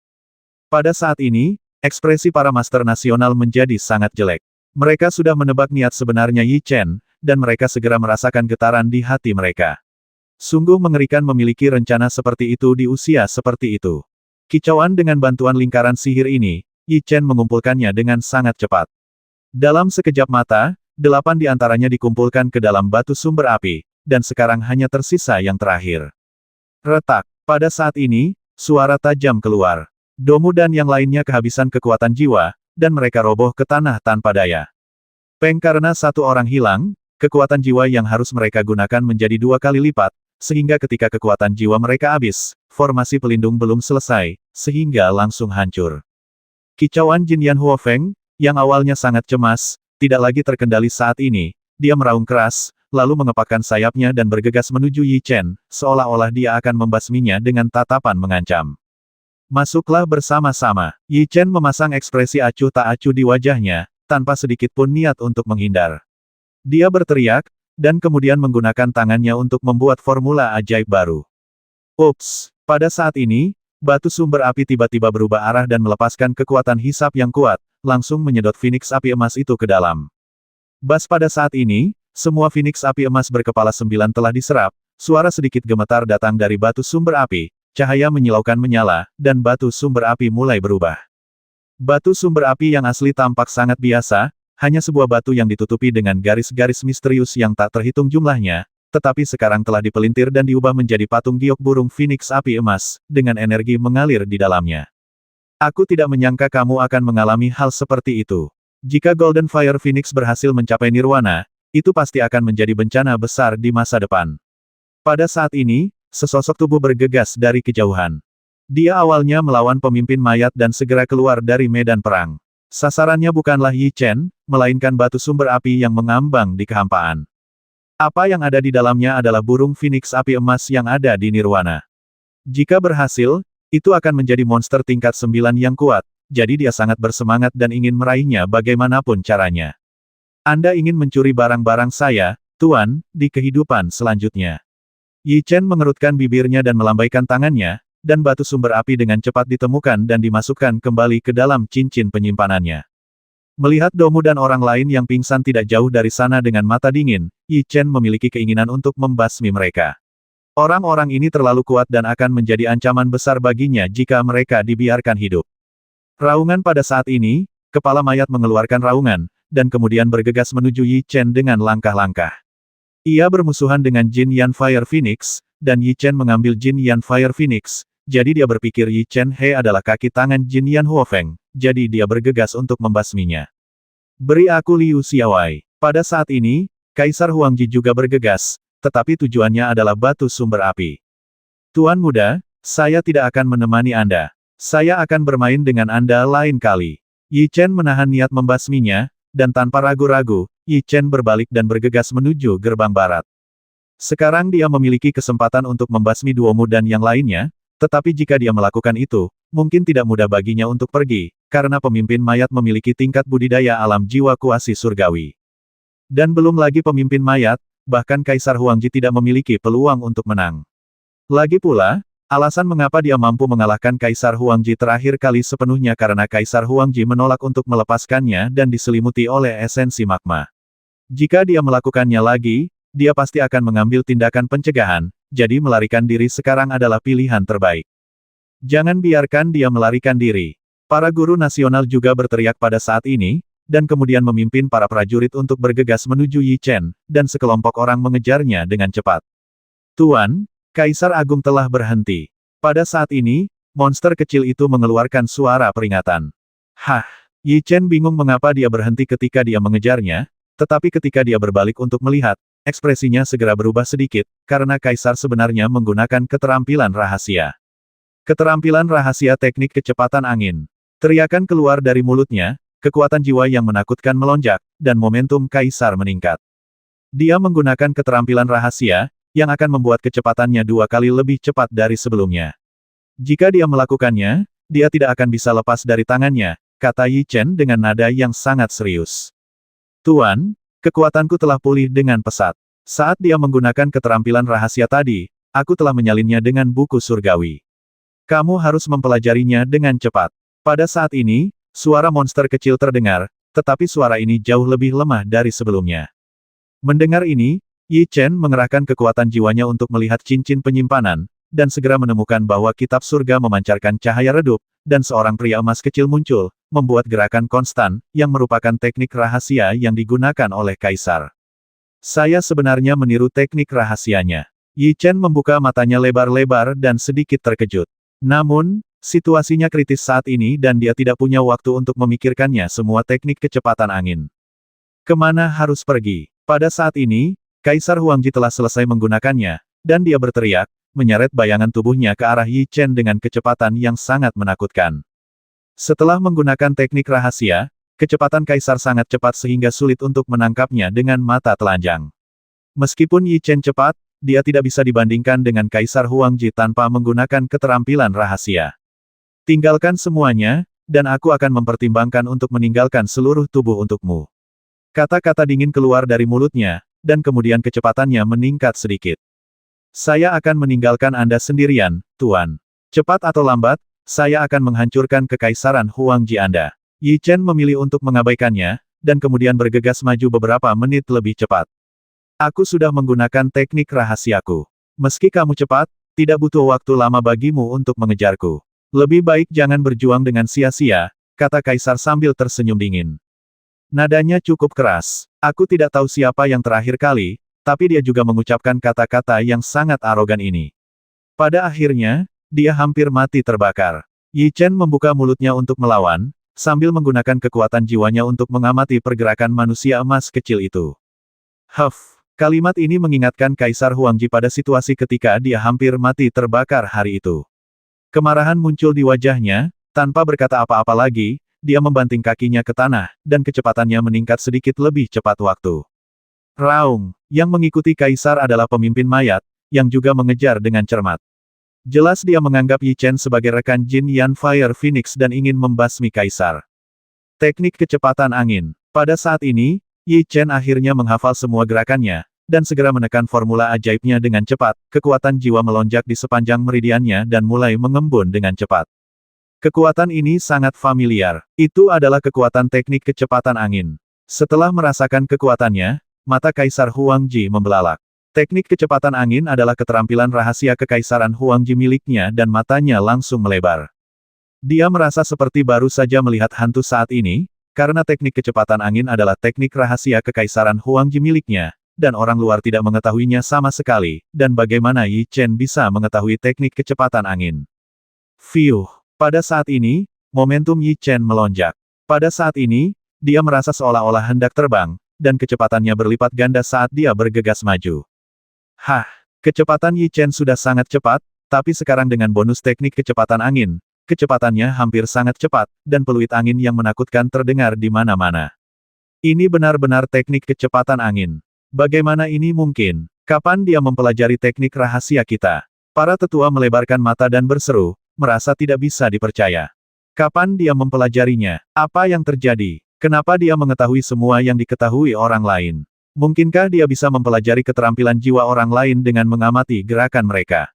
A: Pada saat ini, ekspresi para master nasional menjadi sangat jelek. Mereka sudah menebak niat sebenarnya Yi Chen, dan mereka segera merasakan getaran di hati mereka. Sungguh mengerikan memiliki rencana seperti itu di usia seperti itu. Kicauan dengan bantuan lingkaran sihir ini, Yi Chen mengumpulkannya dengan sangat cepat. Dalam sekejap mata, 8 di antaranya dikumpulkan ke dalam batu sumber api, dan sekarang hanya tersisa yang terakhir. Retak. Pada saat ini, suara tajam keluar. Domu dan yang lainnya kehabisan kekuatan jiwa, dan mereka roboh ke tanah tanpa daya. Peng karena satu orang hilang, kekuatan jiwa yang harus mereka gunakan menjadi 2 kali lipat, sehingga ketika kekuatan jiwa mereka habis, formasi pelindung belum selesai, sehingga langsung hancur. Kicauan Jin Yan Huofeng, yang awalnya sangat cemas, tidak lagi terkendali saat ini. Dia meraung keras, lalu mengepakkan sayapnya dan bergegas menuju Yi Chen, seolah-olah dia akan membasminya dengan tatapan mengancam. Masuklah bersama-sama. Yi Chen memasang ekspresi acuh tak acuh di wajahnya, tanpa sedikit pun niat untuk menghindar. Dia berteriak, dan kemudian menggunakan tangannya untuk membuat formula ajaib baru. Ups! Pada saat ini, batu sumber api tiba-tiba berubah arah dan melepaskan kekuatan hisap yang kuat, langsung menyedot Phoenix api emas itu ke dalam. Bas pada saat ini, semua Phoenix api emas berkepala 9 telah diserap, suara sedikit gemetar datang dari batu sumber api, cahaya menyilaukan menyala, dan batu sumber api mulai berubah. Batu sumber api yang asli tampak sangat biasa, hanya sebuah batu yang ditutupi dengan garis-garis misterius yang tak terhitung jumlahnya, tetapi sekarang telah dipelintir dan diubah menjadi patung giok burung Phoenix api emas, dengan energi mengalir di dalamnya. Aku tidak menyangka kamu akan mengalami hal seperti itu. Jika Golden Fire Phoenix berhasil mencapai nirwana, itu pasti akan menjadi bencana besar di masa depan. Pada saat ini, sesosok tubuh bergegas dari kejauhan. Dia awalnya melawan pemimpin mayat dan segera keluar dari medan perang. Sasarannya bukanlah Yi Chen, melainkan batu sumber api yang mengambang di kehampaan. Apa yang ada di dalamnya adalah burung Phoenix api emas yang ada di nirwana. Jika berhasil, itu akan menjadi monster tingkat 9 yang kuat, jadi dia sangat bersemangat dan ingin meraihnya bagaimanapun caranya. Anda ingin mencuri barang-barang saya, Tuan, di kehidupan selanjutnya. Yi Chen mengerutkan bibirnya dan melambaikan tangannya, dan batu sumber api dengan cepat ditemukan dan dimasukkan kembali ke dalam cincin penyimpanannya. Melihat Domu dan orang lain yang pingsan tidak jauh dari sana dengan mata dingin, Yi Chen memiliki keinginan untuk membasmi mereka. Orang-orang ini terlalu kuat dan akan menjadi ancaman besar baginya jika mereka dibiarkan hidup. Raungan pada saat ini, kepala mayat mengeluarkan raungan, dan kemudian bergegas menuju Yi Chen dengan langkah-langkah. Ia bermusuhan dengan Jin Yan Fire Phoenix, dan Yi Chen mengambil Jin Yan Fire Phoenix, jadi dia berpikir Yi Chen He adalah kaki tangan Jin Yan Huofeng, jadi dia bergegas untuk membasminya. Beri aku Liu Xiaowei. Pada saat ini, Kaisar Huangji juga bergegas, tetapi tujuannya adalah batu sumber api. Tuan muda, saya tidak akan menemani Anda. Saya akan bermain dengan Anda lain kali. Yi Chen menahan niat membasminya, dan tanpa ragu-ragu, Yi Chen berbalik dan bergegas menuju gerbang barat. Sekarang dia memiliki kesempatan untuk membasmi Duomu dan yang lainnya, tetapi jika dia melakukan itu, mungkin tidak mudah baginya untuk pergi, karena pemimpin mayat memiliki tingkat budidaya alam jiwa kuasi surgawi. Dan belum lagi pemimpin mayat, bahkan Kaisar Huangji tidak memiliki peluang untuk menang. Lagi pula, alasan mengapa dia mampu mengalahkan Kaisar Huangji terakhir kali sepenuhnya karena Kaisar Huangji menolak untuk melepaskannya dan diselimuti oleh esensi magma. Jika dia melakukannya lagi, dia pasti akan mengambil tindakan pencegahan, jadi melarikan diri sekarang adalah pilihan terbaik. Jangan biarkan dia melarikan diri. Para guru nasional juga berteriak pada saat ini, dan kemudian memimpin para prajurit untuk bergegas menuju Yi Chen, dan sekelompok orang mengejarnya dengan cepat. Tuan, Kaisar Agung telah berhenti. Pada saat ini, monster kecil itu mengeluarkan suara peringatan. Hah! Yi Chen bingung mengapa dia berhenti ketika dia mengejarnya, tetapi ketika dia berbalik untuk melihat, ekspresinya segera berubah sedikit, karena Kaisar sebenarnya menggunakan keterampilan rahasia. Keterampilan rahasia teknik kecepatan angin. Teriakan keluar dari mulutnya, kekuatan jiwa yang menakutkan melonjak, dan momentum Kaisar meningkat. Dia menggunakan keterampilan rahasia, yang akan membuat kecepatannya 2 kali lebih cepat dari sebelumnya. Jika dia melakukannya, dia tidak akan bisa lepas dari tangannya, kata Yi Chen dengan nada yang sangat serius. Tuan, kekuatanku telah pulih dengan pesat. Saat dia menggunakan keterampilan rahasia tadi, aku telah menyalinnya dengan buku surgawi. Kamu harus mempelajarinya dengan cepat. Pada saat ini, suara monster kecil terdengar, tetapi suara ini jauh lebih lemah dari sebelumnya. Mendengar ini, Yi Chen mengerahkan kekuatan jiwanya untuk melihat cincin penyimpanan, dan segera menemukan bahwa kitab surga memancarkan cahaya redup, dan seorang pria emas kecil muncul, membuat gerakan konstan, yang merupakan teknik rahasia yang digunakan oleh Kaisar. Saya sebenarnya meniru teknik rahasianya. Yi Chen membuka matanya lebar-lebar dan sedikit terkejut. Namun, situasinya kritis saat ini dan dia tidak punya waktu untuk memikirkannya semua teknik kecepatan angin. Kemana harus pergi? Pada saat ini, Kaisar Huangji telah selesai menggunakannya, dan dia berteriak, menyeret bayangan tubuhnya ke arah Yi Chen dengan kecepatan yang sangat menakutkan. Setelah menggunakan teknik rahasia, kecepatan Kaisar sangat cepat sehingga sulit untuk menangkapnya dengan mata telanjang. Meskipun Yi Chen cepat, dia tidak bisa dibandingkan dengan Kaisar Huangji tanpa menggunakan keterampilan rahasia. Tinggalkan semuanya, dan aku akan mempertimbangkan untuk meninggalkan seluruh tubuh untukmu. Kata-kata dingin keluar dari mulutnya, dan kemudian kecepatannya meningkat sedikit. Saya akan meninggalkan Anda sendirian, Tuan. Cepat atau lambat, saya akan menghancurkan kekaisaran Huangji Anda. Yi Chen memilih untuk mengabaikannya, dan kemudian bergegas maju beberapa menit lebih cepat. Aku sudah menggunakan teknik rahasiaku. Meski kamu cepat, tidak butuh waktu lama bagimu untuk mengejarku. Lebih baik jangan berjuang dengan sia-sia, kata Kaisar sambil tersenyum dingin. Nadanya cukup keras. Aku tidak tahu siapa yang terakhir kali, tapi dia juga mengucapkan kata-kata yang sangat arogan ini. Pada akhirnya, dia hampir mati terbakar. Yi Chen membuka mulutnya untuk melawan, sambil menggunakan kekuatan jiwanya untuk mengamati pergerakan manusia emas kecil itu. Kalimat ini mengingatkan Kaisar Huangji pada situasi ketika dia hampir mati terbakar hari itu. Kemarahan muncul di wajahnya, tanpa berkata apa-apa lagi, dia membanting kakinya ke tanah, dan kecepatannya meningkat sedikit lebih cepat waktu. Raung, yang mengikuti Kaisar adalah pemimpin mayat, yang juga mengejar dengan cermat. Jelas dia menganggap Yi Chen sebagai rekan Jin Yan Fire Phoenix dan ingin membasmi Kaisar. Teknik kecepatan angin. Pada saat ini, Yi Chen akhirnya menghafal semua gerakannya, dan segera menekan formula ajaibnya dengan cepat, kekuatan jiwa melonjak di sepanjang meridiannya dan mulai mengembun dengan cepat. Kekuatan ini sangat familiar. Itu adalah kekuatan teknik kecepatan angin. Setelah merasakan kekuatannya, mata Kaisar Huangji membelalak. Teknik kecepatan angin adalah keterampilan rahasia kekaisaran Huangji miliknya dan matanya langsung melebar. Dia merasa seperti baru saja melihat hantu saat ini, karena teknik kecepatan angin adalah teknik rahasia kekaisaran Huangji miliknya, dan orang luar tidak mengetahuinya sama sekali, dan bagaimana Yi Chen bisa mengetahui teknik kecepatan angin. Pada saat ini, momentum Yi Chen melonjak. Pada saat ini, dia merasa seolah-olah hendak terbang, dan kecepatannya berlipat ganda saat dia bergegas maju. Kecepatan Yi Chen sudah sangat cepat, tapi sekarang dengan bonus teknik kecepatan angin, kecepatannya hampir sangat cepat, dan peluit angin yang menakutkan terdengar di mana-mana. Ini benar-benar teknik kecepatan angin. Bagaimana ini mungkin? Kapan dia mempelajari teknik rahasia kita? Para tetua melebarkan mata dan berseru, merasa tidak bisa dipercaya. Kapan dia mempelajarinya? Apa yang terjadi? Kenapa dia mengetahui semua yang diketahui orang lain? Mungkinkah dia bisa mempelajari keterampilan jiwa orang lain dengan mengamati gerakan mereka?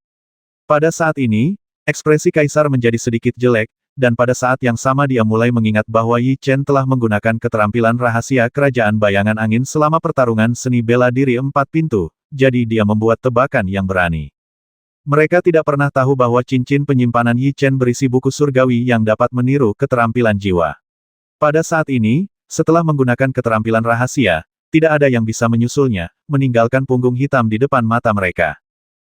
A: Pada saat ini, ekspresi Kaisar menjadi sedikit jelek, dan pada saat yang sama dia mulai mengingat bahwa Yi Chen telah menggunakan keterampilan rahasia kerajaan bayangan angin selama pertarungan seni bela diri 4 pintu, jadi dia membuat tebakan yang berani. Mereka tidak pernah tahu bahwa cincin penyimpanan Yi Chen berisi buku surgawi yang dapat meniru keterampilan jiwa. Pada saat ini, setelah menggunakan keterampilan rahasia, tidak ada yang bisa menyusulnya, meninggalkan punggung hitam di depan mata mereka.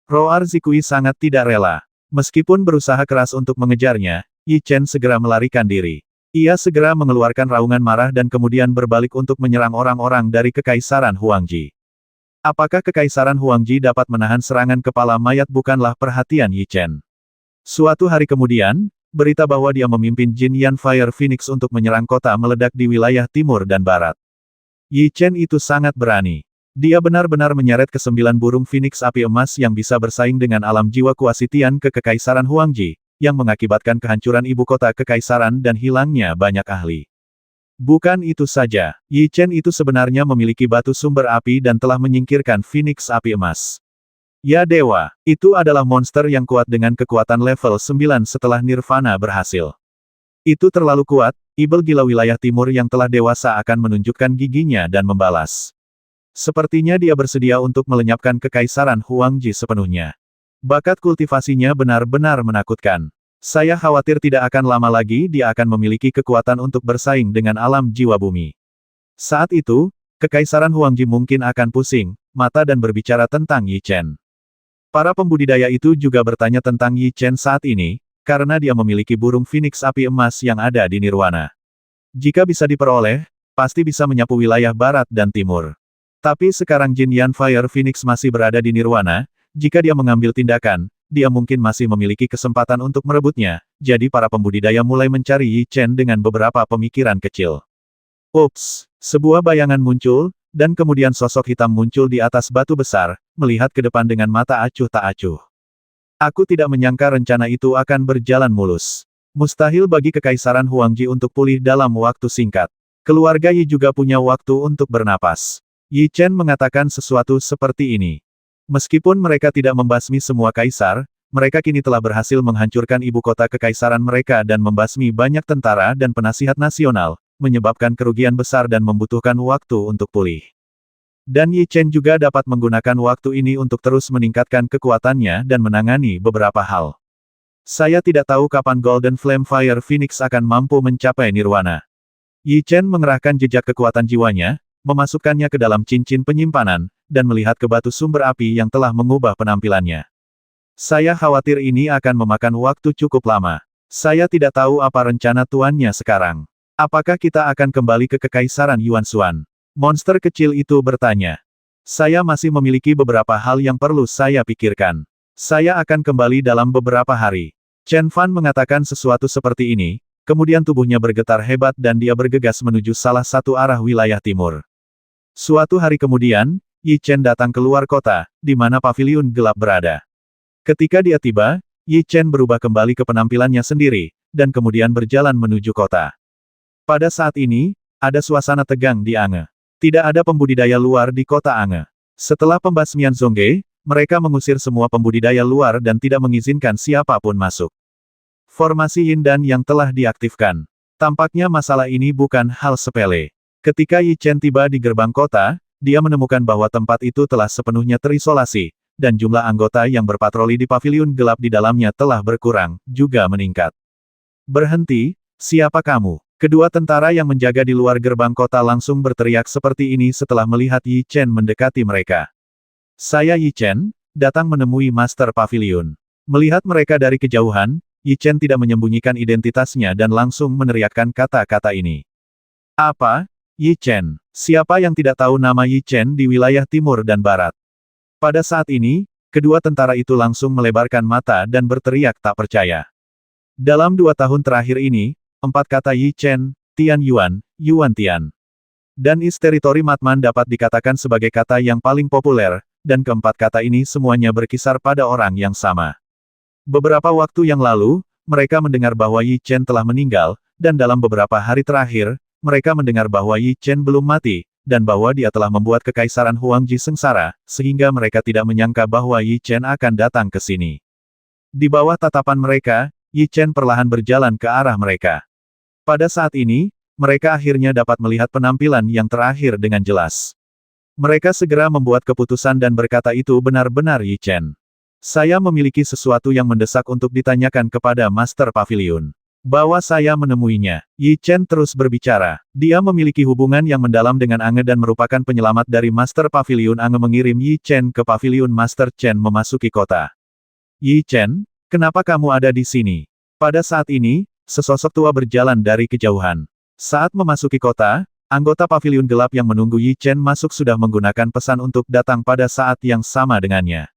A: Roar Zikui sangat tidak rela. Meskipun berusaha keras untuk mengejarnya, Yi Chen segera melarikan diri. Ia segera mengeluarkan raungan marah dan kemudian berbalik untuk menyerang orang-orang dari Kekaisaran Huangji. Apakah Kekaisaran Huangji dapat menahan serangan kepala mayat bukanlah perhatian Yi Chen. Suatu hari kemudian, berita bahwa dia memimpin Jin Yan Fire Phoenix untuk menyerang kota meledak di wilayah timur dan barat. Yi Chen itu sangat berani. Dia benar-benar menyeret ke 9 burung Phoenix api emas yang bisa bersaing dengan alam jiwa kuasi Tian ke Kekaisaran Huangji, yang mengakibatkan kehancuran ibu kota Kekaisaran dan hilangnya banyak ahli. Bukan itu saja, Yi Chen itu sebenarnya memiliki batu sumber api dan telah menyingkirkan Phoenix api emas. Ya dewa, itu adalah monster yang kuat dengan kekuatan level 9 setelah Nirvana berhasil. Itu terlalu kuat, ibel gila wilayah timur yang telah dewasa akan menunjukkan giginya dan membalas. Sepertinya dia bersedia untuk melenyapkan kekaisaran Huangji sepenuhnya. Bakat kultivasinya benar-benar menakutkan. Saya khawatir tidak akan lama lagi dia akan memiliki kekuatan untuk bersaing dengan alam jiwa bumi. Saat itu, kekaisaran Huangji mungkin akan pusing mata dan berbicara tentang Yi Chen. Para pembudidaya itu juga bertanya tentang Yi Chen saat ini, karena dia memiliki burung Phoenix api emas yang ada di Nirwana. Jika bisa diperoleh, pasti bisa menyapu wilayah barat dan timur. Tapi sekarang Jin Yan Fire Phoenix masih berada di Nirwana, jika dia mengambil tindakan, dia mungkin masih memiliki kesempatan untuk merebutnya, jadi para pembudidaya mulai mencari Yi Chen dengan beberapa pemikiran kecil. Ups, sebuah bayangan muncul, dan kemudian sosok hitam muncul di atas batu besar, melihat ke depan dengan mata acuh tak acuh. Aku tidak menyangka rencana itu akan berjalan mulus. Mustahil bagi kekaisaran Huangji untuk pulih dalam waktu singkat. Keluarga Yi juga punya waktu untuk bernapas. Yi Chen mengatakan sesuatu seperti ini. Meskipun mereka tidak membasmi semua kaisar, mereka kini telah berhasil menghancurkan ibu kota kekaisaran mereka dan membasmi banyak tentara dan penasihat nasional, menyebabkan kerugian besar dan membutuhkan waktu untuk pulih. Dan Yi Chen juga dapat menggunakan waktu ini untuk terus meningkatkan kekuatannya dan menangani beberapa hal. Saya tidak tahu kapan Golden Flame Fire Phoenix akan mampu mencapai nirwana. Yi Chen mengerahkan jejak kekuatan jiwanya, memasukkannya ke dalam cincin penyimpanan, dan melihat ke batu sumber api yang telah mengubah penampilannya. Saya khawatir ini akan memakan waktu cukup lama. Saya tidak tahu apa rencana tuannya sekarang. Apakah kita akan kembali ke kekaisaran Yuan Xuan? Monster kecil itu bertanya. Saya masih memiliki beberapa hal yang perlu saya pikirkan. Saya akan kembali dalam beberapa hari. Chen Fan mengatakan sesuatu seperti ini, kemudian tubuhnya bergetar hebat dan dia bergegas menuju salah satu arah wilayah timur. Suatu hari kemudian, Yi Chen datang keluar kota, di mana paviliun gelap berada. Ketika dia tiba, Yi Chen berubah kembali ke penampilannya sendiri, dan kemudian berjalan menuju kota. Pada saat ini, ada suasana tegang di Ange. Tidak ada pembudidaya luar di kota Ange. Setelah pembasmian Zongge, mereka mengusir semua pembudidaya luar dan tidak mengizinkan siapapun masuk. Formasi Yin Dan yang telah diaktifkan. Tampaknya masalah ini bukan hal sepele. Ketika Yi Chen tiba di gerbang kota, dia menemukan bahwa tempat itu telah sepenuhnya terisolasi, dan jumlah anggota yang berpatroli di paviliun gelap di dalamnya telah berkurang, juga meningkat. Berhenti, siapa kamu? Kedua tentara yang menjaga di luar gerbang kota langsung berteriak seperti ini setelah melihat Yi Chen mendekati mereka. Saya Yi Chen, datang menemui Master Pavilion. Melihat mereka dari kejauhan, Yi Chen tidak menyembunyikan identitasnya dan langsung meneriakkan kata-kata ini. Apa? Yi Chen. Siapa yang tidak tahu nama Yi Chen di wilayah timur dan barat? Pada saat ini, kedua tentara itu langsung melebarkan mata dan berteriak tak percaya. Dalam 2 tahun terakhir ini, 4 kata Yi Chen, Tian Yuan, Yuan Tian, dan East Territory Matman dapat dikatakan sebagai kata yang paling populer, dan keempat kata ini semuanya berkisar pada orang yang sama. Beberapa waktu yang lalu, mereka mendengar bahwa Yi Chen telah meninggal, dan dalam beberapa hari terakhir, mereka mendengar bahwa Yi Chen belum mati, dan bahwa dia telah membuat kekaisaran Huangji sengsara, sehingga mereka tidak menyangka bahwa Yi Chen akan datang ke sini. Di bawah tatapan mereka, Yi Chen perlahan berjalan ke arah mereka. Pada saat ini, mereka akhirnya dapat melihat penampilan yang terakhir dengan jelas. Mereka segera membuat keputusan dan berkata itu benar-benar Yi Chen. Saya memiliki sesuatu yang mendesak untuk ditanyakan kepada Master Pavilion. Bawa saya menemuinya. Yi Chen terus berbicara. Dia memiliki hubungan yang mendalam dengan Ange dan merupakan penyelamat dari Master Pavilion. Ange mengirim Yi Chen ke Pavilion Master Chen memasuki kota. Yi Chen, kenapa kamu ada di sini? Pada saat ini, sesosok tua berjalan dari kejauhan. Saat memasuki kota, anggota Pavilion Gelap yang menunggu Yi Chen masuk sudah menggunakan pesan untuk datang pada saat yang sama dengannya.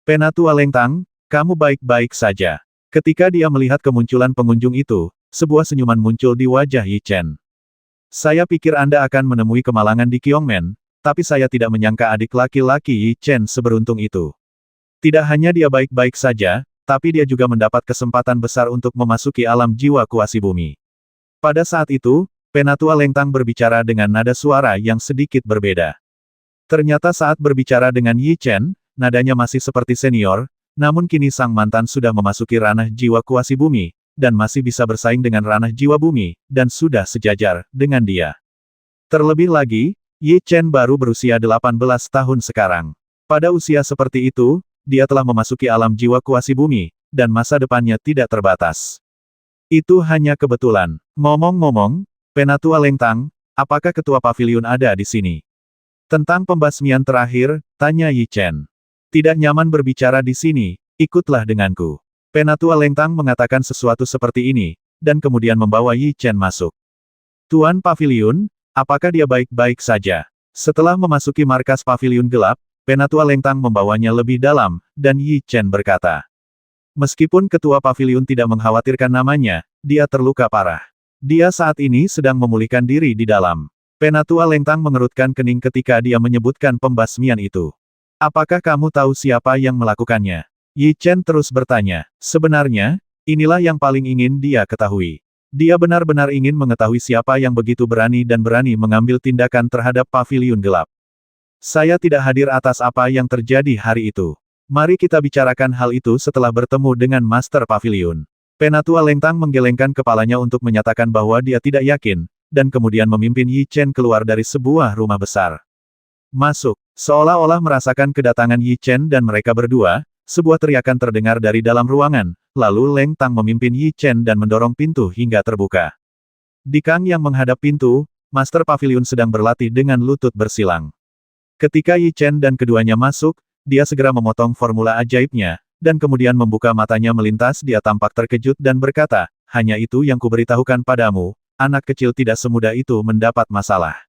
A: Penatua Lengtang, kamu baik-baik saja. Ketika dia melihat kemunculan pengunjung itu, sebuah senyuman muncul di wajah Yi Chen. Saya pikir Anda akan menemui kemalangan di Qiongmen, tapi saya tidak menyangka adik laki-laki Yi Chen seberuntung itu. Tidak hanya dia baik-baik saja, tapi dia juga mendapat kesempatan besar untuk memasuki alam jiwa kuasi bumi. Pada saat itu, Penatua Lengtang berbicara dengan nada suara yang sedikit berbeda. Ternyata saat berbicara dengan Yi Chen, nadanya masih seperti senior, namun kini sang mantan sudah memasuki ranah jiwa kuasi bumi, dan masih bisa bersaing dengan ranah jiwa bumi, dan sudah sejajar dengan dia. Terlebih lagi, Yi Chen baru berusia 18 tahun sekarang. Pada usia seperti itu, dia telah memasuki alam jiwa kuasi bumi, dan masa depannya tidak terbatas. Itu hanya kebetulan. Ngomong-ngomong, Penatua Lengtang, apakah ketua pavilion ada di sini? Tentang pembasmian terakhir, tanya Yi Chen. Tidak nyaman berbicara di sini, ikutlah denganku. Penatua Lengtang mengatakan sesuatu seperti ini, dan kemudian membawa Yi Chen masuk. Tuan Pavilion, apakah dia baik-baik saja? Setelah memasuki markas pavilion gelap, Penatua Lengtang membawanya lebih dalam, dan Yi Chen berkata. Meskipun ketua pavilion tidak mengkhawatirkan namanya, dia terluka parah. Dia saat ini sedang memulihkan diri di dalam. Penatua Lengtang mengerutkan kening ketika dia menyebutkan pembasmian itu. Apakah kamu tahu siapa yang melakukannya? Yi Chen terus bertanya. Sebenarnya, inilah yang paling ingin dia ketahui. Dia benar-benar ingin mengetahui siapa yang begitu berani dan berani mengambil tindakan terhadap pavilion gelap. Saya tidak hadir atas apa yang terjadi hari itu. Mari kita bicarakan hal itu setelah bertemu dengan Master Pavilion. Penatua Lengtang menggelengkan kepalanya untuk menyatakan bahwa dia tidak yakin, dan kemudian memimpin Yi Chen keluar dari sebuah rumah besar. Masuk, seolah-olah merasakan kedatangan Yi Chen dan mereka berdua, sebuah teriakan terdengar dari dalam ruangan, lalu Lengtang memimpin Yi Chen dan mendorong pintu hingga terbuka. Di Kang yang menghadap pintu, Master Pavilion sedang berlatih dengan lutut bersilang. Ketika Yi Chen dan keduanya masuk, dia segera memotong formula ajaibnya, dan kemudian membuka matanya melintas. Dia tampak terkejut dan berkata, hanya itu yang kuberitahukan padamu, anak kecil tidak semudah itu mendapat masalah.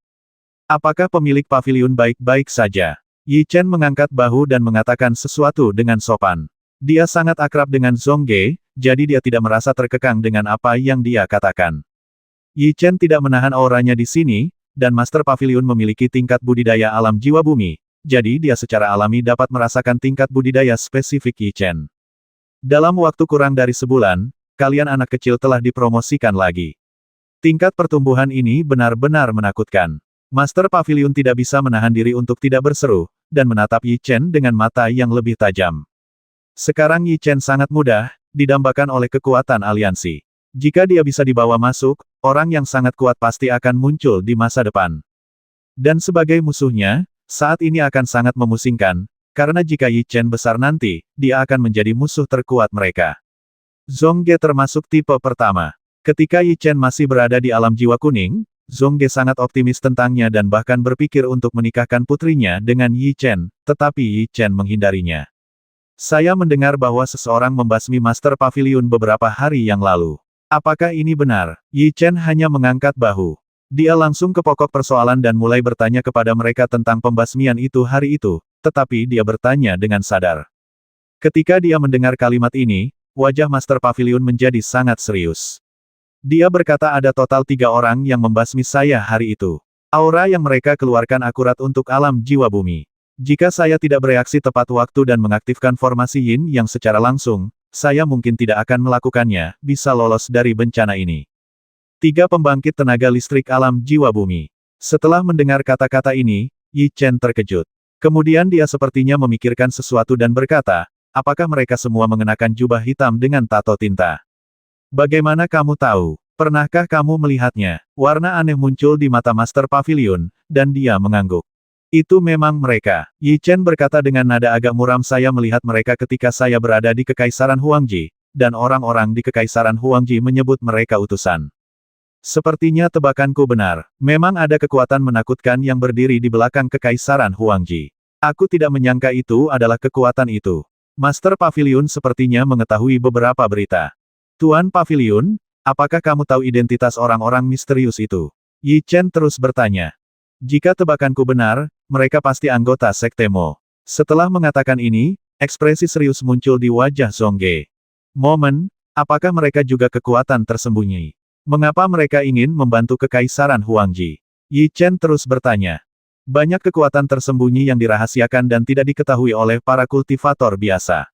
A: Apakah pemilik pavilion baik-baik saja? Yi Chen mengangkat bahu dan mengatakan sesuatu dengan sopan. Dia sangat akrab dengan Zhong Ge, jadi dia tidak merasa terkekang dengan apa yang dia katakan. Yi Chen tidak menahan auranya di sini, dan Master Pavilion memiliki tingkat budidaya alam jiwa bumi, jadi dia secara alami dapat merasakan tingkat budidaya spesifik Yi Chen. Dalam waktu kurang dari sebulan, kalian anak kecil telah dipromosikan lagi. Tingkat pertumbuhan ini benar-benar menakutkan. Master Pavilion tidak bisa menahan diri untuk tidak berseru, dan menatap Yi Chen dengan mata yang lebih tajam. Sekarang Yi Chen sangat mudah, didambakan oleh kekuatan aliansi. Jika dia bisa dibawa masuk, orang yang sangat kuat pasti akan muncul di masa depan. Dan sebagai musuhnya, saat ini akan sangat memusingkan, karena jika Yi Chen besar nanti, dia akan menjadi musuh terkuat mereka. Zhong Ge termasuk tipe pertama. Ketika Yi Chen masih berada di alam jiwa kuning, Zhong Ge sangat optimis tentangnya dan bahkan berpikir untuk menikahkan putrinya dengan Yi Chen, tetapi Yi Chen menghindarinya. Saya mendengar bahwa seseorang membasmi Master Pavilion beberapa hari yang lalu. Apakah ini benar? Yi Chen hanya mengangkat bahu. Dia langsung ke pokok persoalan dan mulai bertanya kepada mereka tentang pembasmian itu hari itu, tetapi dia bertanya dengan sadar. Ketika dia mendengar kalimat ini, wajah Master Pavilion menjadi sangat serius. Dia berkata ada total 3 orang yang membasmi saya hari itu. Aura yang mereka keluarkan akurat untuk alam jiwa bumi. Jika saya tidak bereaksi tepat waktu dan mengaktifkan formasi Yin yang secara langsung, saya mungkin tidak akan melakukannya, bisa lolos dari bencana ini. 3 pembangkit tenaga listrik alam jiwa bumi. Setelah mendengar kata-kata ini, Yi Chen terkejut. Kemudian dia sepertinya memikirkan sesuatu dan berkata, apakah mereka semua mengenakan jubah hitam dengan tato tinta? Bagaimana kamu tahu? Pernahkah kamu melihatnya? Warna aneh muncul di mata Master Pavilion, dan dia mengangguk. Itu memang mereka. Yi Chen berkata dengan nada agak muram, saya melihat mereka ketika saya berada di Kekaisaran Huangji, dan orang-orang di Kekaisaran Huangji menyebut mereka utusan. Sepertinya tebakanku benar. Memang ada kekuatan menakutkan yang berdiri di belakang Kekaisaran Huangji. Aku tidak menyangka itu adalah kekuatan itu. Master Pavilion sepertinya mengetahui beberapa berita. Tuan Pavilion, apakah kamu tahu identitas orang-orang misterius itu? Yi Chen terus bertanya. Jika tebakanku benar, mereka pasti anggota Sekte Mo. Setelah mengatakan ini, ekspresi serius muncul di wajah Zhong Ge. Momen, apakah mereka juga kekuatan tersembunyi? Mengapa mereka ingin membantu Kekaisaran Huangji? Yi Chen terus bertanya. Banyak kekuatan tersembunyi yang dirahasiakan dan tidak diketahui oleh para kultivator biasa.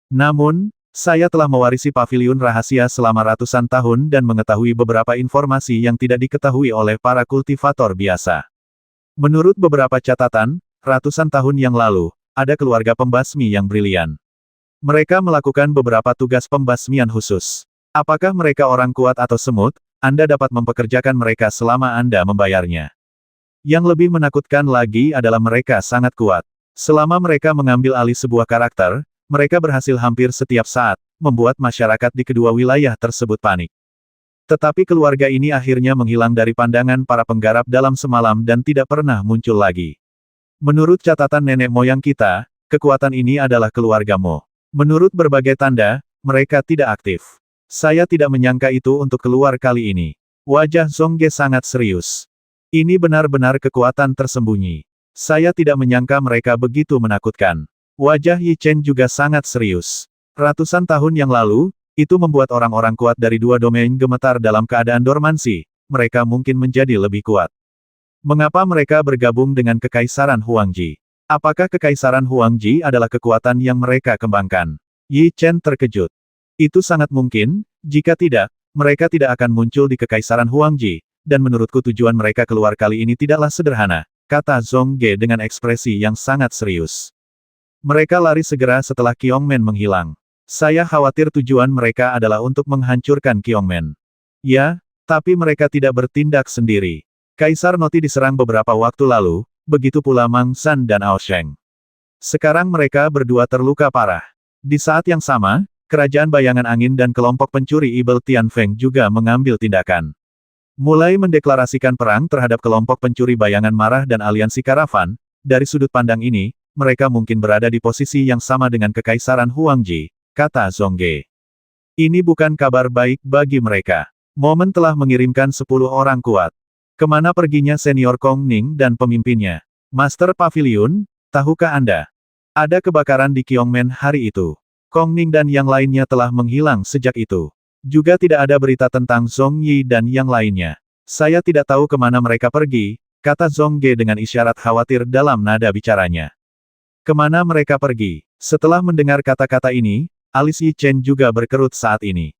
A: Namun, saya telah mewarisi pavilion rahasia selama ratusan tahun dan mengetahui beberapa informasi yang tidak diketahui oleh para kultivator biasa. Menurut beberapa catatan, ratusan tahun yang lalu, ada keluarga pembasmi yang brilian. Mereka melakukan beberapa tugas pembasmian khusus. Apakah mereka orang kuat atau semut? Anda dapat mempekerjakan mereka selama Anda membayarnya. Yang lebih menakutkan lagi adalah mereka sangat kuat. Selama mereka mengambil alih sebuah karakter, mereka berhasil hampir setiap saat, membuat masyarakat di kedua wilayah tersebut panik. Tetapi keluarga ini akhirnya menghilang dari pandangan para penggarap dalam semalam dan tidak pernah muncul lagi. Menurut catatan nenek moyang kita, kekuatan ini adalah keluarga Mo. Menurut berbagai tanda, mereka tidak aktif. Saya tidak menyangka itu untuk keluar kali ini. Wajah Zongge sangat serius. Ini benar-benar kekuatan tersembunyi. Saya tidak menyangka mereka begitu menakutkan. Wajah Yi Chen juga sangat serius. Ratusan tahun yang lalu, itu membuat orang-orang kuat dari dua domain gemetar dalam keadaan dormansi. Mereka mungkin menjadi lebih kuat. Mengapa mereka bergabung dengan Kekaisaran Huangji? Apakah Kekaisaran Huangji adalah kekuatan yang mereka kembangkan? Yi Chen terkejut. Itu sangat mungkin, jika tidak, mereka tidak akan muncul di Kekaisaran Huangji. Dan menurutku tujuan mereka keluar kali ini tidaklah sederhana, kata Zongge dengan ekspresi yang sangat serius. Mereka lari segera setelah Qiongmen menghilang. Saya khawatir tujuan mereka adalah untuk menghancurkan Qiongmen. Ya, tapi mereka tidak bertindak sendiri. Kaisar Noti diserang beberapa waktu lalu, begitu pula Mang San dan Ao Sheng. Sekarang mereka berdua terluka parah. Di saat yang sama, Kerajaan Bayangan Angin dan kelompok pencuri Ibel Tianfeng juga mengambil tindakan. Mulai mendeklarasikan perang terhadap kelompok pencuri bayangan marah dan aliansi karavan, dari sudut pandang ini, mereka mungkin berada di posisi yang sama dengan Kekaisaran Huangji, kata Zongge. Ini bukan kabar baik bagi mereka. Momen telah mengirimkan 10 orang kuat. Kemana perginya senior Kong Ning dan pemimpinnya? Master Pavilion, tahukah Anda? Ada kebakaran di Qiongmen hari itu. Kong Ning dan yang lainnya telah menghilang sejak itu. Juga tidak ada berita tentang Zong Yi dan yang lainnya. Saya tidak tahu kemana mereka pergi, kata Zongge dengan isyarat khawatir dalam nada bicaranya. Kemana mereka pergi? Setelah mendengar kata-kata ini, alis Yi Chen juga berkerut saat ini.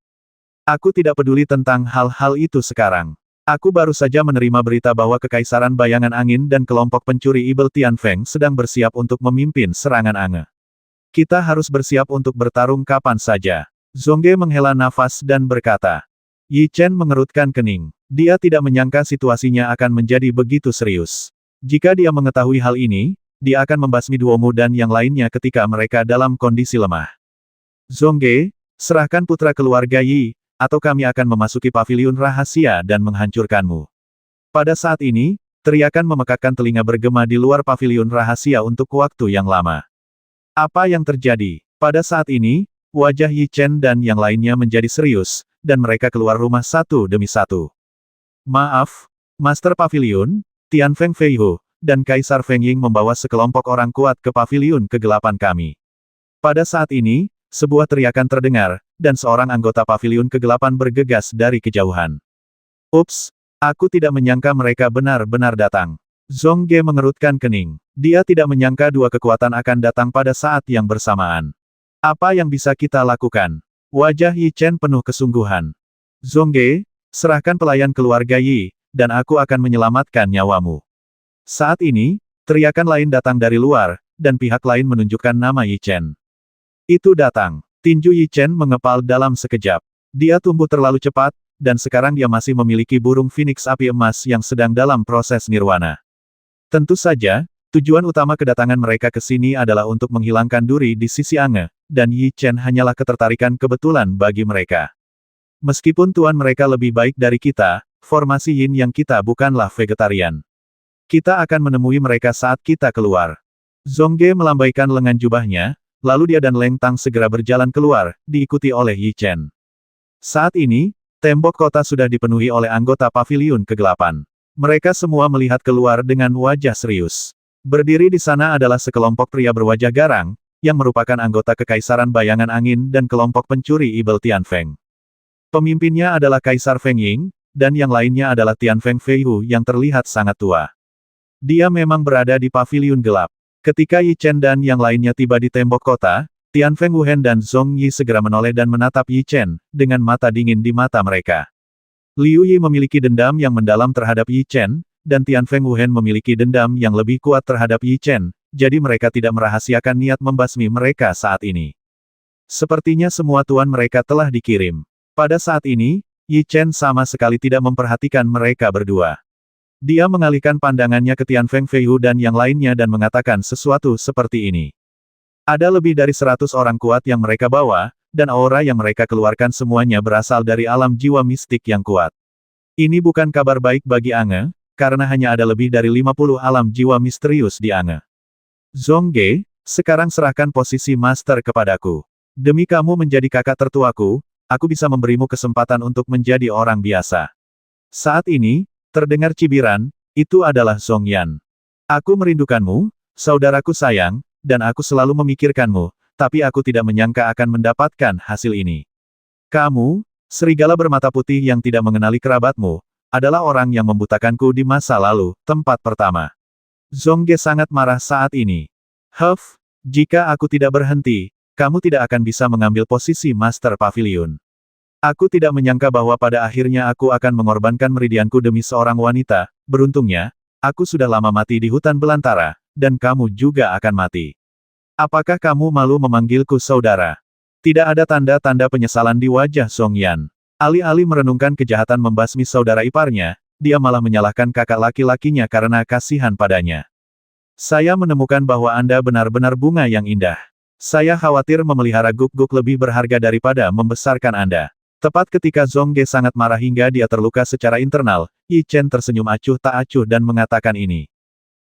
A: Aku tidak peduli tentang hal-hal itu sekarang. Aku baru saja menerima berita bahwa Kekaisaran Bayangan Angin dan kelompok pencuri Ibel Tianfeng sedang bersiap untuk memimpin serangan Ange. Kita harus bersiap untuk bertarung kapan saja. Zongge menghela nafas dan berkata. Yi Chen mengerutkan kening. Dia tidak menyangka situasinya akan menjadi begitu serius. Jika dia mengetahui hal ini, dia akan membasmi Duomu dan yang lainnya ketika mereka dalam kondisi lemah. Zongge, serahkan putra keluarga Yi, atau kami akan memasuki paviliun rahasia dan menghancurkanmu. Pada saat ini, teriakan memekakkan telinga bergema di luar paviliun rahasia untuk waktu yang lama. Apa yang terjadi? Pada saat ini, wajah Yi Chen dan yang lainnya menjadi serius, dan mereka keluar rumah satu demi satu. Maaf, Master Pavilion, Tianfeng Feihu, dan Kaisar Feng Ying membawa sekelompok orang kuat ke paviliun kegelapan kami. Pada saat ini, sebuah teriakan terdengar, dan seorang anggota paviliun kegelapan bergegas dari kejauhan. Ups, aku tidak menyangka mereka benar-benar datang. Zongge mengerutkan kening. Dia tidak menyangka dua kekuatan akan datang pada saat yang bersamaan. Apa yang bisa kita lakukan? Wajah Yi Chen penuh kesungguhan. Zongge, serahkan pelayan keluarga Yi, dan aku akan menyelamatkan nyawamu. Saat ini, teriakan lain datang dari luar, dan pihak lain menunjukkan nama Yi Chen. Itu datang. Tinju Yi Chen mengepal dalam sekejap. Dia tumbuh terlalu cepat, dan sekarang dia masih memiliki burung Phoenix api emas yang sedang dalam proses nirwana. Tentu saja, tujuan utama kedatangan mereka ke sini adalah untuk menghilangkan duri di sisi Ange, dan Yi Chen hanyalah ketertarikan kebetulan bagi mereka. Meskipun tuan mereka lebih baik dari kita, formasi Yin yang kita bukanlah vegetarian. Kita akan menemui mereka saat kita keluar. Zongge melambaikan lengan jubahnya, lalu dia dan Leng Tang segera berjalan keluar, diikuti oleh Yi Chen. Saat ini, tembok kota sudah dipenuhi oleh anggota paviliun kegelapan. Mereka semua melihat keluar dengan wajah serius. Berdiri di sana adalah sekelompok pria berwajah garang, yang merupakan anggota Kekaisaran Bayangan Angin dan kelompok pencuri Ibel Tianfeng. Pemimpinnya adalah Kaisar Feng Ying, dan yang lainnya adalah Tianfeng Feihu yang terlihat sangat tua. Dia memang berada di paviliun gelap. Ketika Yi Chen dan yang lainnya tiba di tembok kota, Tianfeng Wuhen dan Zong Yi segera menoleh dan menatap Yi Chen, dengan mata dingin di mata mereka. Liu Yi memiliki dendam yang mendalam terhadap Yi Chen, dan Tianfeng Wuhen memiliki dendam yang lebih kuat terhadap Yi Chen, jadi mereka tidak merahasiakan niat membasmi mereka saat ini. Sepertinya semua tuan mereka telah dikirim. Pada saat ini, Yi Chen sama sekali tidak memperhatikan mereka berdua. Dia mengalihkan pandangannya ke Tian Feng Feihu dan yang lainnya dan mengatakan sesuatu seperti ini. Ada lebih dari 100 orang kuat yang mereka bawa, dan aura yang mereka keluarkan semuanya berasal dari alam jiwa mistik yang kuat. Ini bukan kabar baik bagi Ange, karena hanya ada lebih dari 50 alam jiwa misterius di Ange. Zongge, sekarang serahkan posisi master kepadaku. Demi kamu menjadi kakak tertuaku, aku bisa memberimu kesempatan untuk menjadi orang biasa. Saat ini, terdengar cibiran, itu adalah Zongyan. Aku merindukanmu, saudaraku sayang, dan aku selalu memikirkanmu, tapi aku tidak menyangka akan mendapatkan hasil ini. Kamu, serigala bermata putih yang tidak mengenali kerabatmu, adalah orang yang membutakanku di masa lalu, tempat pertama. Zongge sangat marah saat ini. Huff, jika aku tidak berhenti, kamu tidak akan bisa mengambil posisi Master Pavilion. Aku tidak menyangka bahwa pada akhirnya aku akan mengorbankan meridianku demi seorang wanita, beruntungnya, aku sudah lama mati di hutan belantara, dan kamu juga akan mati. Apakah kamu malu memanggilku saudara? Tidak ada tanda-tanda penyesalan di wajah Zongyan. Alih-alih merenungkan kejahatan membasmi saudara iparnya, dia malah menyalahkan kakak laki-lakinya karena kasihan padanya. Saya menemukan bahwa Anda benar-benar bunga yang indah. Saya khawatir memelihara guk-guk lebih berharga daripada membesarkan Anda. Tepat ketika Zongge sangat marah hingga dia terluka secara internal, Yi Chen tersenyum acuh tak acuh dan mengatakan ini.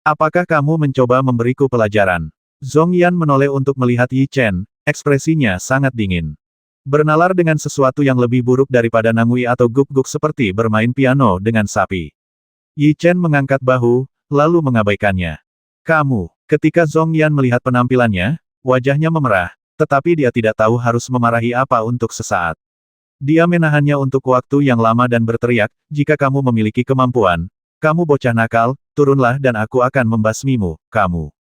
A: Apakah kamu mencoba memberiku pelajaran? Zongyan menoleh untuk melihat Yi Chen, ekspresinya sangat dingin. Bernalar dengan sesuatu yang lebih buruk daripada nangui atau guk-guk seperti bermain piano dengan sapi. Yi Chen mengangkat bahu, lalu mengabaikannya. Kamu, ketika Zongyan melihat penampilannya, wajahnya memerah, tetapi dia tidak tahu harus memarahi apa untuk sesaat. Dia menahannya untuk waktu yang lama dan berteriak, jika kamu memiliki kemampuan, kamu bocah nakal, turunlah dan aku akan membasmimu, kamu.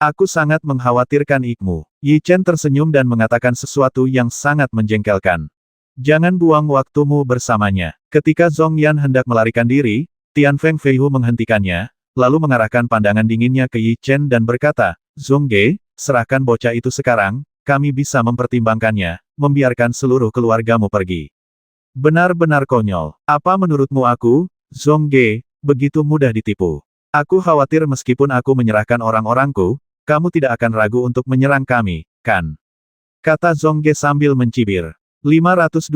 A: Aku sangat mengkhawatirkan ikmu. Yi Chen tersenyum dan mengatakan sesuatu yang sangat menjengkelkan. Jangan buang waktumu bersamanya. Ketika Zongyan hendak melarikan diri, Tian Feng Feihu menghentikannya, lalu mengarahkan pandangan dinginnya ke Yi Chen dan berkata, Zongge, serahkan bocah itu sekarang, kami bisa mempertimbangkannya, membiarkan seluruh keluargamu pergi. Benar-benar konyol. Apa menurutmu aku, Zongge, begitu mudah ditipu? Aku khawatir meskipun aku menyerahkan orang-orangku, kamu tidak akan ragu untuk menyerang kami, kan? Kata Zongge sambil mencibir. 520.